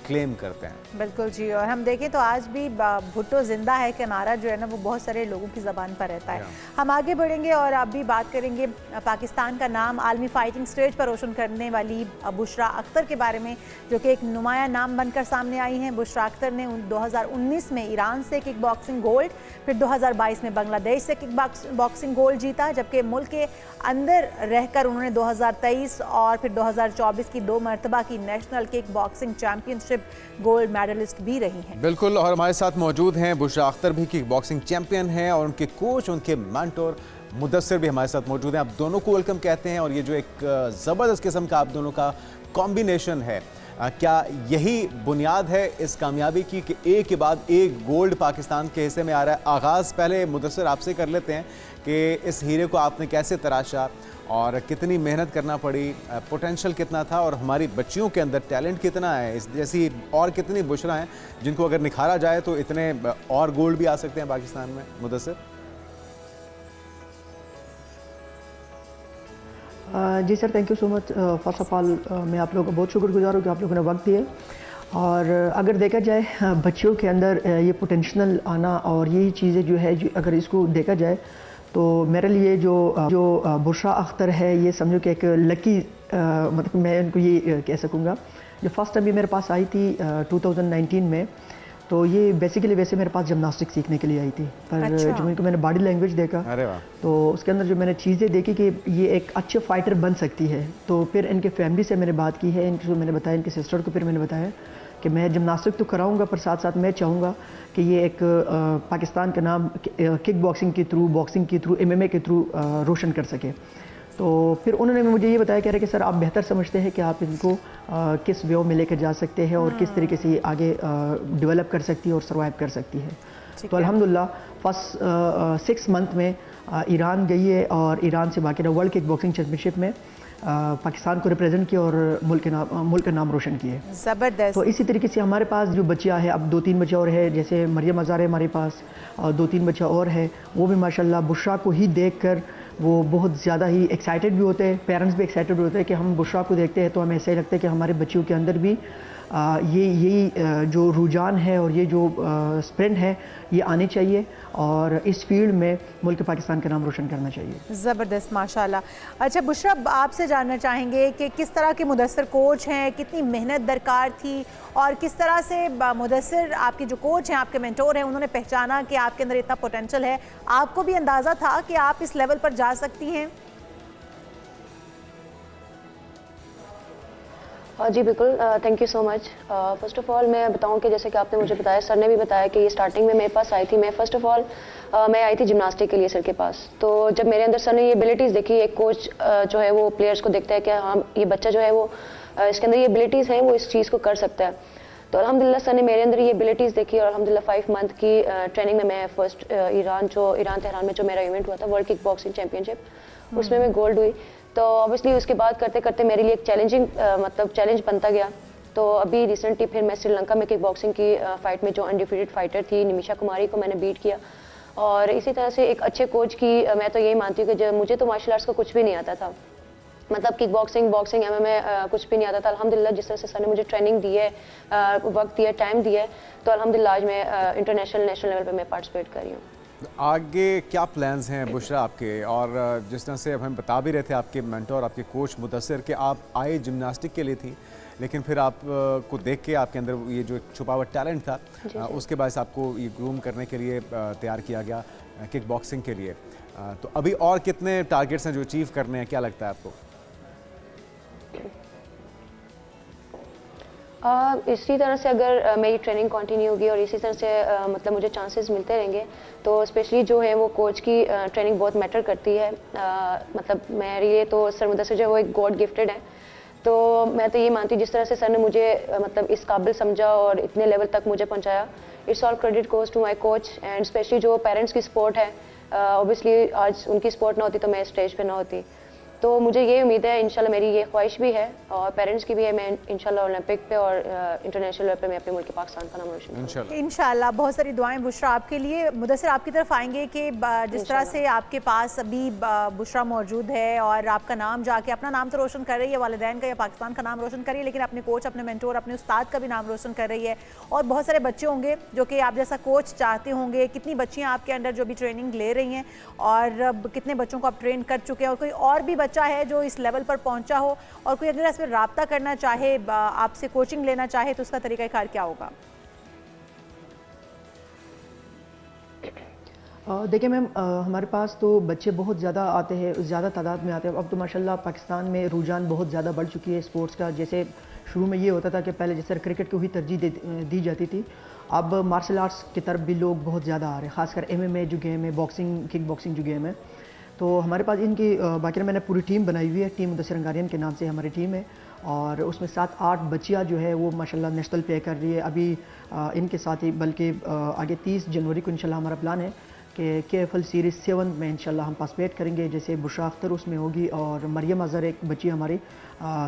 क्लेम करते हैं।
बिल्कुल जी। और हम देखें तो आज भी भुट्टो जिंदा है का नारा जो है ना वो बहुत सारे लोगों की ज़बान पर रहता है। हम आगे बढ़ेंगे और अब भी बात करेंगे पाकिस्तान का नाम आलमी फाइटिंग स्टेज पर रोशन करने वाली बुशरा अख्तर के बारे में, जो कि एक नुमाया नाम बनकर सामने आई हैं। बुशरा अख्तर ने 2019 में ईरान से किक बॉक्सिंग गोल्ड, फिर 2022 में बांग्लादेश से किक बॉक्सिंग गोल्ड जीता, जबकि मुल्क के अंदर रहकर उन्होंने 2023 और फिर 2024 की 2 मरतबा की national kick boxing championship gold medalist भी रही हैं।
बिल्कुल, और हमारे साथ मौजूद हैं बुशरा अख्तर भी किक बॉक्सिंग चैंपियन हैं और उनके कोच, उनके मेंटोर मुदस्सिर भी हमारे साथ मौजूद हैं। आप दोनों को वेलकम कहते हैं। और ये जो एक ज़बरदस्त किस्म का आप दोनों का कॉम्बिनेशन है, क्या यही बुनियाद है इस कामयाबी की कि एक के बाद एक गोल्ड पाकिस्तान के हिस्से में आ रहा है? आगाज़ पहले मुदस्सिर आपसे कर लेते हैं कि इस हीरे को आपने कैसे तराशा और कितनी मेहनत करना पड़ी, पोटेंशियल कितना था और हमारी बच्चियों के अंदर टैलेंट कितना है, इस जैसी और कितनी बुशरा हैं जिनको अगर निखारा जाए तो इतने और गोल्ड भी आ सकते हैं पाकिस्तान में? मुदस्सिर।
जी sir, thank you so much. First of all मैं आप लोगों का बहुत शुक्रगुजार हूँ कि आप लोगों ने वक्त दिए। और अगर देखा जाए बच्चियों के अंदर ये पोटेंशियल आना और यही चीज़ें जो है अगर इसको देखा जाए तो मेरे लिए जो बुशरा अख्तर है ये समझो कि एक लकी, मतलब मैं इनको ये कह सकूँगा, जो फर्स्ट टाइम ये मेरे पास आई थी 2019 में, तो ये बेसिकली वैसे मेरे पास जिमनास्टिक सीखने के लिए आई थी। पर
अच्छा।
जब इनको मैंने बॉडी लैंग्वेज देखा,
अरे वाह,
तो उसके अंदर जो मैंने चीज़ें देखी कि ये एक अच्छे फाइटर बन सकती है, तो फिर इनके फैमिली से मैंने बात की है, इनको मैंने बताया, इनके सिस्टर को फिर मैंने बताया कि मैं जिमनास्टिक तो कराऊंगा पर साथ साथ मैं चाहूँगा कि ये एक पाकिस्तान का नाम किक बॉक्सिंग के थ्रू, बॉक्सिंग के थ्रू, MMA के थ्रू रोशन कर सके। तो फिर उन्होंने मुझे ये बताया, कह रहे कि सर आप बेहतर समझते हैं कि आप इनको किस वे में लेकर जा सकते हैं और किस तरीके से ये आगे डेवलप कर सकती है और सर्वाइव कर सकती है। तो अल्हम्दुलिल्लाह फर्स्ट 6 मंथ में ईरान गई है और ईरान से बाकी वर्ल्ड किक बॉक्सिंग चैम्पियनशिप में पाकिस्तान को रिप्रेजेंट किया और मुल्क का नाम रोशन किए।
ज़बरदस्त।
तो इसी तरीके से हमारे पास जो बच्चियाँ हैं, अब 2-3 बच्चे और है, जैसे मरियम अज़ार है हमारे पास, और 2-3 बच्चा और है, वो भी माशाल्लाह बुशरा को ही देख कर वो बहुत ज़्यादा ही एक्साइटेड भी होते हैं, पेरेंट्स भी एक्साइटेड होते हैं कि हम बुशरा को देखते हैं तो हमें ऐसा ही लगता है कि हमारे बच्चियों के अंदर भी यही जो रुझान है और ये जो स्प्रिंट है ये आनी चाहिए और इस फील्ड में मुल्क पाकिस्तान का नाम रोशन करना चाहिए।
ज़बरदस्त, माशाल्लाह। अच्छा बुशरा, आपसे जानना चाहेंगे कि किस तरह के मुदस्सिर कोच हैं, कितनी मेहनत दरकार थी और किस तरह से मुदस्सिर आपके जो कोच हैं, आपके मेंटोर हैं, उन्होंने पहचाना कि आपके अंदर इतना पोटेंशियल है? आपको भी अंदाज़ा था कि आप इस लेवल पर जा सकती हैं?
जी बिल्कुल, thank you so much. First of all मैं बताऊं कि जैसे कि आपने मुझे बताया, सर ने भी बताया कि ये स्टार्टिंग में मेरे पास आई थी। मैं फ़र्स्ट ऑफ़ ऑल मैं आई थी जिम्नास्टिक के लिए सर के पास। तो जब मेरे अंदर सर ने ये एबिलिटीज़ देखी, एक कोच जो है वो प्लेयर्स को देखता है कि हाँ ये बच्चा जो है वो इसके अंदर ये एबिलिटीज़ हैं, वो इस चीज़ को कर सकता है। तो अल्हम्दुलिल्लाह सर ने मेरे अंदर ये एबिलिटीज़ देखी और अल्हम्दुलिल्लाह 5 मंथ की ट्रेनिंग में मैं फ़र्स्ट ईरान तेहरान में जो मेरा इवेंट हुआ था, वर्ल्ड किक बॉक्सिंग चैम्पियनशिप, उसमें मैं गोल्ड हुई। तो ऑब्वियसली उसके बाद करते करते मेरे लिए एक चैलेंज बनता गया। तो अभी रिसेंटली फिर मैं श्रीलंका में किक बॉक्सिंग की फ़ाइट में जो अनडिफीटेड फाइटर थी निमिषा कुमारी को मैंने बीट किया। और इसी तरह से एक अच्छे कोच की मैं तो यही मानती हूँ कि जब मुझे तो मार्शल आर्ट्स का कुछ भी नहीं आता था, मतलब किक बॉक्सिंग, MMA कुछ भी नहीं आता था। अल्हम्दुलिल्लाह जिस तरह से सर ने मुझे ट्रेनिंग दी है, वक्त दिया, टाइम दिया है, तो अल्हम्दुलिल्लाह आज मैं इंटरनेशनल नेशनल लेवल पे मैं पार्टिसिपेट कर रही हूँ।
आगे क्या प्लान्स हैं बुशरा आपके? और जिस तरह से अब हम बता भी रहे थे, आपके मेंटोर, आपके कोच मुदस्सिर, कि आप आए जिम्नास्टिक के लिए थी, लेकिन फिर आप को देख के आपके अंदर ये जो छुपा हुआ टैलेंट था, उसके बाद आपको ये ग्रूम करने के लिए तैयार किया गया किक बॉक्सिंग के लिए। तो अभी और कितने टारगेट्स हैं जो अचीव करने हैं, क्या लगता है आपको?
इसी तरह से अगर मेरी ट्रेनिंग कंटिन्यू होगी और इसी तरह से मतलब मुझे चांसेस मिलते रहेंगे, तो स्पेशली जो है वो कोच की ट्रेनिंग बहुत मैटर करती है। मतलब मेरे लिए तो सर मुदस्सिर जो है वो एक गॉड गिफ्टेड है। तो मैं तो ये मानती हूँ जिस तरह से सर ने मुझे मतलब इस काबिल समझा और इतने लेवल तक मुझे पहुँचाया, it's all credit goes to my coach. And specially जो पेरेंट्स की सपोर्ट है, ऑब्वियसली आज उनकी सपोर्ट ना होती तो मैं स्टेज पे ना होती। तो मुझे ये उम्मीद है, इंशाल्लाह मेरी ये ख्वाहिश भी है और पेरेंट्स की भी है, मैं इंशाल्लाह ओलंपिक पे और इंटरनेशनल लेवल पे मैं अपने मुल्क पाकिस्तान का नाम रोशन करूँ
इंशाल्लाह। बहुत सारी दुआएं बुशरा आपके लिए। मुदस्सिर आपकी तरफ आएंगे कि जिस तरह से आपके पास अभी बुशरा मौजूद है और आपका नाम जाके अपना नाम तो रोशन कर रही है, वालिदैन का या पाकिस्तान का नाम रोशन कर रही है, लेकिन अपने कोच, अपने मेंटोर, अपने उस्ताद का भी नाम रोशन कर रही है। और बहुत सारे बच्चे होंगे जो कि आप जैसा कोच चाहते होंगे। कितनी बच्चियाँ आपके अंडर जो भी ट्रेनिंग ले रही हैं और कितने बच्चों को आप ट्रेन कर चुके हैं, और कोई और भी बच्चा है जो इस लेवल पर पहुंचा हो और कोई अगर इस पर राब्ता करना चाहे, आपसे कोचिंग लेना चाहे, तो उसका तरीक़ाकार क्या होगा?
देखिए मैम, हमारे पास तो बच्चे बहुत ज़्यादा आते हैं, ज़्यादा तादाद में आते हैं। अब तो माशाल्लाह पाकिस्तान में रुझान बहुत ज़्यादा बढ़ चुकी है स्पोर्ट्स का। जैसे शुरू में ये होता था कि पहले जैसे क्रिकेट को ही तरजीह दी जाती थी, अब मार्शल आर्ट्स की तरफ भी लोग बहुत ज़्यादा आ रहे हैं, ख़ासकर MMA जो गेम है, बॉक्सिंग, किक बॉक्सिंग जो गेम है। तो हमारे पास इनकी बाकी मैंने पूरी टीम बनाई हुई है, टीम मुदस्सिर अंगारियन के नाम से हमारी टीम है, और उसमें 7-8 बच्चियाँ जो है वो माशाल्लाह नेशनल पे कर रही है। अभी इनके साथ ही बल्कि आगे 30 जनवरी को इंशाल्लाह हमारा प्लान है कि KFL सीरीज़ 7 में इंशाल्लाह हम पार्टिसिपेट करेंगे। जैसे बुशरा अख्तर उसमें होगी और मरियम अज़हर एक बच्ची हमारी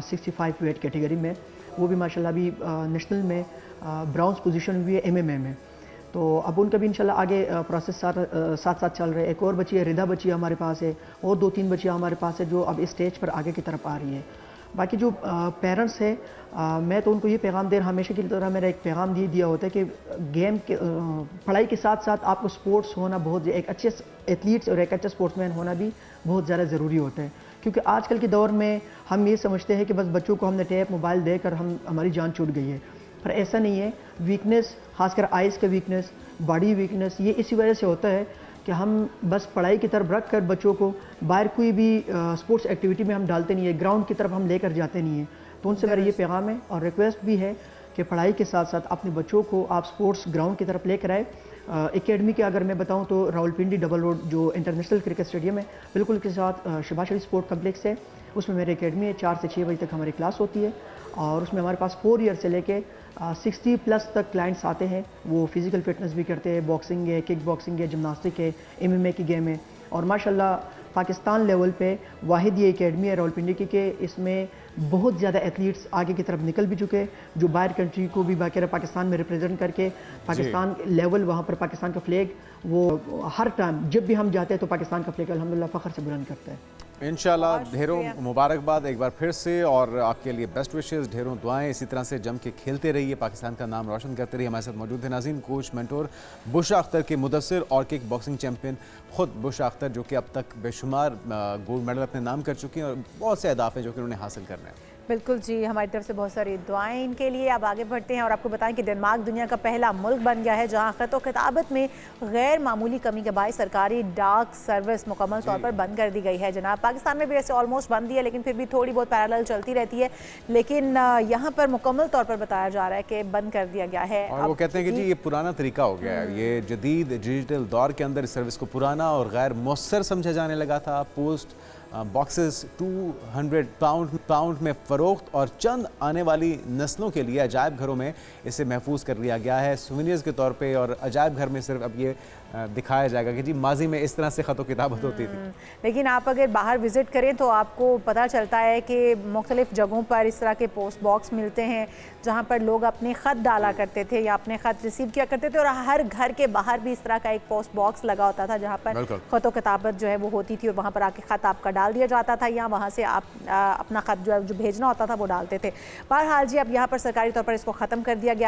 65 वेट कैटेगरी में, वो भी माशाल्लाह अभी नेशनल में ब्राउन्स पोजीशन हुई है MMA में। तो अब उनका भी इंशाल्लाह आगे प्रोसेस साथ साथ चल रहे हैं। एक और बच्ची है, रिदा बच्ची हमारे पास है, और 2-3 बच्चियाँ हमारे पास है जो अब इस स्टेज पर आगे की तरफ आ रही है। बाकी जो पेरेंट्स है, मैं तो उनको ये पैगाम दे रहा, हमेशा की तरह मेरा एक पैगाम दिया होता है कि गेम के पढ़ाई के साथ साथ आपको स्पोर्ट्स होना बहुत, एक अच्छे एथलीट्स और एक अच्छा स्पोर्ट्समैन होना भी बहुत ज़्यादा ज़रूरी होता है। क्योंकि आजकल के दौर में हम ये समझते हैं कि बस बच्चों को हमने टैब मोबाइल देकर हमारी जान छूट गई है, पर ऐसा नहीं है। वीकनेस, खासकर आइज़ का वीकनेस, बॉडी वीकनेस, ये इसी वजह से होता है कि हम बस पढ़ाई की तरफ रख कर बच्चों को बाहर कोई भी स्पोर्ट्स एक्टिविटी में हम डालते नहीं है, ग्राउंड की तरफ हम लेकर जाते नहीं हैं। तो उनसे मेरा ये पैगाम है और रिक्वेस्ट भी है कि पढ़ाई के साथ साथ अपने बच्चों को आप स्पोर्ट्स ग्राउंड की तरफ लेकर आए। एकेडमी के अगर मैं बताऊं तो रावलपिंडी डबल रोड जो इंटरनेशनल क्रिकेट स्टेडियम है, बिल्कुल के साथ शहबाज शरीफ स्पोर्ट कम्प्लेक्स है, उसमें मेरी एकेडमी है। 4 से 6 बजे तक हमारी क्लास होती है और उसमें हमारे पास 4 ईयर से लेके 60+ तक क्लाइंट्स आते हैं। वो फिज़िकल फिटनेस भी करते हैं, बॉक्सिंग है, किक बॉक्सिंग है, जिम्नास्टिक है, MMA की गेम है। और माशाल्लाह पाकिस्तान लेवल पे वाहिद ये एकेडमी है रावलपिंडी की कि इसमें बहुत ज़्यादा एथलीट्स आगे की तरफ निकल भी चुके हैं, जो बाहर कंट्री को भी बाकायदा पाकिस्तान में रिप्रेजेंट करके पाकिस्तान लेवल, वहाँ पर पाकिस्तान का फ्लैग वो हर टाइम जब भी हम जाते हैं तो पाकिस्तान का फ्लैग अल्हम्दुलिल्लाह फ़ख्र से बुलंद करता है।
इंशाल्लाह
बहुत
ढेरों
शुक्रिया।
मुबारकबाद एक बार फिर से, और आपके लिए बेस्ट विशेस, ढेरों दुआएं, इसी तरह से जम के खेलते रहिए, पाकिस्तान का नाम रोशन करते रहिए। हमारे साथ मौजूद थे नाज़रीन कोच मेंटोर बुशरा अख्तर के मुदस्सिर और किक बॉक्सिंग चैंपियन खुद बुशरा अख्तर, जो कि अब तक बेशुमार गोल्ड मेडल अपने नाम कर चुकी हैं और बहुत से अहदाफ हैं जो कि उन्होंने हासिल करने हैं।
बिल्कुल जी, हमारी तरफ से बहुत सारी दुआएं इनके लिए। अब आगे बढ़ते हैं और आपको बताएं कि डेनमार्क दुनिया का पहला मुल्क बन गया है जहां खत और खिताबत में गैर मामूली कमी के बायस सरकारी डाक सर्विस मुकम्मल तौर पर बंद कर दी गई है। जनाब, पाकिस्तान में भी ऐसे ऑलमोस्ट बंद है, लेकिन फिर भी थोड़ी बहुत पैरेलल चलती रहती है, लेकिन यहाँ पर मुकम्मल तौर पर बताया जा रहा है कि बंद कर दिया गया है।
और वो कहते हैं कि जी ये पुराना तरीका हो गया है, ये जदीद डिजिटल दौर के अंदर इस सर्विस को पुराना और गैर मौसर समझा जाने लगा था। पोस्ट बॉक्सेस 200 पाउंड में फ़रोख्त और चंद आने वाली नस्लों के लिए अजायब घरों में इसे महफूज कर लिया गया है सुवेनियर्स के तौर पे, और अजायब घर में सिर्फ अब ये दिखाया जाएगा कि जी माजी में इस तरह से ख़त किताबत होती थी।
लेकिन आप अगर बाहर विज़िट करें तो आपको पता चलता है कि मुख्तलिफ़ जगहों पर इस तरह के पोस्ट बॉक्स मिलते हैं जहाँ पर लोग अपने ख़त डाला करते थे या अपने ख़त रिसीव किया करते थे, और हर घर के बाहर भी इस तरह का एक पोस्ट बॉक्स लगा होता था जहाँ पर ख़त किताबत जो है वो होती थी, और वहाँ पर आके ख़त आपका डाल दिया जाता था या वहाँ से आप अपना ख़त जो भेजना होता था वो डालते थे। बहरहाल जी, अब यहाँ पर सरकारी तौर पर इसको ख़त्म कर दिया गया।